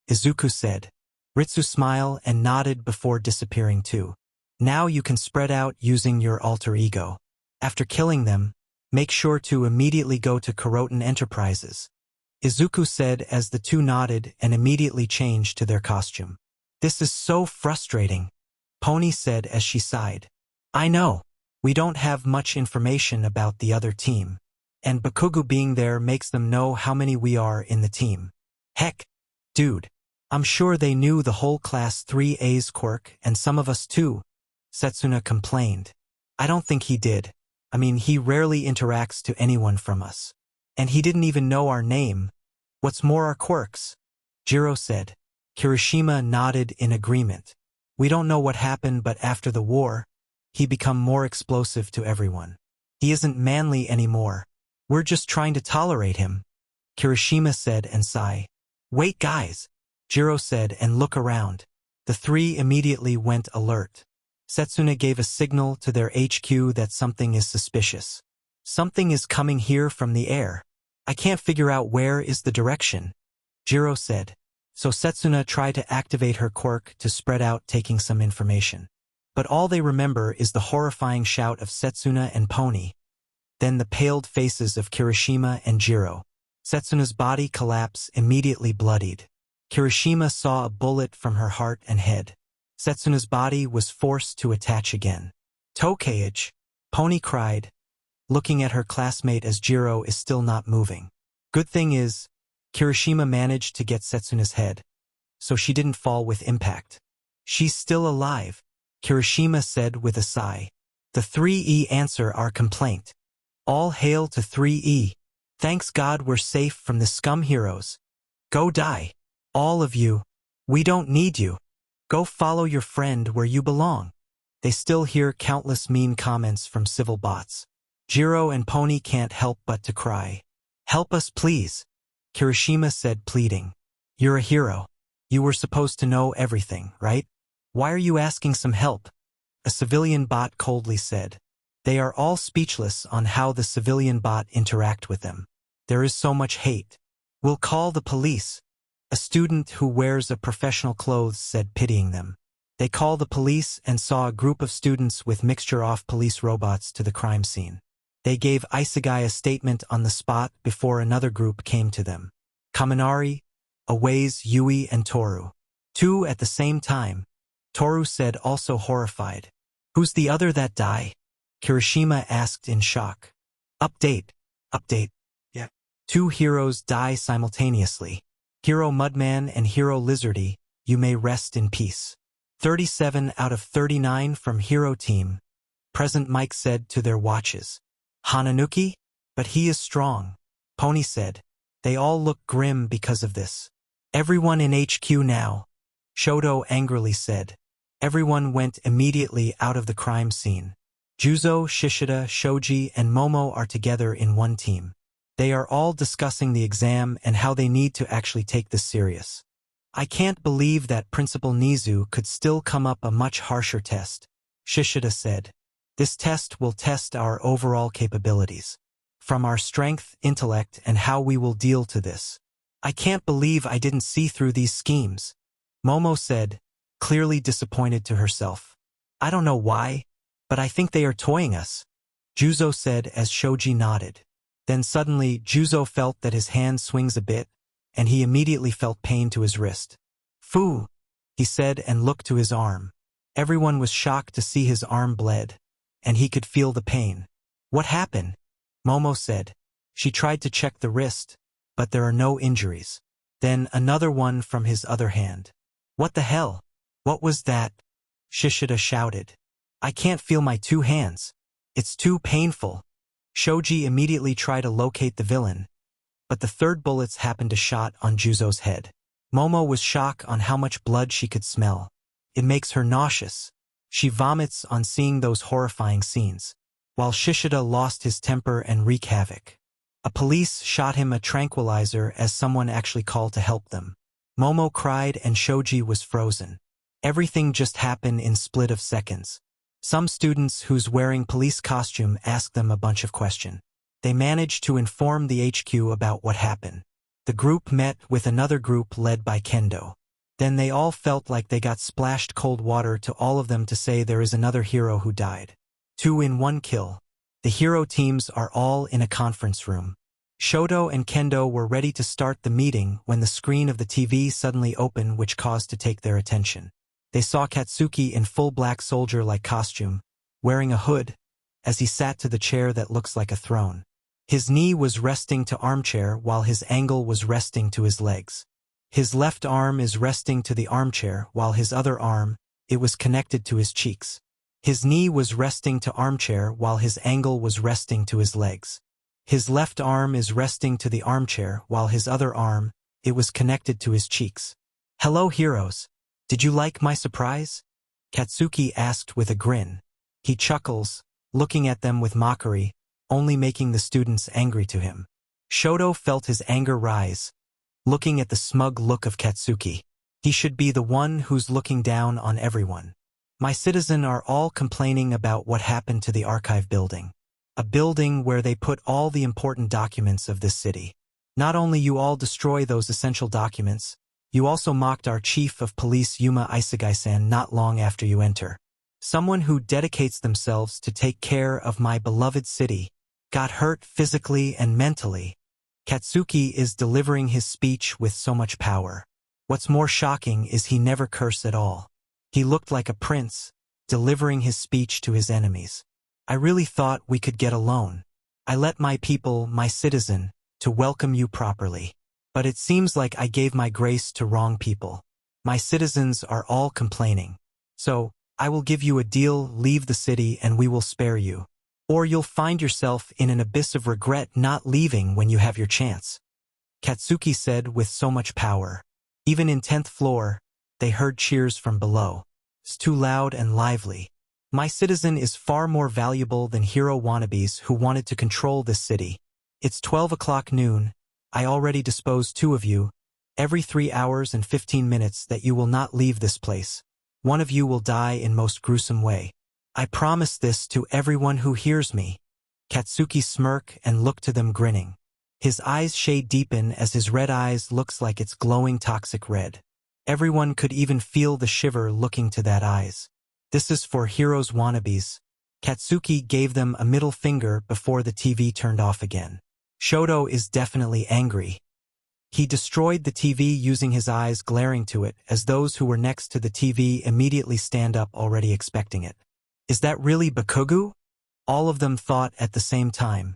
Izuku said. Ritsu smiled and nodded before disappearing too. Now you can spread out using your alter ego. After killing them, make sure to immediately go to Karoten Enterprises, Izuku said as the two nodded and immediately changed to their costume. This is so frustrating, Pony said as she sighed. I know. We don't have much information about the other team. And Bakugo being there makes them know how many we are in the team. Heck, dude. I'm sure they knew the whole Class 3A's quirk and some of us too, Setsuna complained. I don't think he did. I mean, he rarely interacts to anyone from us. And he didn't even know our name. What's more, our quirks, Jiro said. Kirishima nodded in agreement. We don't know what happened, but after the war, he become more explosive to everyone. He isn't manly anymore. We're just trying to tolerate him, Kirishima said and sighed. Wait guys, Jiro said and look around. The 3 immediately went alert. Setsuna gave a signal to their HQ that something is suspicious. Something is coming here from the air. I can't figure out where is the direction, Jiro said. So Setsuna tried to activate her quirk to spread out, taking some information. But all they remember is the horrifying shout of Setsuna and Pony. Then the paled faces of Kirishima and Jiro. Setsuna's body collapsed, immediately bloodied. Kirishima saw a bullet from her heart and head. Setsuna's body was forced to attach again. Tokage, Pony cried, looking at her classmate as Jiro is still not moving. Good thing is, Kirishima managed to get Setsuna's head, so she didn't fall with impact. She's still alive, Kirishima said with a sigh. The 3E answer our complaint. All hail to 3E. Thanks God we're safe from the scum heroes. Go die. All of you. We don't need you. Go follow your friend where you belong. They still hear countless mean comments from civil bots. Jiro and Pony can't help but to cry. Help us please, Kirishima said pleading. You're a hero. You were supposed to know everything, right? Why are you asking some help? A civilian bot coldly said. They are all speechless on how the civilian bot interact with them. There is so much hate. We'll call the police. A student who wears a professional clothes said, pitying them. They called the police and saw a group of students with mixture of police robots to the crime scene. They gave Isegai a statement on the spot before another group came to them. Kaminari, Awaze, Yui, and Toru. 2 at the same time. Toru said, also horrified. Who's the other that die? Kirishima asked in shock. Update. Yeah. 2 heroes die simultaneously. Hero Mudman and Hero Lizardy, you may rest in peace. 37 out of 39 from Hero Team. Present Mike said to their watches. Hananuki? But he is strong, Pony said. They all look grim because of this. Everyone in HQ now, Shoto angrily said. Everyone went immediately out of the crime scene. Juzo, Shishida, Shoji, and Momo are together in one team. They are all discussing the exam and how they need to actually take this serious. I can't believe that Principal Nezu could still come up a much harsher test, Shishida said. This test will test our overall capabilities. From our strength, intellect, and how we will deal to this. I can't believe I didn't see through these schemes, Momo said, clearly disappointed to herself. I don't know why, but I think they are toying us, Juzo said as Shoji nodded. Then suddenly, Juzo felt that his hand swings a bit, and he immediately felt pain to his wrist. Phew, he said and looked to his arm. Everyone was shocked to see his arm bled, and he could feel the pain. What happened? Momo said. She tried to check the wrist, but there are no injuries. Then another one from his other hand. What the hell? What was that? Shishida shouted. I can't feel my two hands. It's too painful. Shoji immediately tried to locate the villain, but the third bullets happened to shot on Juzo's head. Momo was shocked on how much blood she could smell. It makes her nauseous. She vomits on seeing those horrifying scenes, while Shishida lost his temper and wreaked havoc. A police shot him a tranquilizer as someone actually called to help them. Momo cried and Shoji was frozen. Everything just happened in split of seconds. Some students who's wearing police costume asked them a bunch of questions. They managed to inform the HQ about what happened. The group met with another group led by Kendo. Then they all felt like they got splashed cold water to all of them to say there is another hero who died. 2 in 1 kill. The hero teams are all in a conference room. Shoto and Kendo were ready to start the meeting when the screen of the TV suddenly opened, which caused to take their attention. They saw Katsuki in full black soldier-like costume, wearing a hood, as he sat to the chair that looks like a throne. His knee was resting to armchair while his angle was resting to his legs. His left arm is resting to the armchair while his other arm, it was connected to his cheeks. His knee was resting to armchair while his angle was resting to his legs. His left arm is resting to the armchair while his other arm, it was connected to his cheeks. Hello heroes. Did you like my surprise? Katsuki asked with a grin. He chuckles, looking at them with mockery, only making the students angry to him. Shoto felt his anger rise, looking at the smug look of Katsuki. He should be the one who's looking down on everyone. My citizens are all complaining about what happened to the archive building. A building where they put all the important documents of this city. Not only you all destroy those essential documents, you also mocked our chief of police Yuma Isugai-san not long after you enter. Someone who dedicates themselves to take care of my beloved city, got hurt physically and mentally. Katsuki is delivering his speech with so much power. What's more shocking is he never cursed at all. He looked like a prince, delivering his speech to his enemies. I really thought we could get along. I let my people, my citizen, to welcome you properly. But it seems like I gave my grace to wrong people. My citizens are all complaining. So, I will give you a deal, leave the city and we will spare you. Or you'll find yourself in an abyss of regret not leaving when you have your chance. Katsuki said with so much power. Even in 10th floor, they heard cheers from below. It's too loud and lively. My citizen is far more valuable than hero wannabes who wanted to control this city. It's 12 o'clock noon. I already disposed 2 of you, every 3 hours and 15 minutes that you will not leave this place. One of you will die in most gruesome way. I promise this to everyone who hears me. Katsuki smirked and looked to them grinning. His eyes shade deepen as his red eyes looks like it's glowing toxic red. Everyone could even feel the shiver looking to that eyes. This is for heroes wannabes. Katsuki gave them a middle finger before the TV turned off again. Shoto is definitely angry. He destroyed the TV using his eyes glaring to it as those who were next to the TV immediately stand up already expecting it. Is that really Bakugu? All of them thought at the same time.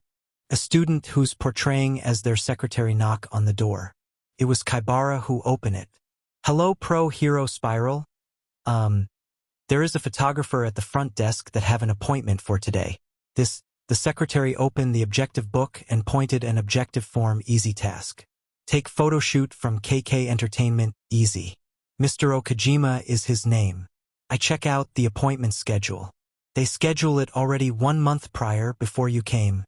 A student who's portraying as their secretary knocked on the door. It was Kaibara who opened it. Hello Pro Hero Spiral? There is a photographer at the front desk that have an appointment for today. The secretary opened the objective book and pointed an objective form easy task. Take photo shoot from KK Entertainment, easy. Mr. Okajima is his name. I check out the appointment schedule. They schedule it already 1 month prior before you came.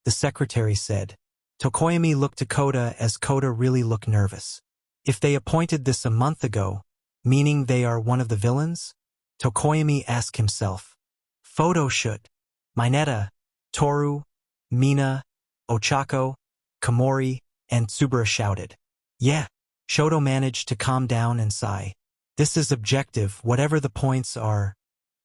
The secretary said. Tokoyami looked to Koda as Koda really looked nervous. If they appointed this a month ago, meaning they are one of the villains? Tokoyami asked himself. Photo shoot. Minetta, Toru, Mina, Ochako, Komori, and Tsubura shouted. Yeah. Shoto managed to calm down and sigh. This is objective, whatever the points are.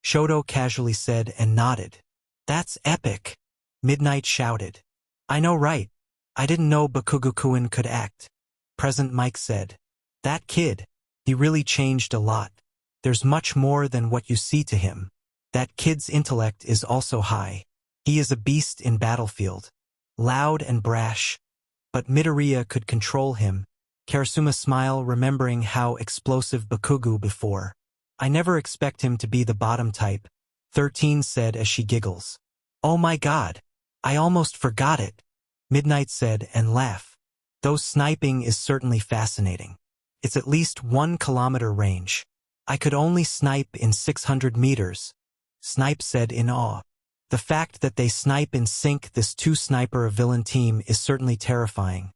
Shoto casually said and nodded. That's epic. Midnight shouted. I know, right? I didn't know Bakugo-kun could act. Present Mike said. That kid. He really changed a lot. There's much more than what you see to him. That kid's intellect is also high. He is a beast in battlefield. Loud and brash. But Midoriya could control him. Karasuma smiled, remembering how explosive Bakugo before. I never expect him to be the bottom type, 13 said as she giggles. Oh my god. I almost forgot it. Midnight said and laughed. Though sniping is certainly fascinating. It's at least 1 kilometer range. I could only snipe in 600 meters. Snipe said in awe. The fact that they snipe in sync this 2-sniper villain team is certainly terrifying.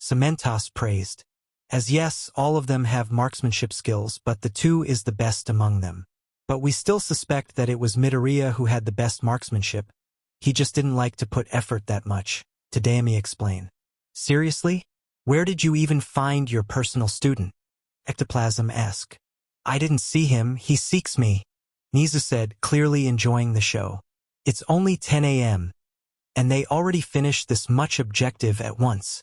Cementos praised. As yes, all of them have marksmanship skills, but the 2 is the best among them. But we still suspect that it was Midoriya who had the best marksmanship. He just didn't like to put effort that much, Tadami explained. Seriously? Where did you even find your personal student? Ectoplasm asked. I didn't see him, he seeks me. Nezu said, clearly enjoying the show. It's only 10 a.m. and they already finished this much objective at once.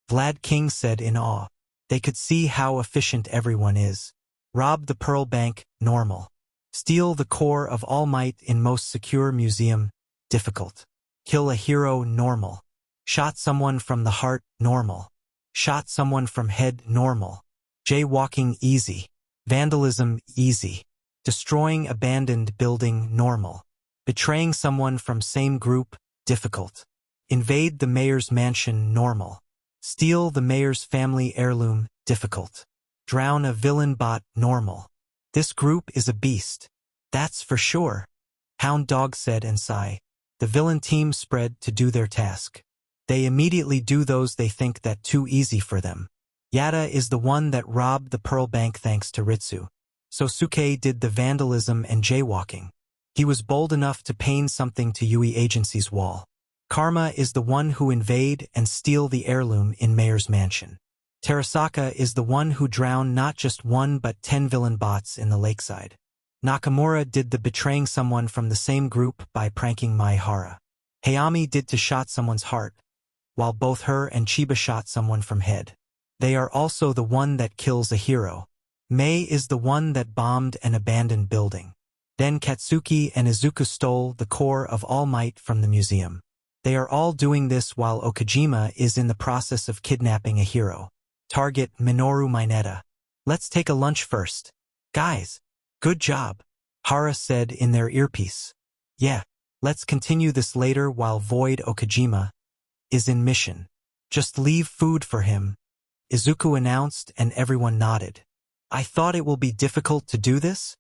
Vlad King said in awe. They could see how efficient everyone is. Rob the Pearl Bank, normal. Steal the core of All Might in most secure museum, difficult. Kill a hero, normal. Shot someone from the heart, normal. Shot someone from head, normal. Jaywalking, easy. Vandalism, easy. Destroying abandoned building, normal. Betraying someone from same group, difficult. Invade the mayor's mansion, normal. Steal the mayor's family heirloom, difficult. Drown a villain bot, normal. This group is a beast. That's for sure. Hound Dog said and sighed. The villain team spread to do their task. They immediately do those they think that too easy for them. Yada is the one that robbed the Pearl Bank thanks to Ritsu. Sosuke did the vandalism and jaywalking. He was bold enough to paint something to Yui Agency's wall. Karma is the one who invade and steal the heirloom in Mayor's mansion. Terasaka is the one who drowned not just 1 but 10 villain bots in the lakeside. Nakamura did the betraying someone from the same group by pranking Maihara. Hayami did to shot someone's heart, while both her and Chiba shot someone from head. They are also the one that kills a hero. Mei is the one that bombed an abandoned building. Then Katsuki and Izuku stole the core of All Might from the museum. They are all doing this while Okajima is in the process of kidnapping a hero. Target Minoru Minetta. Let's take a lunch first. Guys, good job, Hara said in their earpiece. Yeah, let's continue this later while Void Okajima is in mission. Just leave food for him, Izuku announced and everyone nodded. I thought it will be difficult to do this?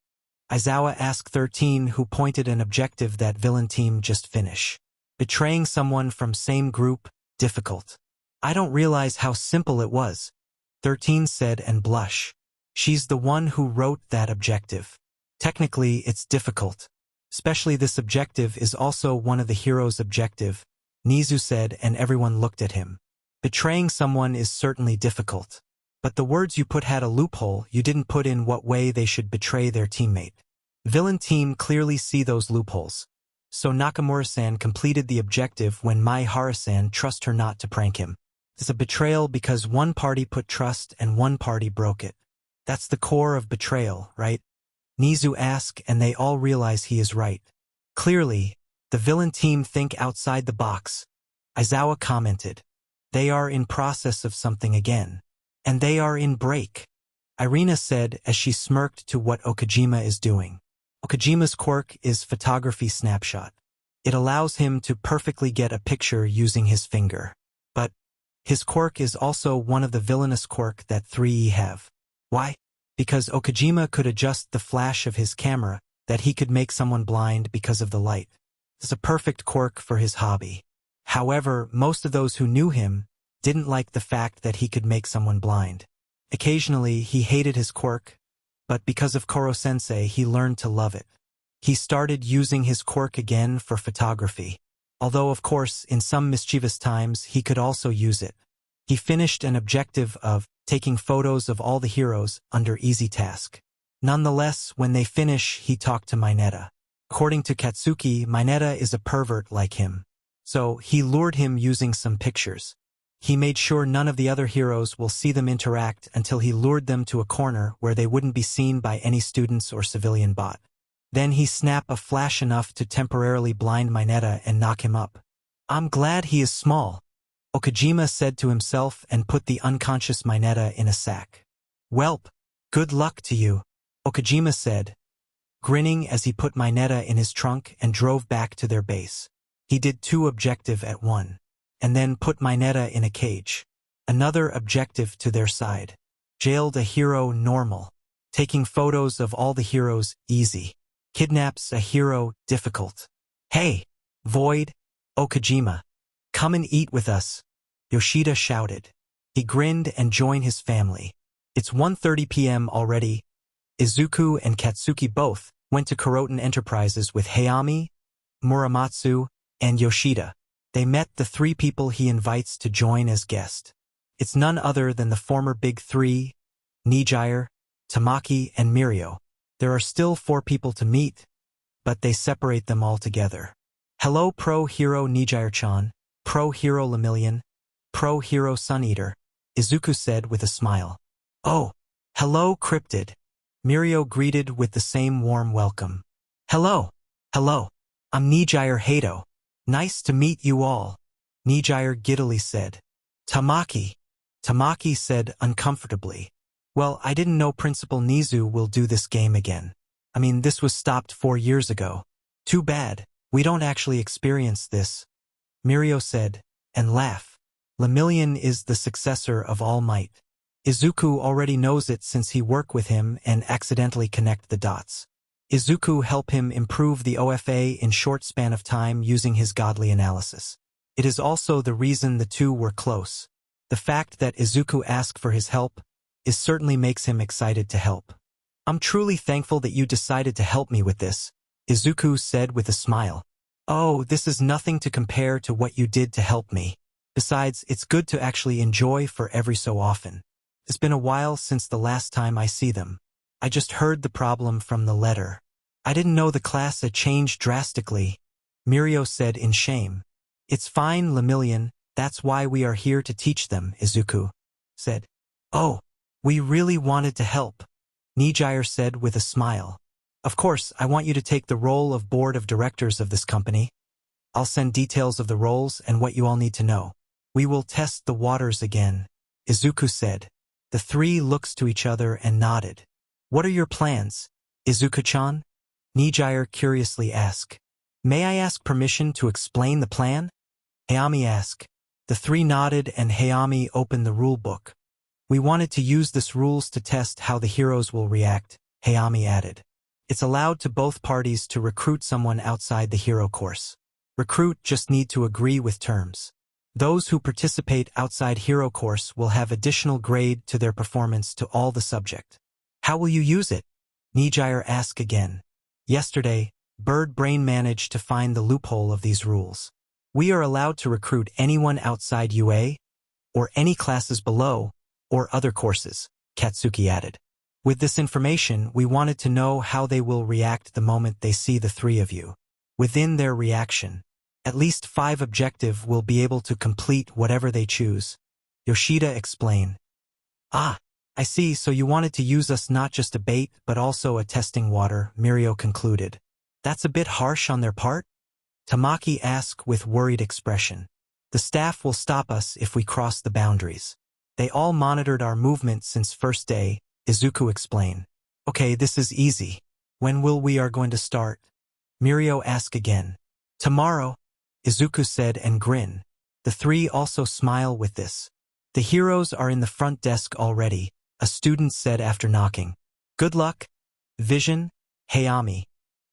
Aizawa asked 13 who pointed an objective that villain team just finished. Betraying someone from same group, difficult. I don't realize how simple it was, 13 said and blush. She's the one who wrote that objective. Technically, it's difficult. Especially this objective is also one of the hero's objective, Nezu said and everyone looked at him. Betraying someone is certainly difficult. But the words you put had a loophole, you didn't put in what way they should betray their teammate. Villain team clearly see those loopholes. So Nakamura-san completed the objective when Maihara-san trust her not to prank him. It's a betrayal because one party put trust and one party broke it. That's the core of betrayal, right? Nezu asked and they all realize he is right. Clearly, the villain team think outside the box. Aizawa commented. They are in process of something again. And they are in break. Irina said as she smirked to what Okajima is doing. Okajima's quirk is photography snapshot. It allows him to perfectly get a picture using his finger. But his quirk is also one of the villainous quirk that 3E have. Why? Because Okajima could adjust the flash of his camera that he could make someone blind because of the light. It's a perfect quirk for his hobby. However, most of those who knew him didn't like the fact that he could make someone blind. Occasionally, he hated his quirk, but because of Koro-sensei, he learned to love it. He started using his quirk again for photography. Although, of course, in some mischievous times, he could also use it. He finished an objective of taking photos of all the heroes under easy task. Nonetheless, when they finish, he talked to Minetta. According to Katsuki, Minetta is a pervert like him. So, he lured him using some pictures. He made sure none of the other heroes will see them interact until he lured them to a corner where they wouldn't be seen by any students or civilian bot. Then he snapped a flash enough to temporarily blind Minetta and knock him up. "I'm glad he is small," Okajima said to himself and put the unconscious Minetta in a sack. "Welp, good luck to you," Okajima said, grinning as he put Minetta in his trunk and drove back to their base. He did 2 objectives at one, and then put Minetta in a cage. Another objective to their side. Jailed a hero normal. Taking photos of all the heroes easy. Kidnaps a hero difficult. "Hey, Void, Okajima, come and eat with us," Yoshida shouted. He grinned and joined his family. It's 1:30 p.m. already. Izuku and Katsuki both went to Kuroten Enterprises with Hayami, Muramatsu, and Yoshida. They met the 3 people he invites to join as guest. It's none other than the former Big Three, Nijire, Tamaki, and Mirio. There are still 4 people to meet, but they separate them all together. "Hello Pro Hero Nijire-chan, Pro Hero Lemillion, Pro Hero Sun-Eater," Izuku said with a smile. "Oh, hello Cryptid," Mirio greeted with the same warm welcome. "Hello, hello, I'm Nijire Hato. Nice to meet you all," Nijire giddily said. Tamaki said uncomfortably. "Well, I didn't know Principal Nezu will do this game again. I mean, this was stopped 4 years ago. Too bad, we don't actually experience this," Mirio said, and laughed. Lemillion is the successor of All Might. Izuku already knows it since he worked with him and accidentally connect the dots. Izuku helped him improve the OFA in short span of time using his godly analysis. It is also the reason the two were close. The fact that Izuku asked for his help certainly makes him excited to help. "I'm truly thankful that you decided to help me with this," Izuku said with a smile. "Oh, this is nothing to compare to what you did to help me. Besides, it's good to actually enjoy for every so often. It's been a while since the last time I see them. I just heard the problem from the letter. I didn't know the class had changed drastically," Mirio said in shame. "It's fine, Lemillion, that's why we are here to teach them," Izuku said. "Oh, we really wanted to help," Nijire said with a smile. "Of course, I want you to take the role of board of directors of this company. I'll send details of the roles and what you all need to know. We will test the waters again," Izuku said. The 3 looked to each other and nodded. "What are your plans, Izuku-chan?" Nijire curiously asked. "May I ask permission to explain the plan?" Hayami asked. The 3 nodded and Hayami opened the rule book. "We wanted to use this rules to test how the heroes will react," Hayami added. "It's allowed to both parties to recruit someone outside the hero course. Recruit just need to agree with terms. Those who participate outside hero course will have additional grade to their performance to all the subject." "How will you use it?" Nijire asked again. "Yesterday, Bird Brain managed to find the loophole of these rules. We are allowed to recruit anyone outside UA, or any classes below, or other courses," Katsuki added. "With this information, we wanted to know how they will react the moment they see the 3 of you. Within their reaction, at least 5 objectives will be able to complete whatever they choose," Yoshida explained. "Ah, I see, so you wanted to use us not just a bait but also a testing water," Mirio concluded. "That's a bit harsh on their part?" Tamaki asked with worried expression. "The staff will stop us if we cross the boundaries. They all monitored our movement since first day," Izuku explained. "Okay, this is easy. When will we are going to start?" Mirio asked again. "Tomorrow," Izuku said and grinned. The 3 also smile with this. "The heroes are in the front desk already," a student said after knocking. "Good luck, Vision, Hayami,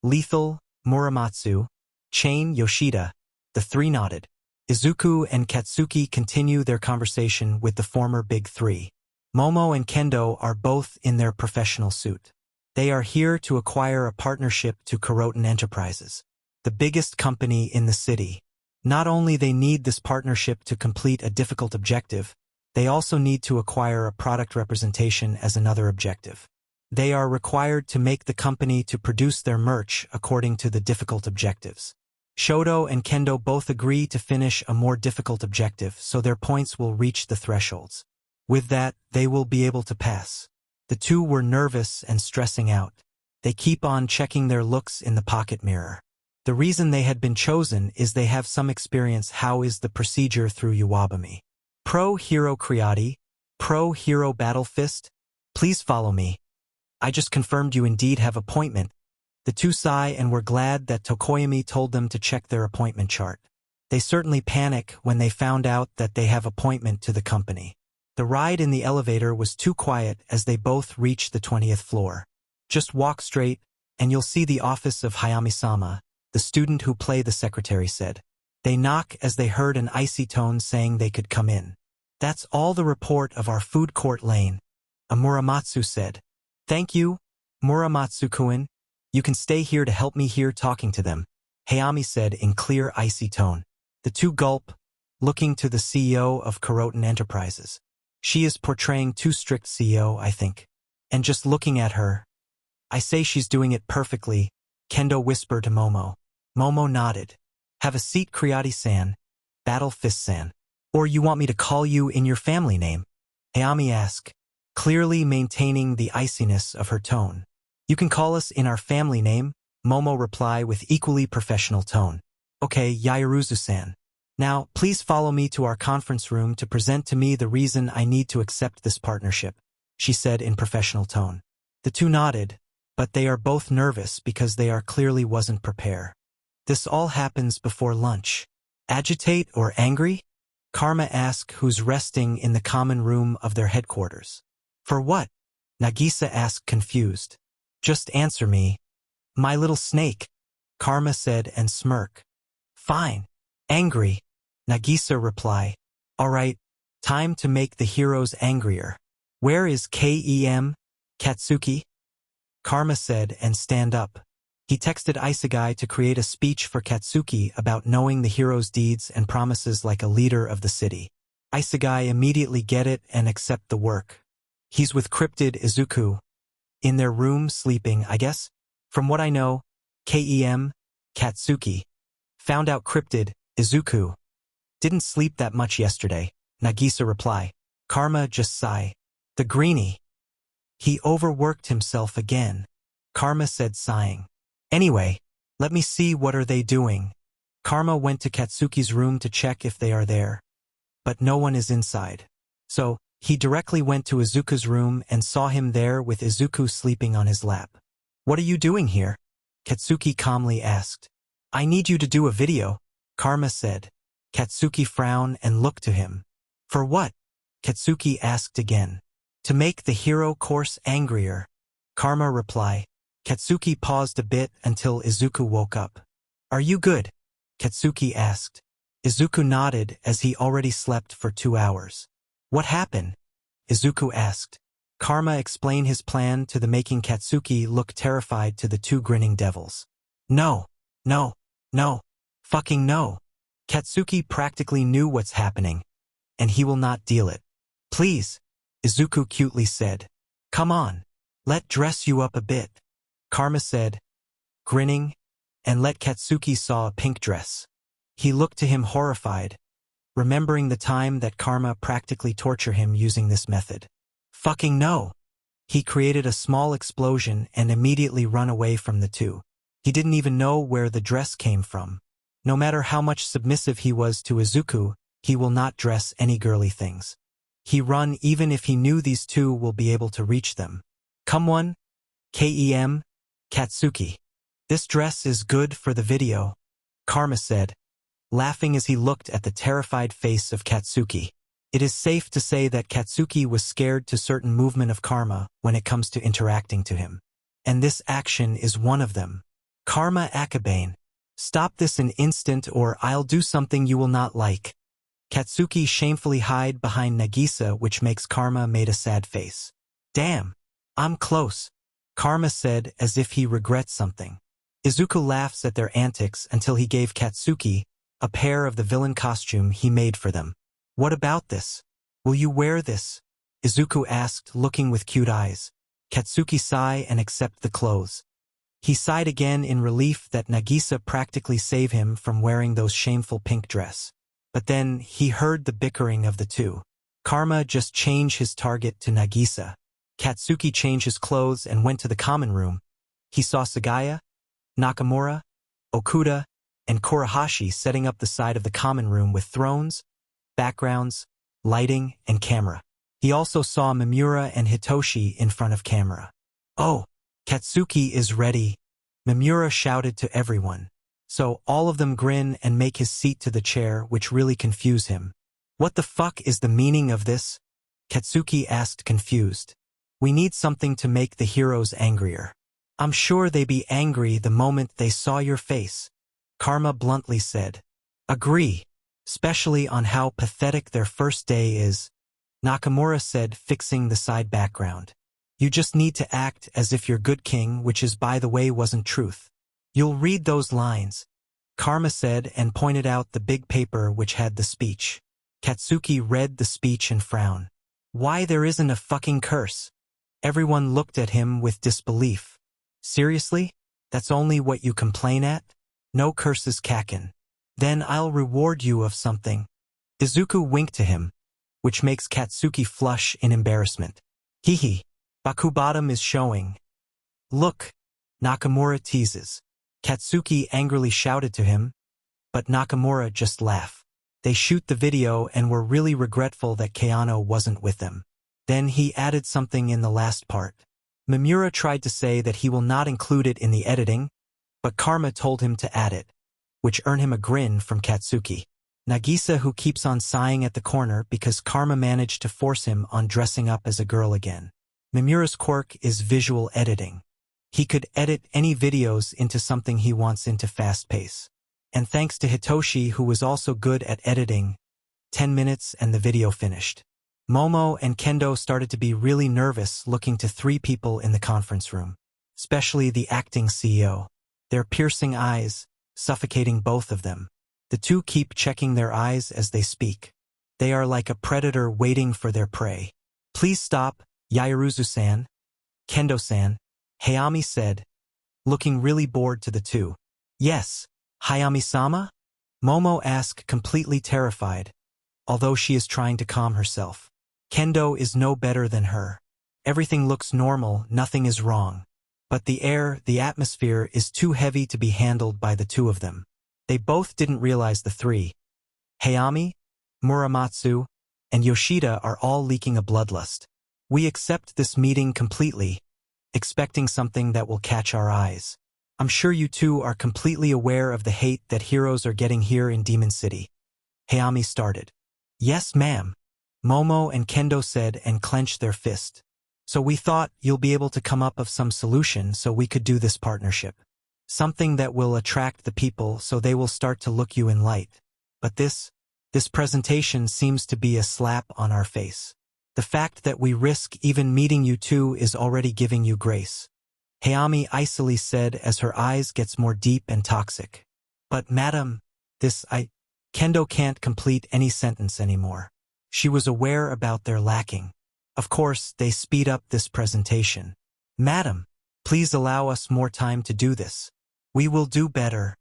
Lethal, Muramatsu, Chain, Yoshida." The 3 nodded. Izuku and Katsuki continue their conversation with the former Big Three. Momo and Kendo are both in their professional suit. They are here to acquire a partnership to Kuroten Enterprises, the biggest company in the city. Not only they need this partnership to complete a difficult objective, they also need to acquire a product representation as another objective. They are required to make the company to produce their merch according to the difficult objectives. Shoto and Kendo both agree to finish a more difficult objective, so their points will reach the thresholds. With that, they will be able to pass. The two were nervous and stressing out. They keep on checking their looks in the pocket mirror. The reason they had been chosen is they have some experience how is the procedure through Iwabami. Pro Hero Creati, Pro Hero Battle Fist, please follow me. I just confirmed you indeed have appointment. The two sigh and were glad that Tokoyami told them to check their appointment chart. They certainly panic when they found out that they have appointment to the company. The ride in the elevator was too quiet as they both reached the 20th floor. Just walk straight, and you'll see the office of Hayami-sama, the student who played the secretary said. They knock as they heard an icy tone saying they could come in. That's all the report of our food court lane, a Muramatsu said. Thank you, Muramatsu-kun. You can stay here to help me here talking to them, Hayami said in clear icy tone. The two gulp, looking to the CEO of Kuroten Enterprises. She is portraying too strict CEO, I think. And just looking at her, I say she's doing it perfectly, Kendo whispered to Momo. Momo nodded. Have a seat, Creati-san, Battle Fist-san. Or you want me to call you in your family name? Hayami asked, clearly maintaining the iciness of her tone. You can call us in our family name, Momo replied with equally professional tone. Okay, Yaoruzu-san. Now, please follow me to our conference room to present to me the reason I need to accept this partnership, she said in professional tone. The two nodded, but they are both nervous because they are clearly wasn't prepared. This all happens before lunch. Agitate or angry? Karma asked who's resting in the common room of their headquarters. For what? Nagisa asked confused. Just answer me. My little snake, Karma said and smirked. Fine. Angry, Nagisa replied. All right, time to make the heroes angrier. Where is Katsuki? Karma said and stand up. He texted Isegai to create a speech for Katsuki about knowing the hero's deeds and promises like a leader of the city. Isegai immediately get it and accept the work. He's with cryptid Izuku. In their room sleeping, I guess? From what I know, Katsuki. Found out cryptid, Izuku. Didn't sleep that much yesterday, Nagisa replied. Karma just sigh. The greenie. He overworked himself again, Karma said sighing. Anyway, let me see what are they doing. Karma went to Katsuki's room to check if they are there. But no one is inside. So, he directly went to Izuku's room and saw him there with Izuku sleeping on his lap. What are you doing here? Katsuki calmly asked. I need you to do a video, Karma said. Katsuki frowned and looked to him. For what? Katsuki asked again. To make the hero course angrier, Karma replied. Katsuki paused a bit until Izuku woke up. Are you good? Katsuki asked. Izuku nodded as he already slept for 2 hours. What happened? Izuku asked. Karma explained his plan to the making Katsuki look terrified to the two grinning devils. No, no, no, fucking no. Katsuki practically knew what's happening, and he will not deal it. Please, Izuku cutely said. Come on, let dress you up a bit. Karma said, grinning, and let Katsuki saw a pink dress. He looked to him horrified, remembering the time that Karma practically tortured him using this method. Fucking no. He created a small explosion and immediately run away from the two. He didn't even know where the dress came from. No matter how much submissive he was to Izuku, he will not dress any girly things. He run even if he knew these two will be able to reach them. Come one, Katsuki. This dress is good for the video, Karma said, laughing as he looked at the terrified face of Katsuki. It is safe to say that Katsuki was scared to certain movement of Karma when it comes to interacting to him. And this action is one of them. Karma Akabane. Stop this an instant or I'll do something you will not like. Katsuki shamefully hid behind Nagisa, which makes Karma made a sad face. Damn, I'm close, Karma said as if he regrets something. Izuku laughs at their antics until he gave Katsuki a pair of the villain costume he made for them. What about this? Will you wear this? Izuku asked, looking with cute eyes. Katsuki sighed and accepted the clothes. He sighed again in relief that Nagisa practically saved him from wearing those shameful pink dress. But then he heard the bickering of the two. Karma just changed his target to Nagisa. Katsuki changed his clothes and went to the common room. He saw Sagaya, Nakamura, Okuda, and Kurahashi setting up the side of the common room with thrones, backgrounds, lighting, and camera. He also saw Mimura and Hitoshi in front of camera. Oh, Katsuki is ready, Mimura shouted to everyone. So all of them grin and make his seat to the chair, which really confused him. What the fuck is the meaning of this? Katsuki asked, confused. We need something to make the heroes angrier. I'm sure they be angry the moment they saw your face, Karma bluntly said. Agree, especially on how pathetic their first day is, Nakamura said, fixing the side background. You just need to act as if you're good king, which is by the way wasn't truth. You'll read those lines, Karma said and pointed out the big paper which had the speech. Katsuki read the speech and frowned. Why there isn't a fucking curse? Everyone looked at him with disbelief. Seriously? That's only what you complain at? No curses, Kaken. Then I'll reward you of something. Izuku winked to him, which makes Katsuki flush in embarrassment. Hehe. Bakubottom is showing. Look, Nakamura teases. Katsuki angrily shouted to him, but Nakamura just laughed. They shoot the video and were really regretful that Keano wasn't with them. Then he added something in the last part. Mimura tried to say that he will not include it in the editing, but Karma told him to add it, which earned him a grin from Katsuki. Nagisa, who keeps on sighing at the corner because Karma managed to force him on dressing up as a girl again. Mimura's quirk is visual editing. He could edit any videos into something he wants into fast pace. And thanks to Hitoshi, who was also good at editing, 10 minutes and the video finished. Momo and Kendo started to be really nervous looking to three people in the conference room, especially the acting CEO. Their piercing eyes, suffocating both of them. The two keep checking their eyes as they speak. They are like a predator waiting for their prey. Please stop, Yaoruzu-san, Kendo-san, Hayami said, looking really bored to the two. Yes, Hayami-sama? Momo asked, completely terrified, although she is trying to calm herself. Kendo is no better than her. Everything looks normal, nothing is wrong. But the air, the atmosphere is too heavy to be handled by the two of them. They both didn't realize the three, Hayami, Muramatsu, and Yoshida, are all leaking a bloodlust. We accept this meeting completely, expecting something that will catch our eyes. I'm sure you two are completely aware of the hate that heroes are getting here in Demon City. Hayami started. Yes, ma'am, Momo and Kendo said and clenched their fist. So we thought you'll be able to come up with some solution so we could do this partnership. Something that will attract the people so they will start to look you in light. But this presentation seems to be a slap on our face. The fact that we risk even meeting you two is already giving you grace. Hayami icily said as her eyes gets more deep and toxic. But madam, Kendo can't complete any sentence anymore. She was aware about their lacking. Of course, they speed up this presentation. Madam, please allow us more time to do this. We will do better,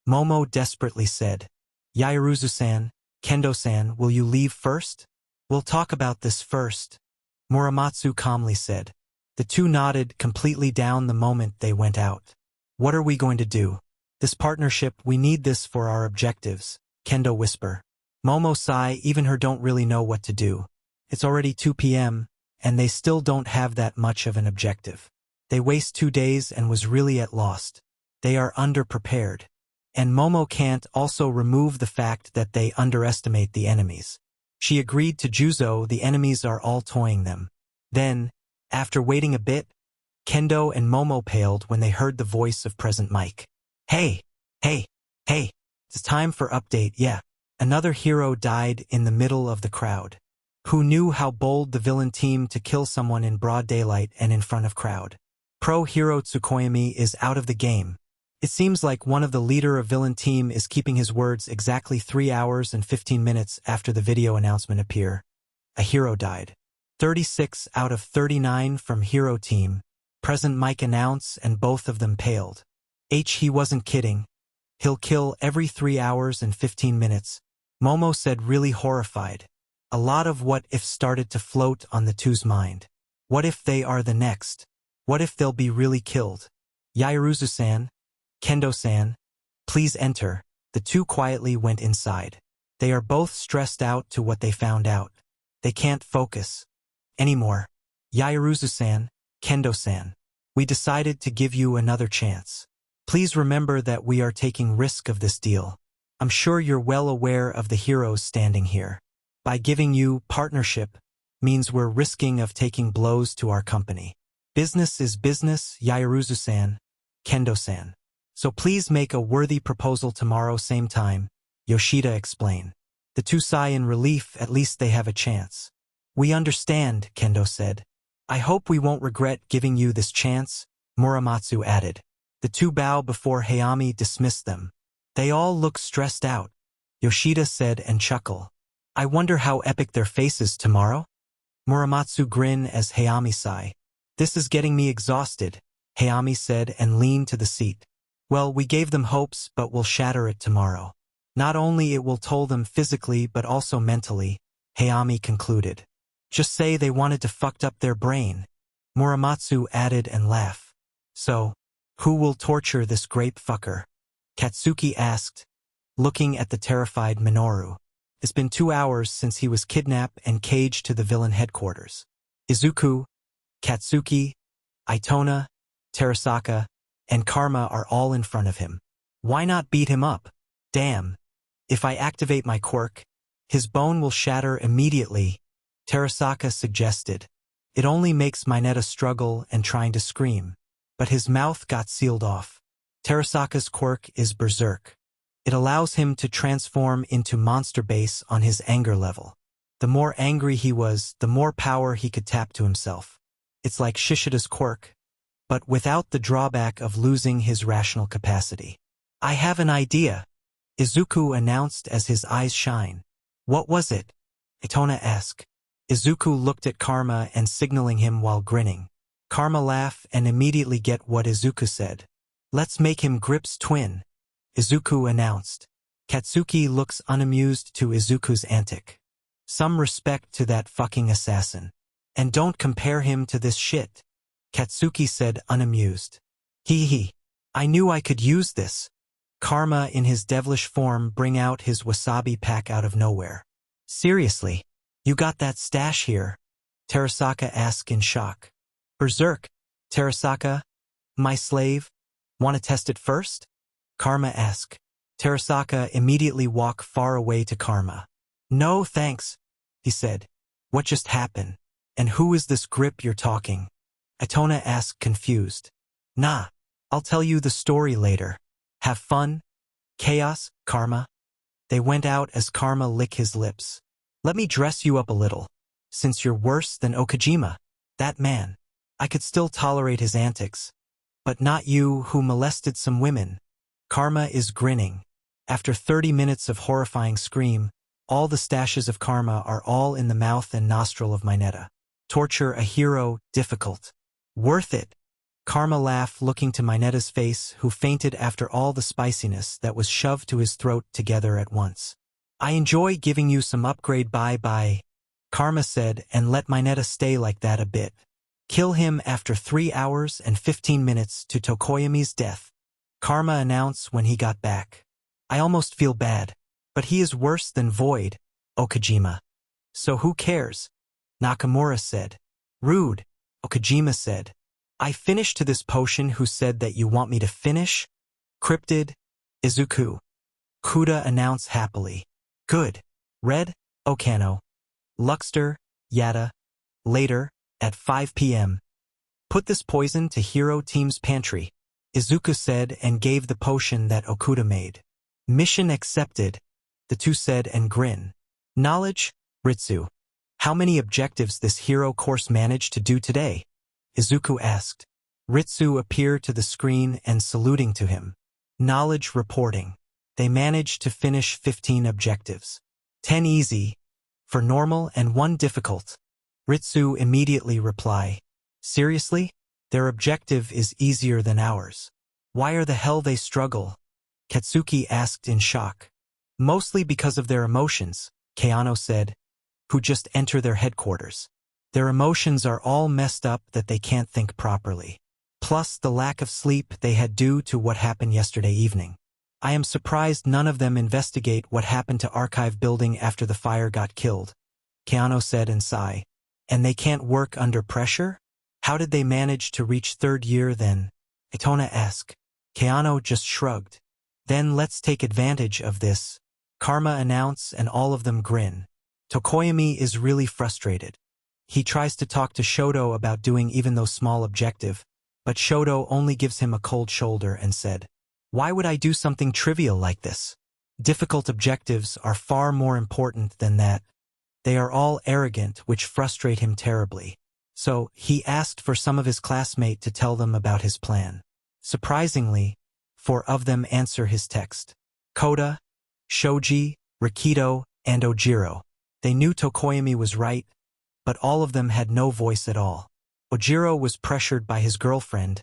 Momo desperately said. Yaoruzu-san, Kendo-san, will you leave first? We'll talk about this first, Muramatsu calmly said. The two nodded, completely down the moment they went out. What are we going to do? This partnership, we need this for our objectives, Kendo whispered. Momo sighed, even her don't really know what to do. It's already 2 p.m., and they still don't have that much of an objective. They waste 2 days and was really at lost. They are underprepared. And Momo can't also remove the fact that they underestimate the enemies. She agreed to Juzo, the enemies are all toying them. Then, after waiting a bit, Kendo and Momo paled when they heard the voice of Present Mike. Hey, Hey, it's time for update, yeah. Another hero died in the middle of the crowd. Who knew how bold the villain team to kill someone in broad daylight and in front of crowd? Pro hero Tsukuyomi is out of the game. It seems like one of the leader of villain team is keeping his words exactly 3 hours and 15 minutes after the video announcement appear. A hero died. 36 out of 39 from hero team. Present mic announce and both of them paled. He wasn't kidding. He'll kill every 3 hours and 15 minutes. Momo said really horrified. A lot of what-ifs started to float on the two's mind. What if they are the next? What if they'll be really killed? Yaoruzu-san, Kendo-san, please enter. The two quietly went inside. They are both stressed out to what they found out. They can't focus anymore. Yaoruzu-san, Kendo-san, we decided to give you another chance. Please remember that we are taking risk of this deal. I'm sure you're well aware of the heroes standing here. By giving you partnership means we're risking of taking blows to our company. Business is business, Yaoruzu-san, Kendo-san. So please make a worthy proposal tomorrow same time, Yoshida explained. The two sigh in relief, at least they have a chance. We understand, Kendo said. I hope we won't regret giving you this chance, Muramatsu added. The two bow before Hayami dismissed them. They all look stressed out, Yoshida said and chuckle. I wonder how epic their faces tomorrow? Muramatsu grin as Hayami sigh. This is getting me exhausted, Hayami said and leaned to the seat. Well, we gave them hopes, but we'll shatter it tomorrow. Not only it will toll them physically but also mentally, Hayami concluded. Just say they wanted to fucked up their brain, Muramatsu added and laughed. So, who will torture this grape fucker? Katsuki asked, looking at the terrified Minoru. It's been 2 hours since he was kidnapped and caged to the villain headquarters. Izuku, Katsuki, Itona, Terasaka, and Karma are all in front of him. Why not beat him up? Damn. If I activate my quirk, his bone will shatter immediately, Terasaka suggested. It only makes Minetta struggle and trying to scream. But his mouth got sealed off. Terasaka's quirk is Berserk. It allows him to transform into monster base on his anger level. The more angry he was, the more power he could tap to himself. It's like Shishida's quirk, but without the drawback of losing his rational capacity. I have an idea, Izuku announced as his eyes shine. What was it? Itona asked. Izuku looked at Karma and signaling him while grinning. Karma laughed and immediately get what Izuku said. Let's make him Grip's twin, Izuku announced. Katsuki looks unamused to Izuku's antic. Some respect to that fucking assassin. And don't compare him to this shit, Katsuki said unamused. Hee hee. I knew I could use this. Karma in his devilish form bring out his wasabi pack out of nowhere. Seriously? You got that stash here? Terasaka asked in shock. Berserk, Terasaka, my slave. Want to test it first? Karma asked. Terasaka immediately walked far away to Karma. No thanks, he said. What just happened? And who is this Grip you're talking? Itona asked confused. Nah, I'll tell you the story later. Have fun? Chaos, Karma? They went out as Karma licked his lips. Let me dress you up a little. Since you're worse than Okajima, that man. I could still tolerate his antics. But not you who molested some women. Karma is grinning. After 30 minutes of horrifying scream, all the stashes of Karma are all in the mouth and nostril of Minetta. Torture a hero, difficult. Worth it. Karma laughed looking to Minetta's face, who fainted after all the spiciness that was shoved to his throat together at once. I enjoy giving you some upgrade bye-bye, Karma said, and let Minetta stay like that a bit. Kill him after 3 hours and 15 minutes to Tokoyami's death, Karma announced when he got back. I almost feel bad, but he is worse than Void, Okajima. So who cares? Nakamura said. Rude, Okajima said. I finished to this potion. Who said that you want me to finish? Cryptid, Izuku. Kuda announced happily. Good. Red, Okano. Luxter, Yada. Later, at 5 p.m. Put this poison to Hero Team's pantry, Izuku said and gave the potion that Okuda made. Mission accepted, the two said and grin. Knowledge, Ritsu. How many objectives this hero course managed to do today? Izuku asked. Ritsu appeared to the screen and saluting to him. Knowledge reporting. They managed to finish 15 objectives. 10 easy, for normal and 1 difficult. Ritsu immediately reply. Seriously? Their objective is easier than ours. Why are the hell they struggle? Katsuki asked in shock. Mostly because of their emotions, Keano said, who just enter their headquarters. Their emotions are all messed up that they can't think properly. Plus the lack of sleep they had due to what happened yesterday evening. I am surprised none of them investigate what happened to Archive Building after the fire got killed, Keano said and sigh. And they can't work under pressure? How did they manage to reach 3rd year then? Itona asked. Keano just shrugged. Then let's take advantage of this, Karma announced, and all of them grin. Tokoyami is really frustrated. He tries to talk to Shoto about doing even though small objective, but Shoto only gives him a cold shoulder and said, why would I do something trivial like this? Difficult objectives are far more important than that. They are all arrogant, which frustrate him terribly. So, he asked for some of his classmates to tell them about his plan. Surprisingly, 4 of them answer his text. Koda, Shoji, Rikido, and Ojiro. They knew Tokoyami was right, but all of them had no voice at all. Ojiro was pressured by his girlfriend,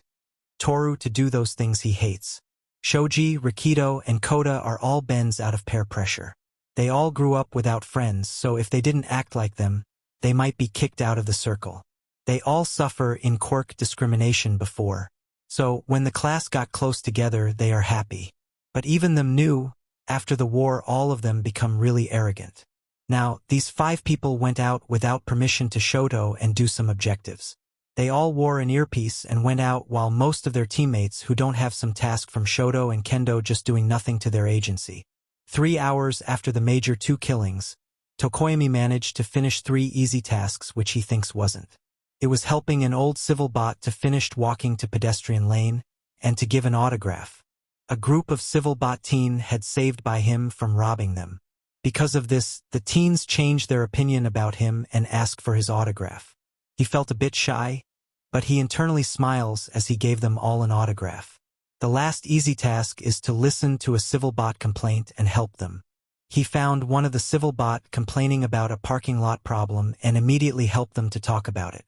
Toru, to do those things he hates. Shoji, Rikido, and Koda are all bends out of peer pressure. They all grew up without friends, so if they didn't act like them, they might be kicked out of the circle. They all suffer in quirk discrimination before. So, when the class got close together, they are happy. But even them knew, after the war all of them become really arrogant. Now, these 5 people went out without permission to Shoto and do some objectives. They all wore an earpiece and went out while most of their teammates who don't have some task from Shoto and Kendo just doing nothing to their agency. 3 hours after the major 2 killings, Tokoyami managed to finish 3 easy tasks which he thinks wasn't. It was helping an old civil bot to finish walking to pedestrian lane and to give an autograph. A group of civil bot teen had saved by him from robbing them. Because of this, the teens changed their opinion about him and asked for his autograph. He felt a bit shy, but he internally smiles as he gave them all an autograph. The last easy task is to listen to a civil bot complaint and help them. He found one of the civil bot complaining about a parking lot problem and immediately helped them to talk about it.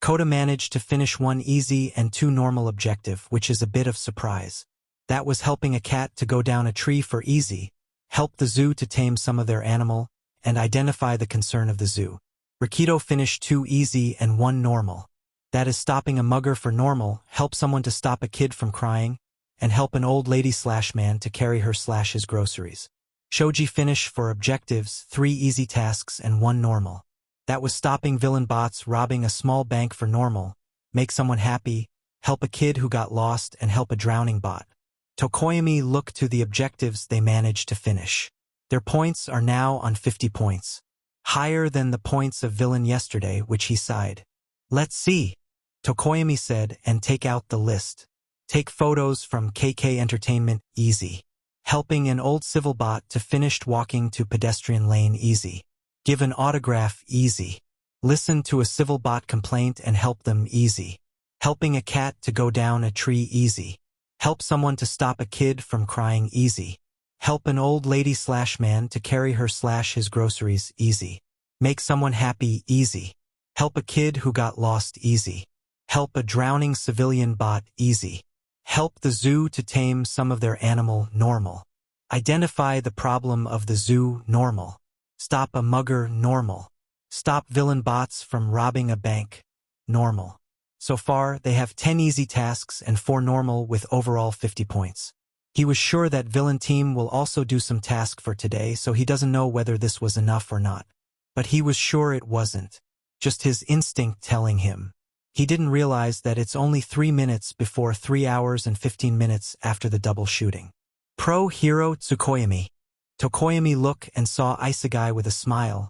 Koda managed to finish 1 easy and 2 normal objective, which is a bit of surprise. That was helping a cat to go down a tree for easy, help the zoo to tame some of their animal, and identify the concern of the zoo. Rikido finished 2 easy and 1 normal. That is stopping a mugger for normal, help someone to stop a kid from crying, and help an old lady/man to carry her/his groceries. Shoji finished for objectives 3 easy tasks and 1 normal. That was stopping villain bots robbing a small bank for normal, make someone happy, help a kid who got lost, and help a drowning bot. Tokoyami looked to the objectives they managed to finish. Their points are now on 50 points. Higher than the points of villain yesterday, which he sighed. Let's see, Tokoyami said, and take out the list. Take photos from KK Entertainment, easy. Helping an old civil bot to finish walking to pedestrian lane, easy. Give an autograph, easy. Listen to a civil bot complaint and help them, easy. Helping a cat to go down a tree, easy. Help someone to stop a kid from crying, easy. Help an old lady/man to carry her/his groceries, easy. Make someone happy, easy. Help a kid who got lost, easy. Help a drowning civilian bot, easy. Help the zoo to tame some of their animal, normal. Identify the problem of the zoo, normal. Stop a mugger, normal. Stop villain bots from robbing a bank, normal. So far, they have 10 easy tasks and 4 normal with overall 50 points. He was sure that villain team will also do some task for today, so he doesn't know whether this was enough or not. But he was sure it wasn't. Just his instinct telling him. He didn't realize that it's only 3 minutes before 3 hours and 15 minutes after the double shooting. Pro hero Tsukoyami. Tokoyami looked and saw Isegai with a smile.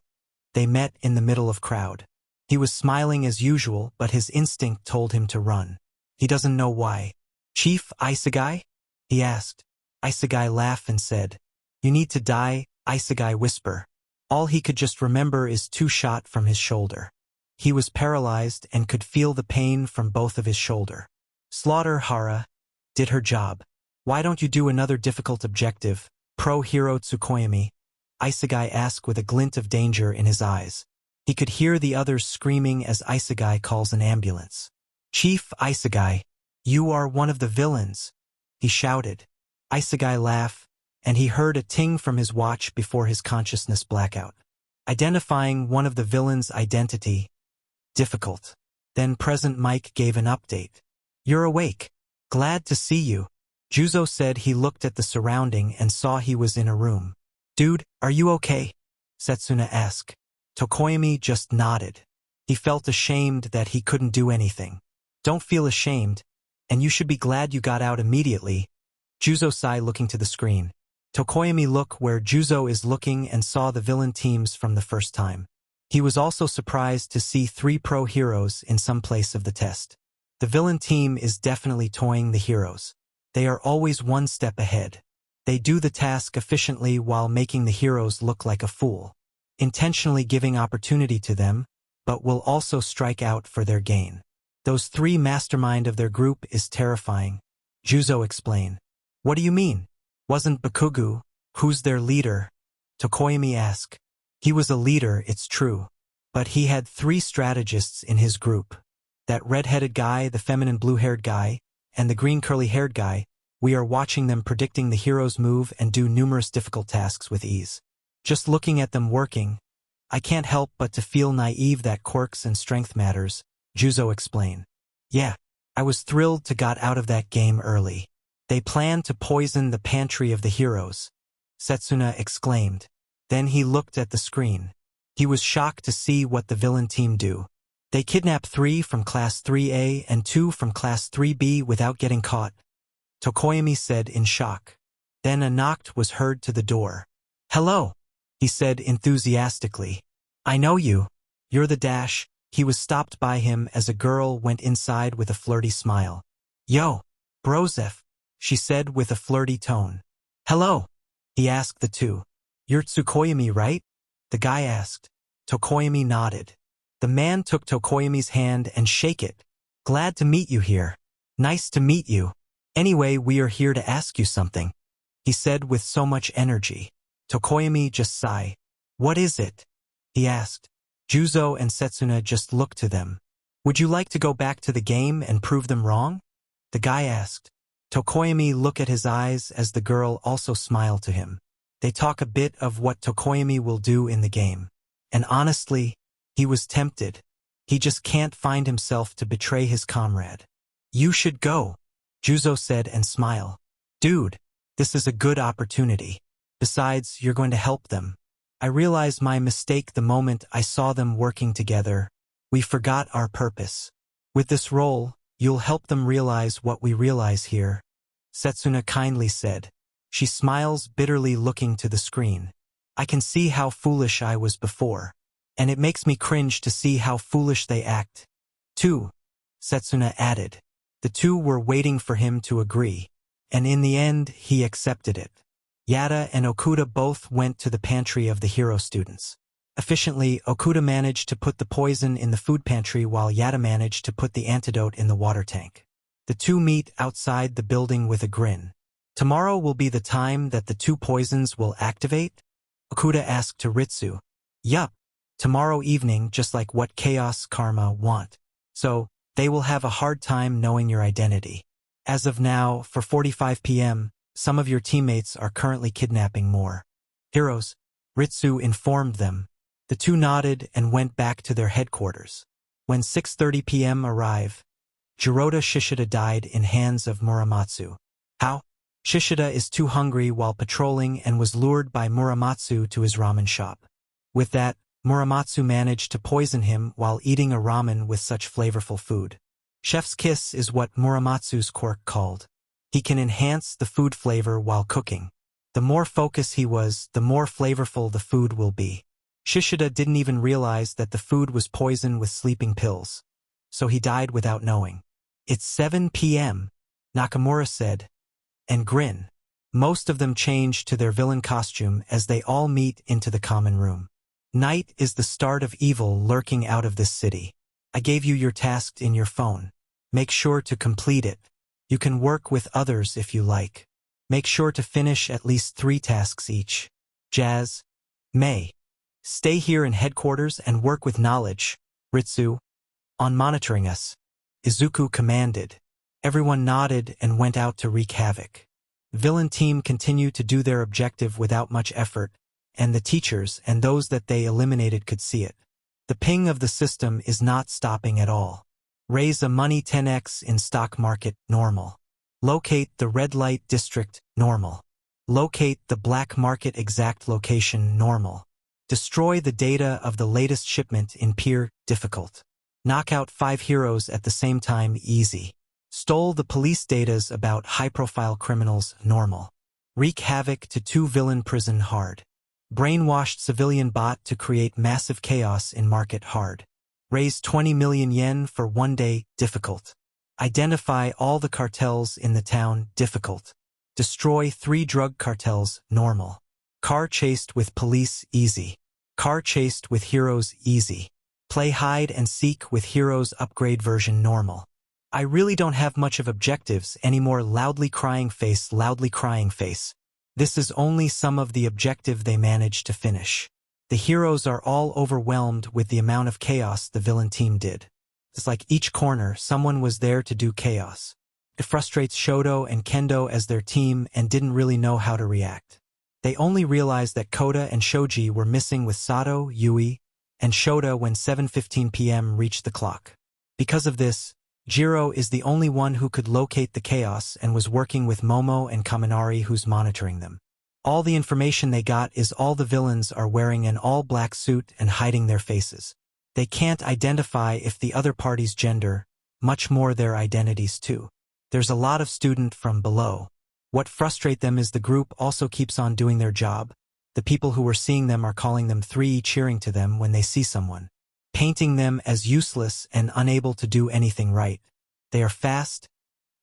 They met in the middle of crowd. He was smiling as usual, but his instinct told him to run. He doesn't know why. Chief Isegai? He asked. Isegai laughed and said, You need to die, Isegai whisper. All he could just remember is 2 shot from his shoulder. He was paralyzed and could feel the pain from both of his shoulder. Slaughter Hara did her job. Why don't you do another difficult objective, pro-hero Tsukuyomi? Isegai asked with a glint of danger in his eyes. He could hear the others screaming as Isegai calls an ambulance. Chief Isegai, you are one of the villains, he shouted. Isegai laughed, and he heard a ting from his watch before his consciousness blackout. Identifying one of the villains' identity. Difficult. Then Present Mike gave an update. You're awake. Glad to see you. Juzo said he looked at the surrounding and saw he was in a room. Dude, are you okay? Setsuna asked. Tokoyami just nodded. He felt ashamed that he couldn't do anything. Don't feel ashamed, and you should be glad you got out immediately. Juzo sighed looking to the screen. Tokoyami looked where Juzo is looking and saw the villain teams from the first time. He was also surprised to see 3 pro heroes in some place of the test. The villain team is definitely toying the heroes. They are always 1 step ahead. They do the task efficiently while making the heroes look like a fool, intentionally giving opportunity to them, but will also strike out for their gain. Those 3 mastermind of their group is terrifying. Juzo explained. What do you mean? Wasn't Bakugu, who's their leader? Tokoyami asked. He was a leader, it's true, but he had 3 strategists in his group. That red-headed guy, the feminine blue-haired guy, and the green curly-haired guy. We are watching them predicting the hero's move and do numerous difficult tasks with ease. Just looking at them working, I can't help but to feel naive that quirks and strength matters, Juzo explained. Yeah, I was thrilled to got out of that game early. They planned to poison the pantry of the heroes, Setsuna exclaimed. Then he looked at the screen. He was shocked to see what the villain team do. They kidnapped 3 from Class 3A and 2 from Class 3B without getting caught, Tokoyami said in shock. Then a knock was heard to the door. Hello, he said enthusiastically. I know you. You're the Dash. He was stopped by him as a girl went inside with a flirty smile. Yo, Brozef, she said with a flirty tone. Hello, he asked the 2. You're Tsukuyomi, right? The guy asked. Tokoyami nodded. The man took Tokoyami's hand and shook it. Glad to meet you here. Nice to meet you. Anyway, we are here to ask you something, he said with so much energy. Tokoyami just sighed. What is it? He asked. Juzo and Setsuna just looked to them. Would you like to go back to the game and prove them wrong? The guy asked. Tokoyami looked at his eyes as the girl also smiled to him. They talk a bit of what Tokoyami will do in the game. And honestly, he was tempted. He just can't find himself to betray his comrade. You should go, Juzo said and smiled. Dude, this is a good opportunity. Besides, you're going to help them. I realized my mistake the moment I saw them working together. We forgot our purpose. With this role, you'll help them realize what we realize here, Setsuna kindly said. She smiles bitterly looking to the screen. I can see how foolish I was before, and it makes me cringe to see how foolish they act. Too, Setsuna added. The 2 were waiting for him to agree, and in the end he accepted it. Yada and Okuda both went to the pantry of the hero students. Efficiently, Okuda managed to put the poison in the food pantry while Yada managed to put the antidote in the water tank. The 2 meet outside the building with a grin. Tomorrow will be the time that the 2 poisons will activate? Okuda asked to Ritsu. Yup, tomorrow evening, just like what Chaos Karma want. So, they will have a hard time knowing your identity. As of now, for 45 p.m., some of your teammates are currently kidnapping more heroes, Ritsu informed them. The 2 nodded and went back to their headquarters. When 6:30 p.m. arrived, Jiroda Shishida died in hands of Muramatsu. How? Shishida is too hungry while patrolling and was lured by Muramatsu to his ramen shop. With that, Muramatsu managed to poison him while eating a ramen with such flavorful food. Chef's kiss is what Muramatsu's quirk called. He can enhance the food flavor while cooking. The more focused he was, the more flavorful the food will be. Shishida didn't even realize that the food was poisoned with sleeping pills, so he died without knowing. It's 7 p.m., Nakamura said, and grin. Most of them change to their villain costume as they all meet into the common room. Night is the start of evil lurking out of this city. I gave you your task in your phone. Make sure to complete it. You can work with others if you like. Make sure to finish at least 3 tasks each. Jazz. May. Stay here in headquarters and work with knowledge. Ritsu. On monitoring us. Izuku commanded. Everyone nodded and went out to wreak havoc. Villain team continued to do their objective without much effort, and the teachers and those that they eliminated could see it. The ping of the system is not stopping at all. Raise a money 10x in stock market, normal. Locate the red light district, normal. Locate the black market exact location, normal. Destroy the data of the latest shipment in peer, difficult. Knock out 5 heroes at the same time, easy. Stole the police datas about high-profile criminals, normal. Wreak havoc to 2 villain prison, hard. Brainwashed civilian bot to create massive chaos in market, hard. Raise 20 million yen for 1 day, difficult. Identify all the cartels in the town, difficult. Destroy 3 drug cartels, normal. Car chased with police, easy. Car chased with heroes, easy. Play hide and seek with heroes, upgrade version, normal. I really don't have much of objectives anymore, loudly crying face, loudly crying face. This is only some of the objective they managed to finish. The heroes are all overwhelmed with the amount of chaos the villain team did. It's like each corner someone was there to do chaos. It frustrates Shoto and Kendo as their team and didn't really know how to react. They only realized that Kota and Shoji were missing with Sato, Yui, and Shota when 7:15 p.m. reached the clock. Because of this, Jiro is the only one who could locate the chaos and was working with Momo and Kaminari, who's monitoring them. All the information they got is all the villains are wearing an all-black suit and hiding their faces. They can't identify if the other party's gender, much more their identities too. There's a lot of student from below. What frustrates them is the group also keeps on doing their job. The people who were seeing them are calling them 3E, cheering to them when they see someone, painting them as useless and unable to do anything right. They are fast,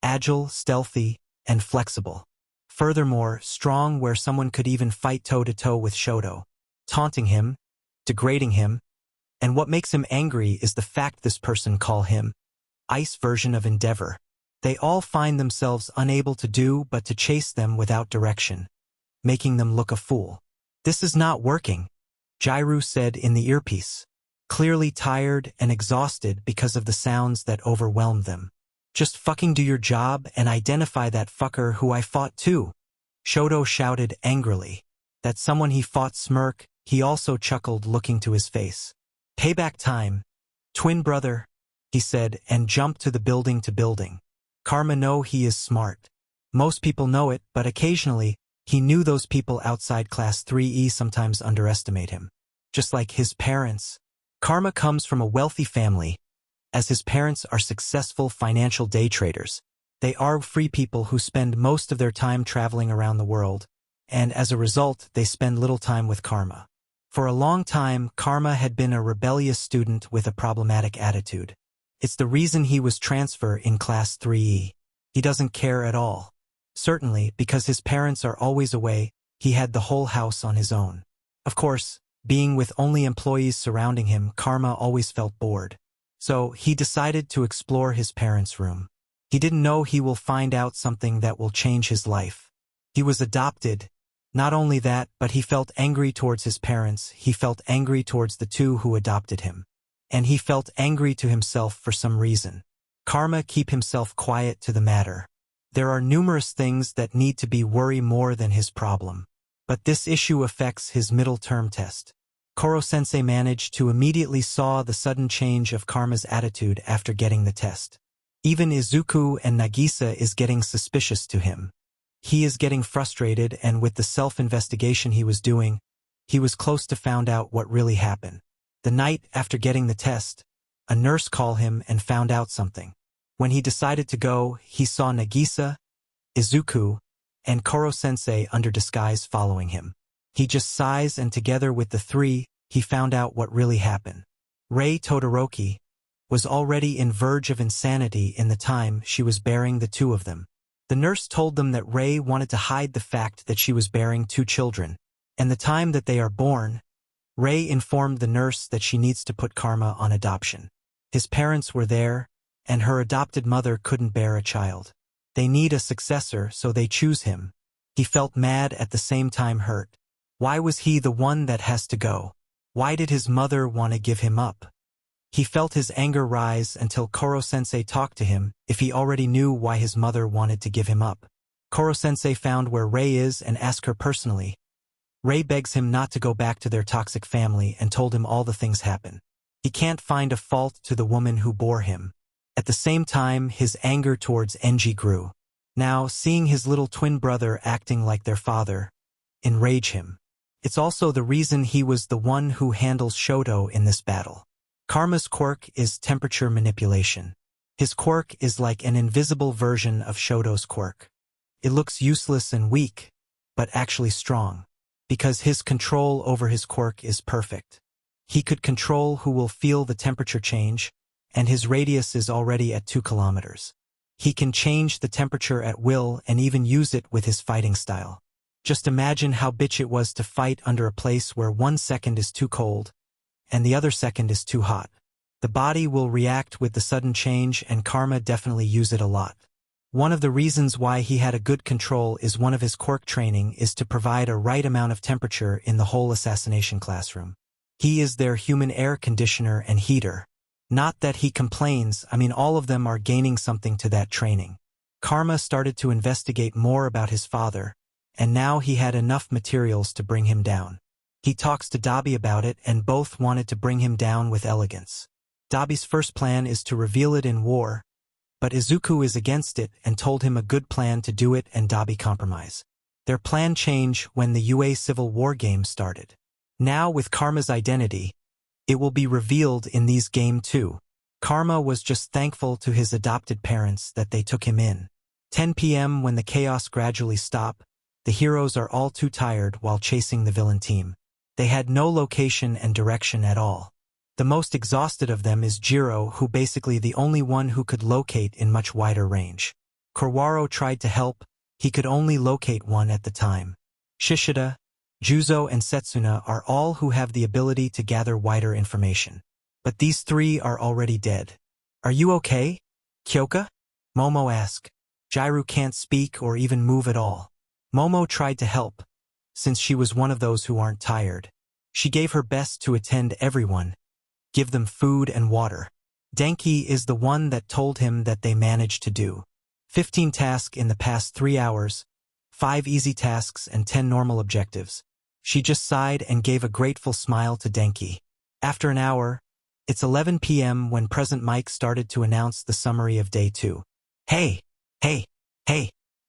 agile, stealthy, and flexible. Furthermore, strong where someone could even fight toe-to-toe with Shoto, taunting him, degrading him, and what makes him angry is the fact this person call him Ice version of Endeavor. They all find themselves unable to do but to chase them without direction, making them look a fool. This is not working, Jairu said in the earpiece, clearly tired and exhausted because of the sounds that overwhelmed them. Just fucking do your job and identify that fucker who I fought too. Shoto shouted angrily. That someone he fought smirk, he also chuckled looking to his face. Payback time, twin brother, he said and jumped to the building to building. Karma know he is smart. Most people know it, but occasionally, he knew those people outside class 3E sometimes underestimate him. Just like his parents. Karma comes from a wealthy family, as his parents are successful financial day traders. They are free people who spend most of their time traveling around the world, and as a result, they spend little time with Karma. For a long time, Karma had been a rebellious student with a problematic attitude. It's the reason he was transferred in class 3E. He doesn't care at all. Certainly, because his parents are always away, he had the whole house on his own. Of course, being with only employees surrounding him, Karma always felt bored. So, he decided to explore his parents' room. He didn't know he will find out something that will change his life. He was adopted. Not only that, but he felt angry towards his parents, he felt angry towards the 2 who adopted him. And he felt angry to himself for some reason. Karma keep himself quiet to the matter. There are numerous things that need to be worry more than his problem. But this issue affects his middle term test. Koro-sensei managed to immediately saw the sudden change of Karma's attitude after getting the test. Even Izuku and Nagisa is getting suspicious to him. He is getting frustrated, and with the self-investigation he was doing, he was close to found out what really happened. The night after getting the test, a nurse called him and found out something. When he decided to go, he saw Nagisa, Izuku, and Koro-sensei under disguise following him. He just sighs, and together with the 3, he found out what really happened. Rei Todoroki was already in verge of insanity in the time she was bearing the 2 of them. The nurse told them that Ray wanted to hide the fact that she was bearing 2 children, and the time that they are born, Ray informed the nurse that she needs to put Karma on adoption. His parents were there, and her adopted mother couldn't bear a child. They need a successor, so they choose him. He felt mad at the same time hurt. Why was he the one that has to go? Why did his mother want to give him up? He felt his anger rise until Koro-sensei talked to him if he already knew why his mother wanted to give him up. Koro-sensei found where Ray is and asked her personally. Ray begs him not to go back to their toxic family and told him all the things happen. He can't find a fault to the woman who bore him. At the same time, his anger towards Enji grew. Now, seeing his little twin brother acting like their father enraged him. It's also the reason he was the one who handles Shoto in this battle. Karma's quirk is temperature manipulation. His quirk is like an invisible version of Shoto's quirk. It looks useless and weak, but actually strong, because his control over his quirk is perfect. He could control who will feel the temperature change, and his radius is already at 2 kilometers. He can change the temperature at will and even use it with his fighting style. Just imagine how bitch it was to fight under a place where 1 second is too cold, and the other second is too hot. The body will react with the sudden change, and Karma definitely use it a lot. One of the reasons why he had a good control is one of his quirk training is to provide a right amount of temperature in the whole assassination classroom. He is their human air conditioner and heater. Not that he complains, all of them are gaining something to that training. Karma started to investigate more about his father, and now he had enough materials to bring him down. He talks to Dabi about it, and both wanted to bring him down with elegance. Dabi's first plan is to reveal it in war, but Izuku is against it and told him a good plan to do it and Dabi compromise. Their plan changed when the UA Civil War game started. Now with Karma's identity, it will be revealed in these game too. Karma was just thankful to his adopted parents that they took him in. 10 p.m. when the chaos gradually stopped, the heroes are all too tired while chasing the villain team. They had no location and direction at all. The most exhausted of them is Jiro, who basically the only one who could locate in much wider range. Kurwaro tried to help, he could only locate one at the time. Shishida, Juzo and Setsuna are all who have the ability to gather wider information. But these 3 are already dead. Are you okay, Kyoka? Momo asked. Jiru can't speak or even move at all. Momo tried to help, since she was one of those who aren't tired. She gave her best to attend everyone, give them food and water. Denki is the one that told him that they managed to do 15 tasks in the past 3 hours, 5 easy tasks and 10 normal objectives. She just sighed and gave a grateful smile to Denki. After an hour, it's 11 p.m. when Present Mike started to announce the summary of Day 2. Hey,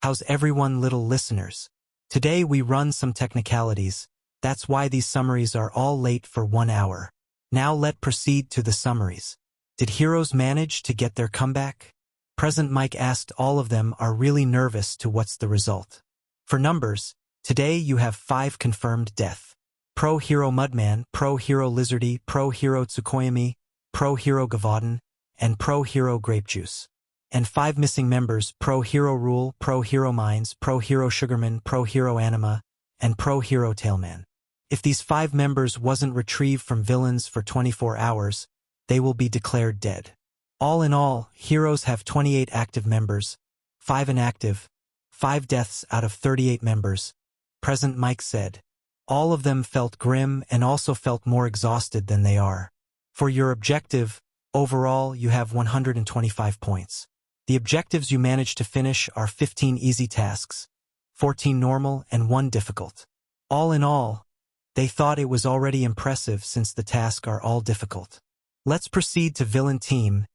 how's everyone, little listeners? Today we run some technicalities, that's why these summaries are all late for 1 hour. Now let's proceed to the summaries. Did heroes manage to get their comeback? Present Mike asked. All of them are really nervous to what's the result. For numbers, today you have 5 confirmed death. Pro Hero Mudman, Pro Hero Lizardy, Pro Hero Tsukoyami, Pro Hero Gavaden, and Pro Hero Grapejuice. And 5 missing members: Pro Hero Rule, Pro Hero Mines, Pro Hero Sugarman, Pro Hero Anima, and Pro Hero Tailman. If these 5 members wasn't retrieved from villains for 24 hours, they will be declared dead. All in all, heroes have 28 active members, 5 inactive, 5 deaths out of 38 members. Present Mike said. All of them felt grim and also felt more exhausted than they are. For your objective, overall you have 125 points. The objectives you managed to finish are 15 easy tasks, 14 normal and 1 difficult. All in all, they thought it was already impressive since the tasks are all difficult. Let's proceed to villain team.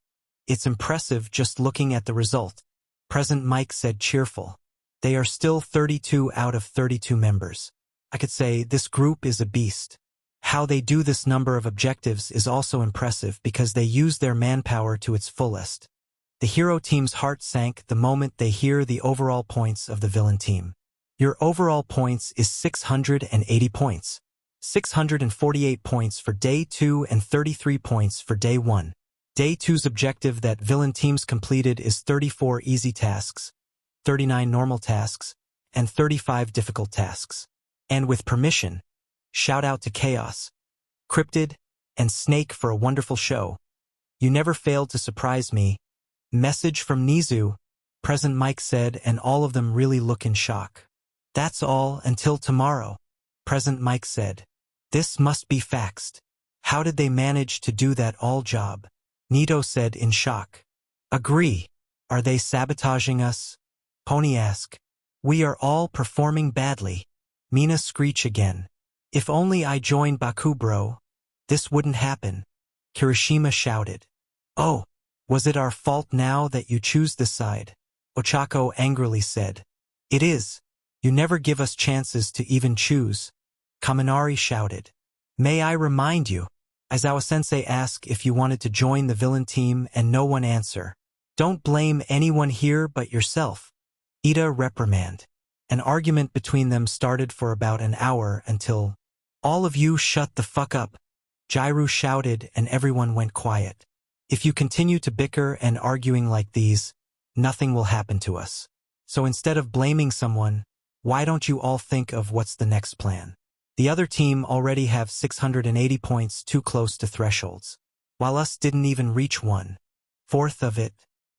It's impressive just looking at the result. Present Mike said cheerful. They are still 32 out of 32 members. I could say this group is a beast. How they do this number of objectives is also impressive because they use their manpower to its fullest. The hero team's heart sank the moment they hear the overall points of the villain team. Your overall points is 680 points. 648 points for Day 2 and 33 points for Day 1. Day 2's objective that villain teams completed is 34 easy tasks, 39 normal tasks, and 35 difficult tasks. And with permission, shout out to Chaos, Cryptid, and Snake for a wonderful show. You never failed to surprise me. Message from Nezu, Present Mike said, and all of them really look in shock. That's all until tomorrow, Present Mike said. This must be faxed. How did they manage to do that all job? Nito said in shock. Agree. Are they sabotaging us? Pony asked. We are all performing badly. Mina screech again. If only I joined Baku bro, this wouldn't happen. Kirishima shouted. Oh, was it our fault now that you choose this side? Ochako angrily said. It is. You never give us chances to even choose. Kaminari shouted. May I remind you? Aizawa-sensei asked if you wanted to join the villain team and no one answer. Don't blame anyone here but yourself. Ida reprimand. An argument between them started for about an hour until, all of you shut the fuck up, Jairu shouted, and everyone went quiet. If you continue to bicker and arguing like these, nothing will happen to us. So instead of blaming someone, why don't you all think of what's the next plan? The other team already have 680 points too close to thresholds, while us didn't even reach 1/4 of it,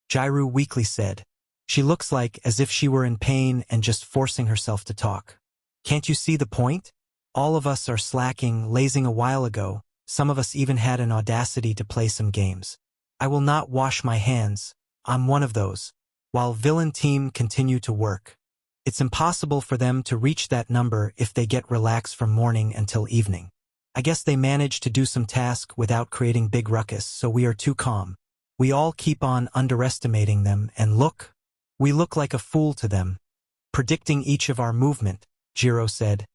Jairu weakly said. She looks like as if she were in pain and just forcing herself to talk. Can't you see the point? All of us are slacking, lazing a while ago. Some of us even had an audacity to play some games. I will not wash my hands. I'm one of those. While villain team continue to work. It's impossible for them to reach that number if they get relaxed from morning until evening. I guess they managed to do some task without creating big ruckus, so we are too calm. We all keep on underestimating them, and look, we look like a fool to them. Predicting each of our movement, Jiro said,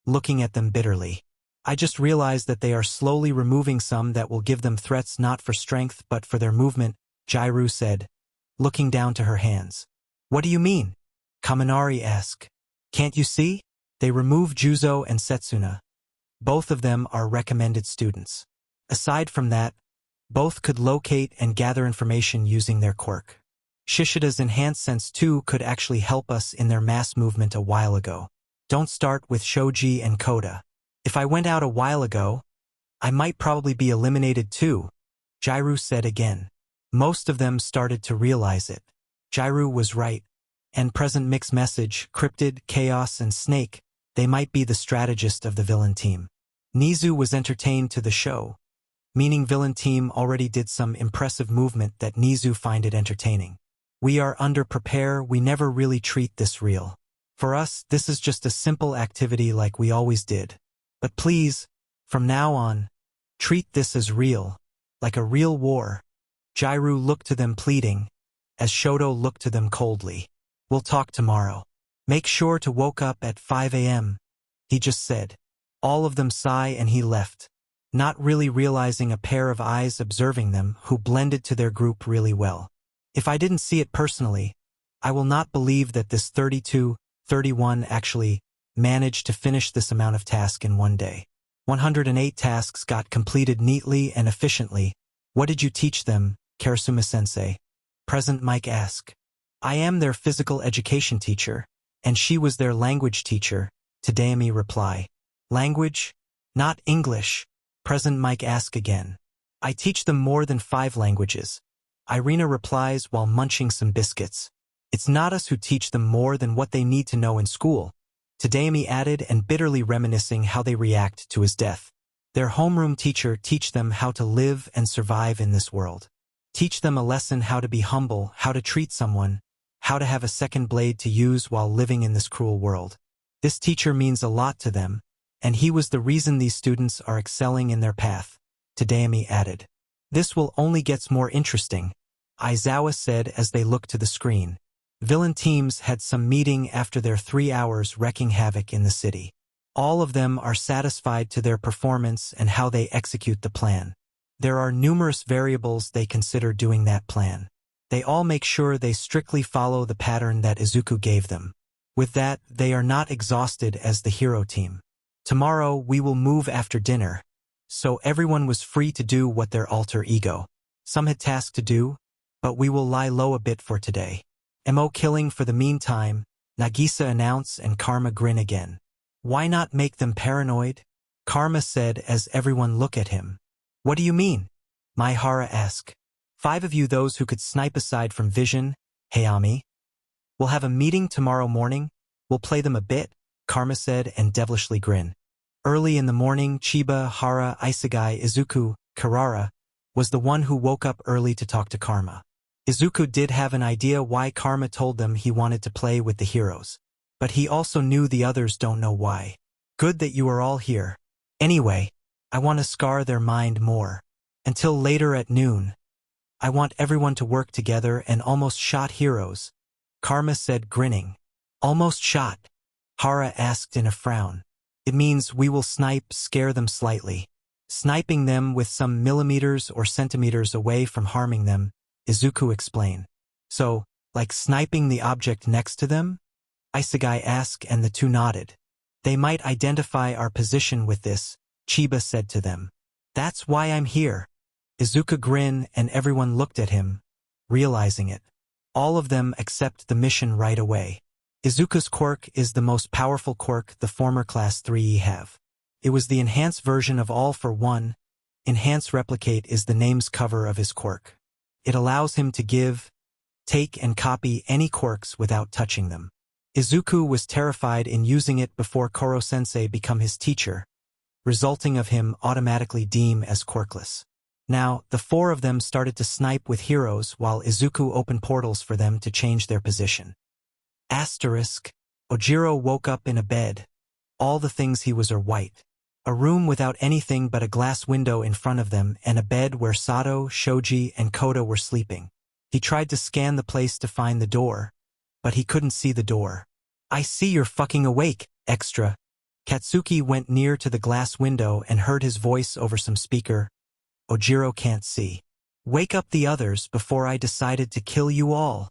looking at them bitterly. I just realized that they are slowly removing some that will give them threats not for strength but for their movement, Jairu said, looking down to her hands. What do you mean? Kaminari asked. Can't you see? They remove Juzo and Setsuna. Both of them are recommended students. Aside from that, both could locate and gather information using their quirk. Shishida's enhanced sense too could actually help us in their mass movement a while ago. Don't start with Shoji and Koda. If I went out a while ago, I might probably be eliminated too, Jairu said again. Most of them started to realize it. Jairu was right. And present mixed message, Cryptid, Chaos, and Snake, they might be the strategist of the villain team. Nezu was entertained to the show, meaning villain team already did some impressive movement that Nezu find it entertaining. We are under-prepare, we never really treat this real. For us, this is just a simple activity like we always did. But please, from now on, treat this as real, like a real war. Jairu looked to them pleading, as Shoto looked to them coldly. We'll talk tomorrow. Make sure to woke up at 5 a.m., he just said. All of them sigh and he left, not really realizing a pair of eyes observing them who blended to their group really well. If I didn't see it personally, I will not believe that this 32-31 actually managed to finish this amount of task in one day. 108 tasks got completed neatly and efficiently. What did you teach them, Karasuma-sensei? Present Mike asked. I am their physical education teacher, and she was their language teacher, Tadaemi reply. Language? Not English, Present Mike asked again. I teach them more than 5 languages. Irina replies while munching some biscuits. It's not us who teach them more than what they need to know in school, Tadaemi added, and bitterly reminiscing how they react to his death. Their homeroom teacher teach them how to live and survive in this world. Teach them a lesson how to be humble, how to treat someone, how to have a second blade to use while living in this cruel world. This teacher means a lot to them, and he was the reason these students are excelling in their path, Tadaemi added. This will only get more interesting, Aizawa said as they looked to the screen. Villain teams had some meeting after their 3 hours wrecking havoc in the city. All of them are satisfied to their performance and how they execute the plan. There are numerous variables they consider doing that plan. They all make sure they strictly follow the pattern that Izuku gave them. With that, they are not exhausted as the hero team. Tomorrow we will move after dinner, so everyone was free to do what their alter ego. Some had tasks to do, but we will lie low a bit for today. MO killing for the meantime, Nagisa announced and Karma grin again. Why not make them paranoid? Karma said as everyone looked at him. What do you mean? Maihara asked. 5 of you those who could snipe aside from vision, Hayami. We'll have a meeting tomorrow morning. We'll play them a bit, Karma said and devilishly grinned. Early in the morning, Chiba, Hara, Isugai, Izuku, Kirara, was the one who woke up early to talk to Karma. Izuku did have an idea why Karma told them he wanted to play with the heroes. But he also knew the others don't know why. Good that you are all here. Anyway, I want to scar their mind more. Until later at noon. I want everyone to work together and almost shot heroes, Karma said grinning. Almost shot? Hara asked in a frown. It means we will scare them slightly. Sniping them with some millimeters or centimeters away from harming them, Izuku explained. So, like sniping the object next to them? Isugai asked and the two nodded. They might identify our position with this, Chiba said to them. That's why I'm here. Izuku grinned and everyone looked at him, realizing it. All of them accept the mission right away. Izuku's quirk is the most powerful quirk the former Class 3E have. It was the enhanced version of All for One. Enhanced Replicate is the name's cover of his quirk. It allows him to give, take and copy any quirks without touching them. Izuku was terrified in using it before Koro-sensei become his teacher, resulting of him automatically deemed as quirkless. Now, the 4 of them started to snipe with heroes while Izuku opened portals for them to change their position. Asterisk. Ojiro woke up in a bed. All the things he was are white. A room without anything but a glass window in front of them and a bed where Sato, Shoji, and Koda were sleeping. He tried to scan the place to find the door, but he couldn't see the door. I see you're fucking awake, extra. Katsuki went near to the glass window and heard his voice over some speaker. Ojiro can't see. Wake up the others before I decided to kill you all.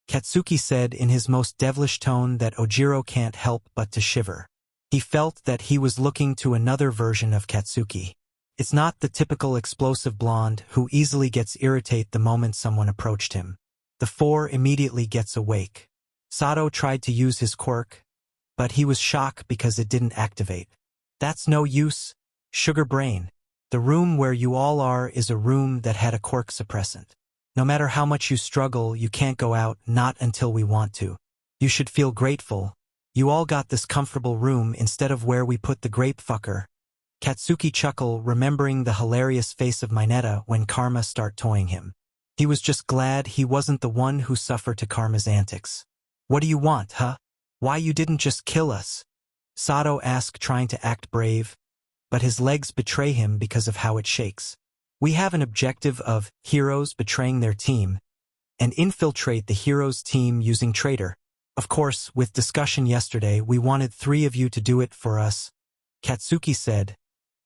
Katsuki said in his most devilish tone that Ojiro can't help but to shiver. He felt that he was looking to another version of Katsuki. It's not the typical explosive blonde who easily gets irritated the moment someone approached him. The 4 immediately gets awake. Sato tried to use his quirk, but he was shocked because it didn't activate. That's no use, sugar brain. The room where you all are is a room that had a quirk suppressant. No matter how much you struggle, you can't go out, not until we want to. You should feel grateful. You all got this comfortable room instead of where we put the grape fucker. Katsuki chuckled, remembering the hilarious face of Minetta when Karma started toying him. He was just glad he wasn't the one who suffered to Karma's antics. What do you want, huh? Why you didn't just kill us? Sato asked, trying to act brave, but his legs betray him because of how it shakes. We have an objective of heroes betraying their team and infiltrate the hero's team using traitor. Of course, with discussion yesterday, we wanted 3 of you to do it for us, Katsuki said,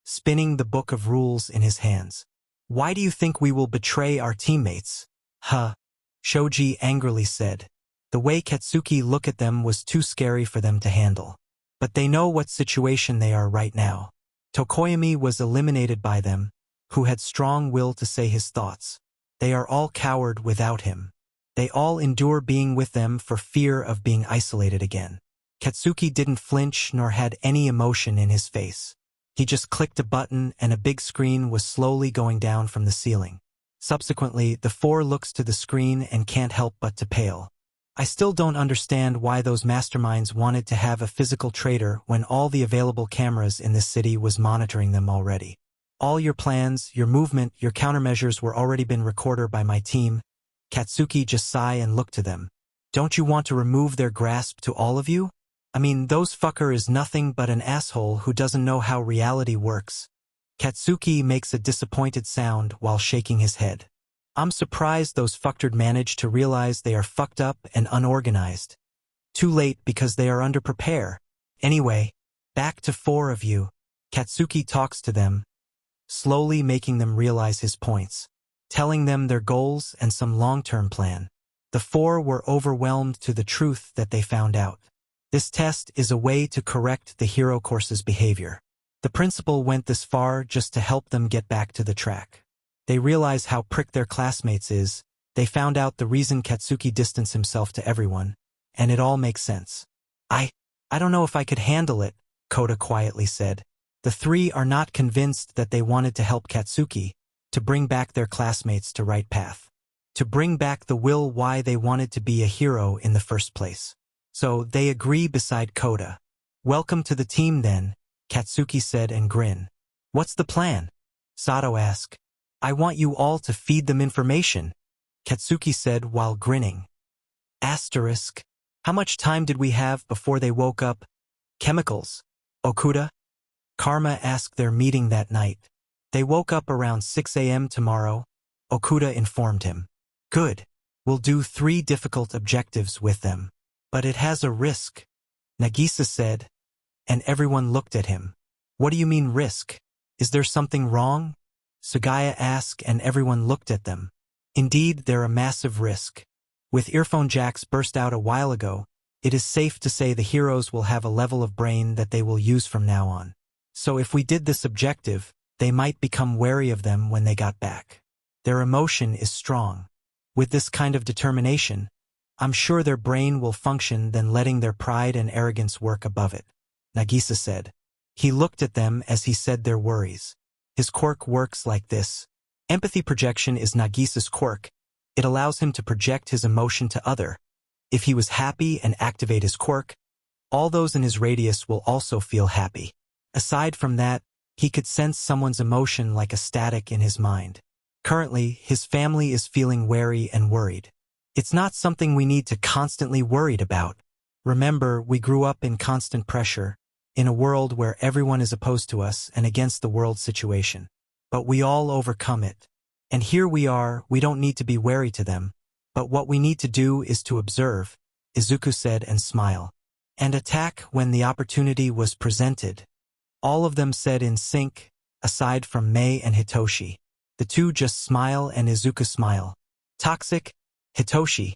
spinning the book of rules in his hands. Why do you think we will betray our teammates? Huh? Shoji angrily said. The way Katsuki looked at them was too scary for them to handle. But they know what situation they are right now. Tokoyami was eliminated by them, who had strong will to say his thoughts. They are all coward without him. They all endure being with them for fear of being isolated again. Katsuki didn't flinch nor had any emotion in his face. He just clicked a button and a big screen was slowly going down from the ceiling. Subsequently, the 4 looks to the screen and can't help but to pale. I still don't understand why those masterminds wanted to have a physical traitor when all the available cameras in this city was monitoring them already. All your plans, your movement, your countermeasures were already been recorded by my team. Katsuki just sighed and looked to them. Don't you want to remove their grasp to all of you? I mean, those fucker is nothing but an asshole who doesn't know how reality works. Katsuki makes a disappointed sound while shaking his head. I'm surprised those fuckers managed to realize they are fucked up and unorganized. Too late because they are underprepared. Anyway, back to 4 of you. Katsuki talks to them, slowly making them realize his points, telling them their goals and some long-term plan. The 4 were overwhelmed to the truth that they found out. This test is a way to correct the hero course's behavior. The principal went this far just to help them get back to the track. They realize how prick their classmates is, They found out the reason Katsuki distanced himself to everyone, and it all makes sense. I don't know if I could handle it, Kota quietly said. The three are not convinced that they wanted to help Katsuki, to bring back their classmates to right path. To bring back the will why they wanted to be a hero in the first place. So they agree beside Kota. Welcome to the team then, Katsuki said and grinned. What's the plan? Sato asked. I want you all to feed them information, Katsuki said while grinning. Asterisk. How much time did we have before they woke up? Chemicals. Okuda? Karma asked their meeting that night. They woke up around 6 a.m. tomorrow, Okuda informed him. Good. We'll do 3 difficult objectives with them. But it has a risk, Nagisa said, and everyone looked at him. What do you mean risk? Is there something wrong? Sugaya asked and everyone looked at them. Indeed, they're a massive risk. With earphone jacks burst out a while ago, it is safe to say the heroes will have a level of brain that they will use from now on. So if we did this objective, they might become wary of them when they got back. Their emotion is strong. With this kind of determination, I'm sure their brain will function than letting their pride and arrogance work above it, Nagisa said. He looked at them as he said their worries. His quirk works like this. Empathy projection is Nagisa's quirk. It allows him to project his emotion to other. If he was happy and activate his quirk, all those in his radius will also feel happy. Aside from that, he could sense someone's emotion like a static in his mind. Currently, his family is feeling wary and worried. It's not something we need to constantly worried about. Remember, we grew up in constant pressure, in a world where everyone is opposed to us and against the world situation. But we all overcome it. And here we are, we don't need to be wary to them. But what we need to do is to observe, Izuku said and smile. And attack when the opportunity was presented. All of them said in sync, aside from Mei and Hitoshi. The two just smile and Izuku smile. Toxic, Hitoshi.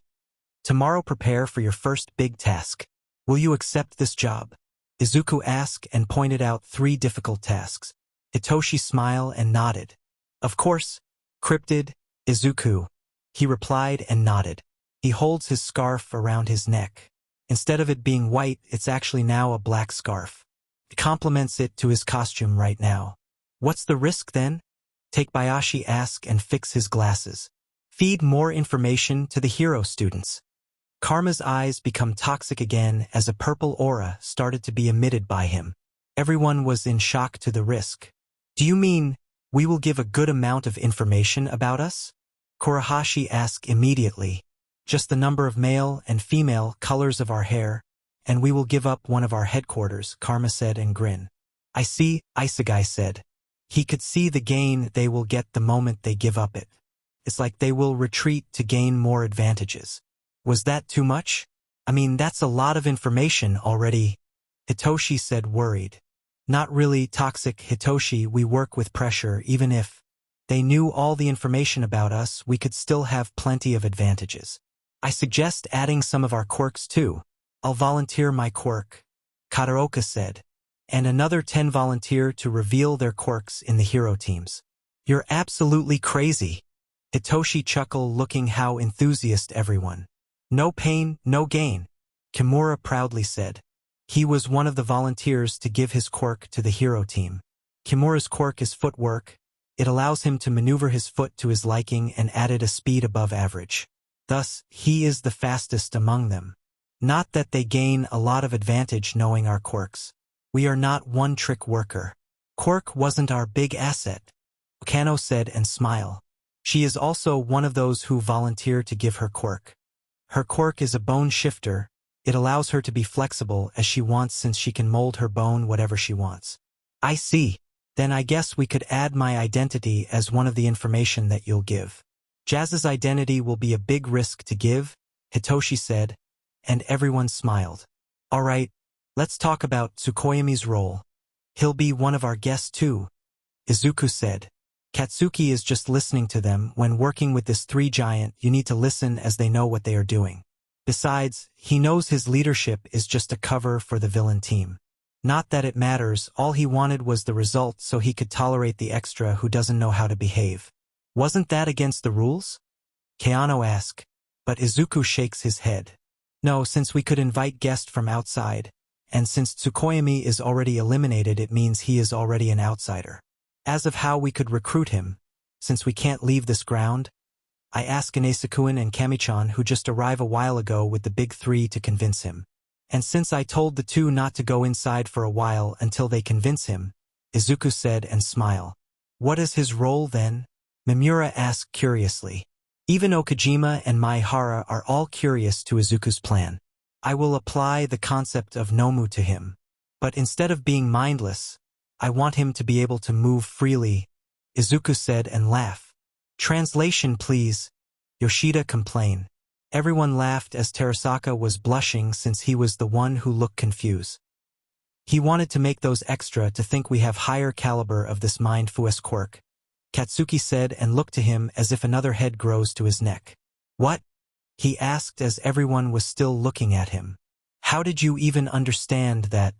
Tomorrow prepare for your first big task. Will you accept this job? Izuku asked and pointed out 3 difficult tasks. Hitoshi smiled and nodded. Of course, cryptid, Izuku. He replied and nodded. He holds his scarf around his neck. Instead of it being white, it's actually now a black scarf. It complements it to his costume right now. What's the risk then? Takebayashi asked and fix his glasses. Feed more information to the hero students. Karma's eyes become toxic again as a purple aura started to be emitted by him. Everyone was in shock to the risk. Do you mean, we will give a good amount of information about us? Kurahashi asked immediately. Just the number of male and female colors of our hair, and we will give up one of our headquarters, Karma said and grinned. I see, Isugai said. He could see the gain they will get the moment they give up it. It's like they will retreat to gain more advantages. Was that too much? I mean, that's a lot of information already, Hitoshi said worried. Not really, toxic, Hitoshi, we work with pressure. Even if they knew all the information about us, we could still have plenty of advantages. I suggest adding some of our quirks too. I'll volunteer my quirk, Kataoka said. And another 10 volunteer to reveal their quirks in the hero teams. You're absolutely crazy. Hitoshi chuckled, looking how enthusiastic everyone. No pain, no gain, Kimura proudly said. He was one of the volunteers to give his quirk to the hero team. Kimura's quirk is footwork. It allows him to maneuver his foot to his liking and added a speed above average. Thus, he is the fastest among them. Not that they gain a lot of advantage knowing our quirks. We are not one-trick worker. Quirk wasn't our big asset, Kano said and smiled. She is also one of those who volunteer to give her quirk. Her quirk is a bone shifter. It allows her to be flexible as she wants since she can mold her bone whatever she wants. I see. Then I guess we could add my identity as one of the information that you'll give. Jazz's identity will be a big risk to give, Hitoshi said, and everyone smiled. All right, let's talk about Tsukuyomi's role. He'll be one of our guests too, Izuku said. Katsuki is just listening to them. When working with this 3 giant, you need to listen as they know what they are doing. Besides, he knows his leadership is just a cover for the villain team. Not that it matters, all he wanted was the result so he could tolerate the extra who doesn't know how to behave. Wasn't that against the rules? Keano asks, but Izuku shakes his head. No, since we could invite guests from outside, and since Tsukuyomi is already eliminated, it means he is already an outsider. As of how we could recruit him, since we can't leave this ground, I ask Inesakuen and Kamichan, who just arrived a while ago with the big three, to convince him. And since I told the two not to go inside for a while until they convince him, Izuku said and smiled. What is his role then? Mimura asked curiously. Even Okajima and Maihara are all curious to Izuku's plan. I will apply the concept of Nomu to him. But instead of being mindless, I want him to be able to move freely, Izuku said and laughed. Translation please, Yoshida complained. Everyone laughed as Terasaka was blushing since he was the one who looked confused. He wanted to make those extra to think we have higher caliber of this mindfulness quirk, Katsuki said and looked to him as if another head grows to his neck. What? He asked as everyone was still looking at him. How did you even understand that?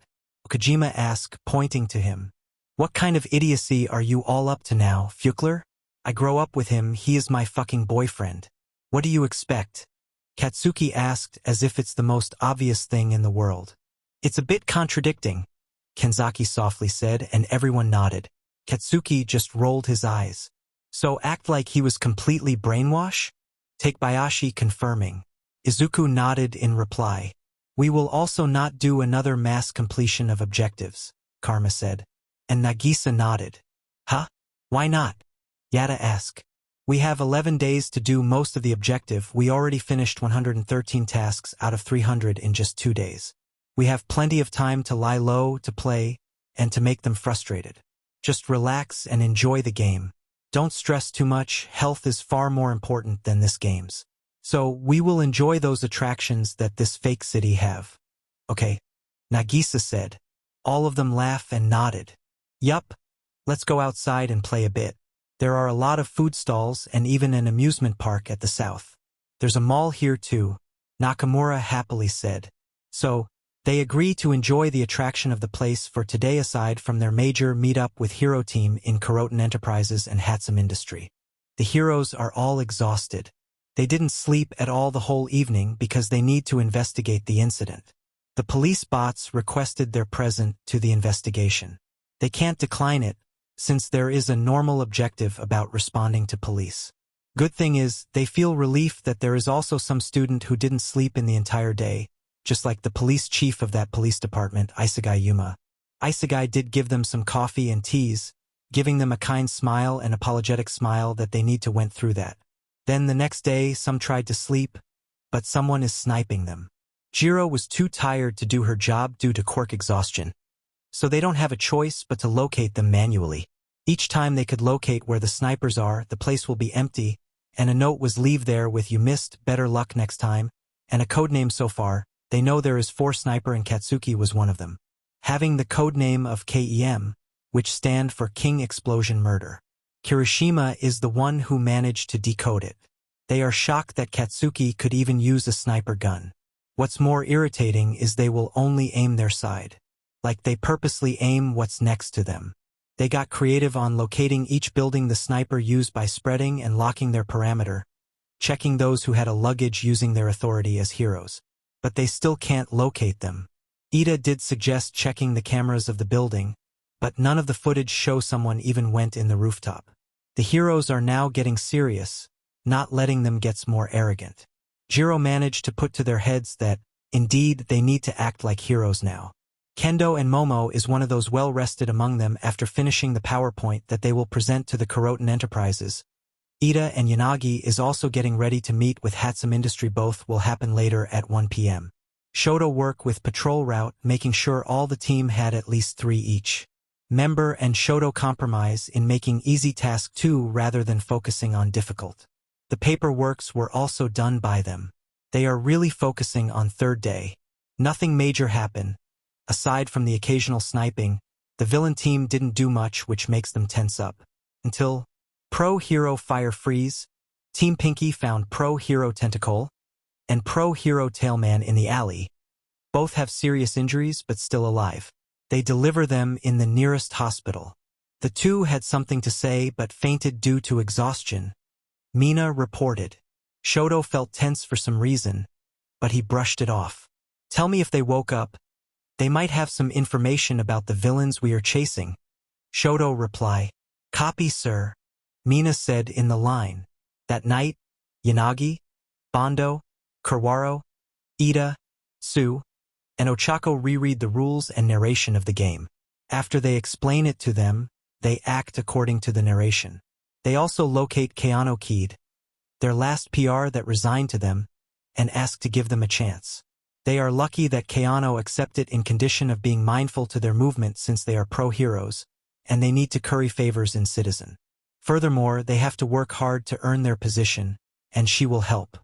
Okajima asked, pointing to him. What kind of idiocy are you all up to now, Fuchler? I grow up with him, he is my fucking boyfriend. What do you expect? Katsuki asked as if it's the most obvious thing in the world. It's a bit contradicting, Kenzaki softly said, and everyone nodded. Katsuki just rolled his eyes. So act like he was completely brainwashed? Take Bayashi confirming. Izuku nodded in reply. We will also not do another mass completion of objectives, Karma said. And Nagisa nodded. Huh? Why not? Yada asked. We have 11 days to do most of the objective. We already finished 113 tasks out of 300 in just 2 days. We have plenty of time to lie low, to play, and to make them frustrated. Just relax and enjoy the game. Don't stress too much, health is far more important than this game's. So we will enjoy those attractions that this fake city have. Okay, Nagisa said. All of them laughed and nodded. Yup, let's go outside and play a bit. There are a lot of food stalls and even an amusement park at the south. There's a mall here too, Nakamura happily said. So, they agree to enjoy the attraction of the place for today aside from their major meetup with Hero Team in Kuroten Enterprises and Hatsum Industry. The heroes are all exhausted. They didn't sleep at all the whole evening because they need to investigate the incident. The police bots requested their presence to the investigation. They can't decline it, since there is a normal objective about responding to police. Good thing is, they feel relief that there is also some student who didn't sleep in the entire day, just like the police chief of that police department, Isegai Yuma. Isegai did give them some coffee and teas, giving them a kind smile and apologetic smile that they need to went through that. Then the next day, some tried to sleep, but someone is sniping them. Jiro was too tired to do her job due to quirk exhaustion. So they don't have a choice but to locate them manually. Each time they could locate where the snipers are, the place will be empty, and a note was leave there with you missed, better luck next time, and a codename so far. They know there is 4 sniper and Katsuki was one of them. Having the codename of KEM, which stand for King Explosion Murder. Kirishima is the one who managed to decode it. They are shocked that Katsuki could even use a sniper gun. What's more irritating is they will only aim their side. Like they purposely aim what's next to them. They got creative on locating each building the sniper used by spreading and locking their parameter, checking those who had a luggage using their authority as heroes. But they still can't locate them. Ida did suggest checking the cameras of the building, but none of the footage show someone even went in the rooftop. The heroes are now getting serious, not letting them get more arrogant. Jiro managed to put to their heads that, indeed, they need to act like heroes now. Kendo and Momo is one of those well-rested among them after finishing the PowerPoint that they will present to the Kuroten Enterprises. Ida and Yanagi is also getting ready to meet with Hatsum Industry. Both will happen later at 1 p.m. Shoto work with patrol route, making sure all the team had at least 3 each. Member and Shoto compromise in making easy task 2 rather than focusing on difficult. The paperworks were also done by them. They are really focusing on 3rd day. Nothing major happened. Aside from the occasional sniping, the villain team didn't do much, which makes them tense up. Until Pro Hero Fire Freeze, Team Pinky found Pro Hero Tentacle, and Pro Hero Tailman in the alley. Both have serious injuries but still alive. They deliver them in the nearest hospital. The 2 had something to say but fainted due to exhaustion. Mina reported. Shoto felt tense for some reason, but he brushed it off. Tell me if they woke up. They might have some information about the villains we are chasing. Shoto replied. Copy, sir. Mina said in the line. That night, Yanagi, Bondo, Kurwaro, Ida, Sue, and Ochako reread the rules and narration of the game. After they explain it to them, they act according to the narration. They also locate Keanu Kid, their last PR that resigned to them, and ask to give them a chance. They are lucky that Keanu accepted in condition of being mindful to their movement since they are pro-heroes, and they need to curry favors in Citizen. Furthermore, they have to work hard to earn their position, and she will help.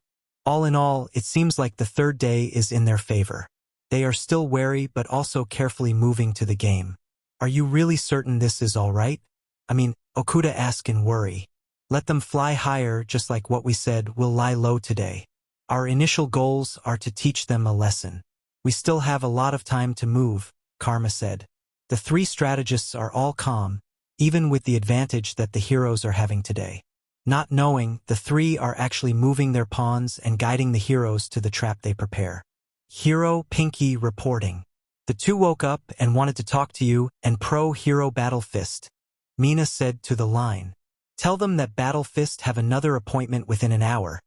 All in all, it seems like the third day is in their favor. They are still wary but also carefully moving to the game. Are you really certain this is all right? Okuda asked in worry. Let them fly higher, just like what we said, we'll lie low today. Our initial goals are to teach them a lesson. We still have a lot of time to move, Karma said. The three strategists are all calm, even with the advantage that the heroes are having today. Not knowing, the three are actually moving their pawns and guiding the heroes to the trap they prepare. Hero Pinky reporting. The two woke up and wanted to talk to you and pro-hero Battle Fist. Mina said to the line. Tell them that Battle Fist have another appointment within an hour,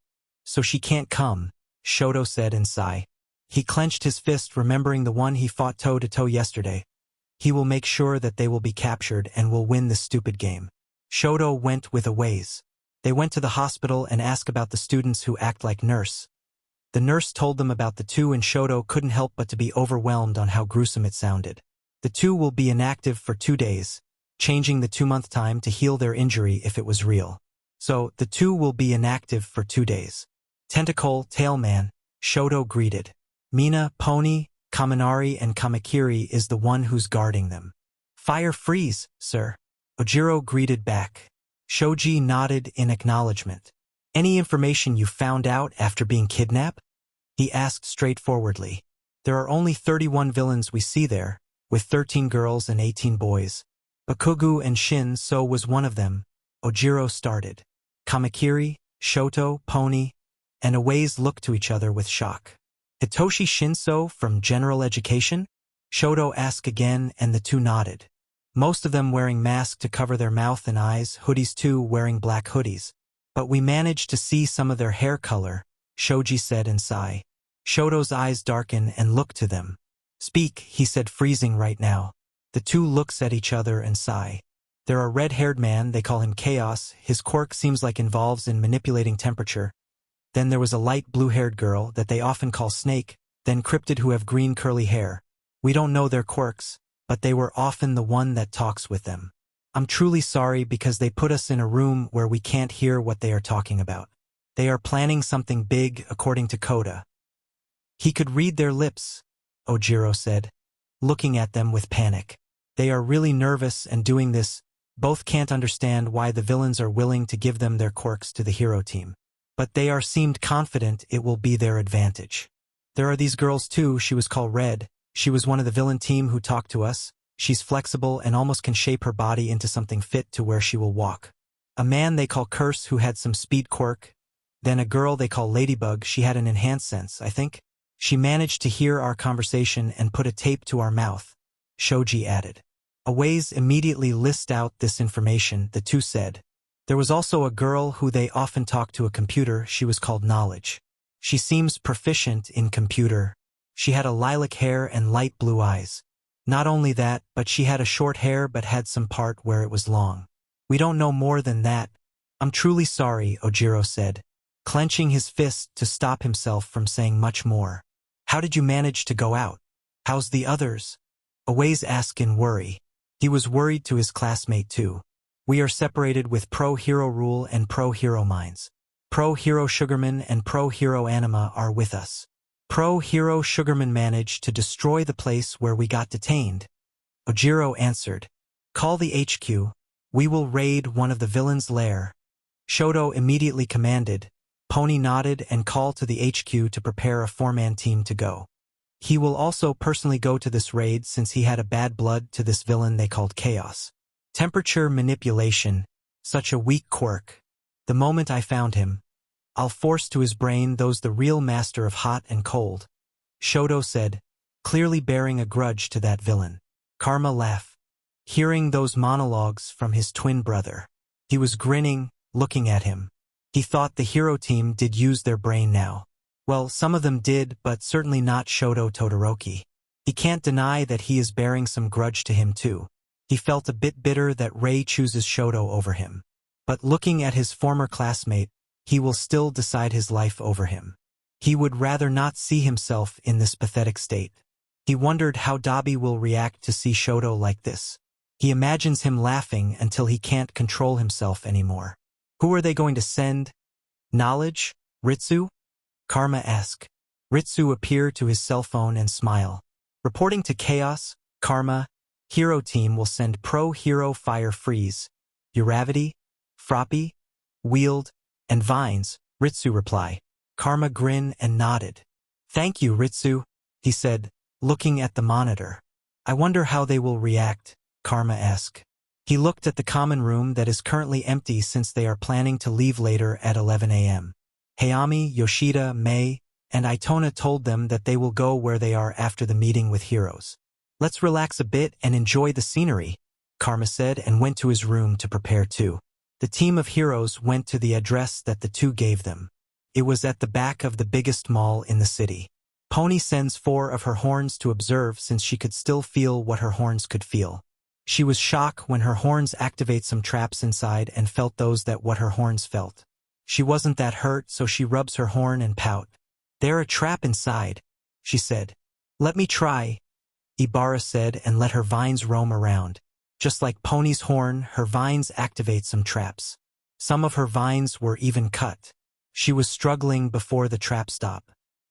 so she can't come, Shoto said in sigh. He clenched his fist remembering the one he fought toe-to-toe yesterday. He will make sure that they will be captured and will win this stupid game. Shoto went with a ways. They went to the hospital and asked about the students who act like nurse. The nurse told them about the two and Shoto couldn't help but to be overwhelmed on how gruesome it sounded. The two will be inactive for 2 days, changing the 2-month time to heal their injury if it was real. So, the two will be inactive for 2 days. Tentacle, Tailman, Shoto greeted. Mina, Pony, Kaminari and Kamakiri is the one who's guarding them. Fire freeze, sir. Ojiro greeted back. Shoji nodded in acknowledgement. Any information you found out after being kidnapped? He asked straightforwardly. There are only 31 villains we see there, with 13 girls and 18 boys. Bakugu and Shinso was one of them. Ojiro started. Kamakiri, Shoto, Pony, and Aways looked to each other with shock. Hitoshi Shinso from General Education? Shoto asked again and the two nodded. Most of them wearing masks to cover their mouth and eyes, hoodies too wearing black hoodies. But we managed to see some of their hair color, Shoji said in sigh. Shoto's eyes darkened and looked to them. Speak, he said freezing right now. The two looks at each other and sigh. There are red-haired man, they call him Chaos, his quirk seems like involves in manipulating temperature. Then there was a light blue-haired girl that they often call Snake, then cryptid who have green curly hair. We don't know their quirks, but they were often the one that talks with them. I'm truly sorry because they put us in a room where we can't hear what they are talking about. They are planning something big according to Koda. He could read their lips, Ojiro said, looking at them with panic. They are really nervous and doing this. Both can't understand why the villains are willing to give them their quirks to the hero team. But they seemed confident it will be their advantage. There are these girls too, she was called Red. She was one of the villain team who talked to us. She's flexible and almost can shape her body into something fit to where she will walk. A man they call Curse who had some speed quirk. Then a girl they call Ladybug, she had an enhanced sense, I think. She managed to hear our conversation and put a tape to our mouth, Shoji added. Aways immediately list out this information, the two said. There was also a girl who they often talked to a computer, she was called Knowledge. She seems proficient in computer. She had a lilac hair and light blue eyes. Not only that, but she had a short hair but had some part where it was long. We don't know more than that. I'm truly sorry, Ojiro said, clenching his fist to stop himself from saying much more. How did you manage to go out? How's the others? Aways asked in worry. He was worried to his classmate too. We are separated with pro-hero rule and pro-hero minds. Pro-hero Sugarman and pro-hero Anima are with us. Pro-hero Sugarman managed to destroy the place where we got detained. Ojiro answered. Call the HQ. We will raid one of the villains' lair. Shoto immediately commanded. Pony nodded and called to the HQ to prepare a 4-man team to go. He will also personally go to this raid since he had a bad blood to this villain they called Chaos. Temperature manipulation, such a weak quirk. The moment I found him, I'll force to his brain those the real master of hot and cold, Shoto said, clearly bearing a grudge to that villain. Karma laughed, hearing those monologues from his twin brother. He was grinning, looking at him. He thought the hero team did use their brain now. Well, some of them did, but certainly not Shoto Todoroki. He can't deny that he is bearing some grudge to him too. He felt a bit bitter that Ray chooses Shoto over him. But looking at his former classmate, he will still decide his life over him. He would rather not see himself in this pathetic state. He wondered how Dabi will react to see Shoto like this. He imagines him laughing until he can't control himself anymore. Who are they going to send? Knowledge? Ritsu? Karma asked. Ritsu appeared to his cell phone and smile. Reporting to Chaos, Karma, Hero Team will send Pro-Hero Fire Freeze, Uravity, Froppy, Wield, and Vines, Ritsu replied. Karma grinned and nodded. Thank you, Ritsu, he said, looking at the monitor. I wonder how they will react, Karma asked. He looked at the common room that is currently empty since they are planning to leave later at 11 a.m. Hayami, Yoshida, Mei, and Itona told them that they will go where they are after the meeting with heroes. Let's relax a bit and enjoy the scenery, Karma said and went to his room to prepare too. The team of heroes went to the address that the two gave them. It was at the back of the biggest mall in the city. Pony sends 4 of her horns to observe since she could still feel what her horns could feel. She was shocked when her horns activate some traps inside and felt those that what her horns felt. She wasn't that hurt, so she rubs her horn and pout. There a trap inside, she said. Let me try, Ibarra said and let her vines roam around. Just like Pony's horn, her vines activate some traps. Some of her vines were even cut. She was struggling before the trap stopped.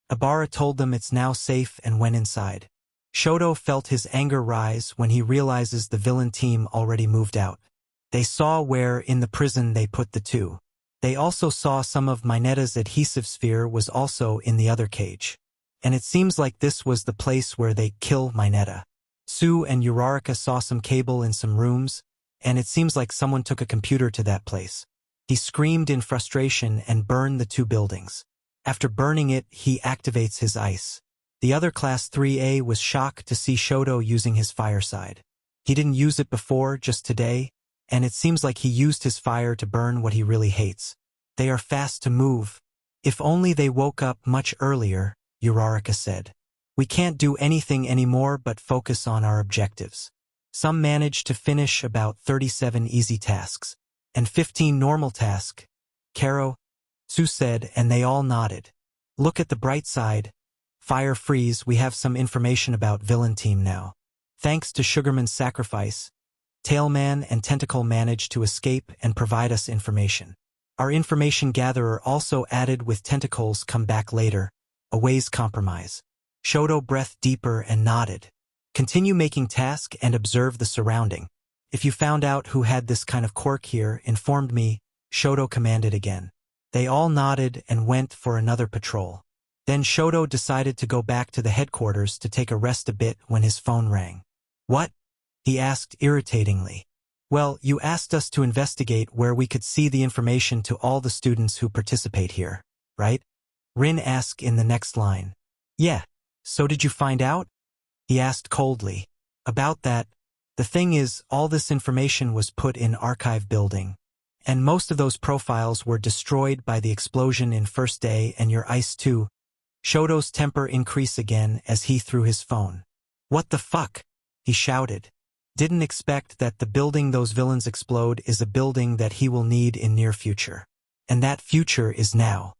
Ibarra told them it's now safe and went inside. Shoto felt his anger rise when he realizes the villain team already moved out. They saw where in the prison they put the two. They also saw some of Minetta's adhesive sphere was also in the other cage. And it seems like this was the place where they kill Minetta. Sue and Uraraka saw some cable in some rooms, and it seems like someone took a computer to that place. He screamed in frustration and burned the 2 buildings. After burning it, he activates his ice. The other Class 3A was shocked to see Shoto using his fireside. He didn't use it before, just today, and it seems like he used his fire to burn what he really hates. They are fast to move. If only they woke up much earlier, Uraraka said. We can't do anything anymore but focus on our objectives. Some managed to finish about 37 easy tasks, and 15 normal tasks, Karo, Sue said, and they all nodded. Look at the bright side. Fire Freeze, we have some information about Villain Team now. Thanks to Sugarman's sacrifice, Tailman and Tentacle managed to escape and provide us information. Our information gatherer also added with Tentacles come back later, a ways compromise. Shoto breathed deeper and nodded. Continue making task and observe the surrounding. If you found out who had this kind of quirk here, informed me, Shoto commanded again. They all nodded and went for another patrol. Then Shoto decided to go back to the headquarters to take a rest a bit when his phone rang. What? He asked irritatingly. Well, you asked us to investigate where we could see the information to all the students who participate here, right? Rin asked in the next line. Yeah. So did you find out? He asked coldly. About that, the thing is, all this information was put in archive building. And most of those profiles were destroyed by the explosion in first day and your ice too. Shoto's temper increased again as he threw his phone. What the fuck? He shouted. Didn't expect that the building those villains explode is a building that he will need in near future. And that future is now.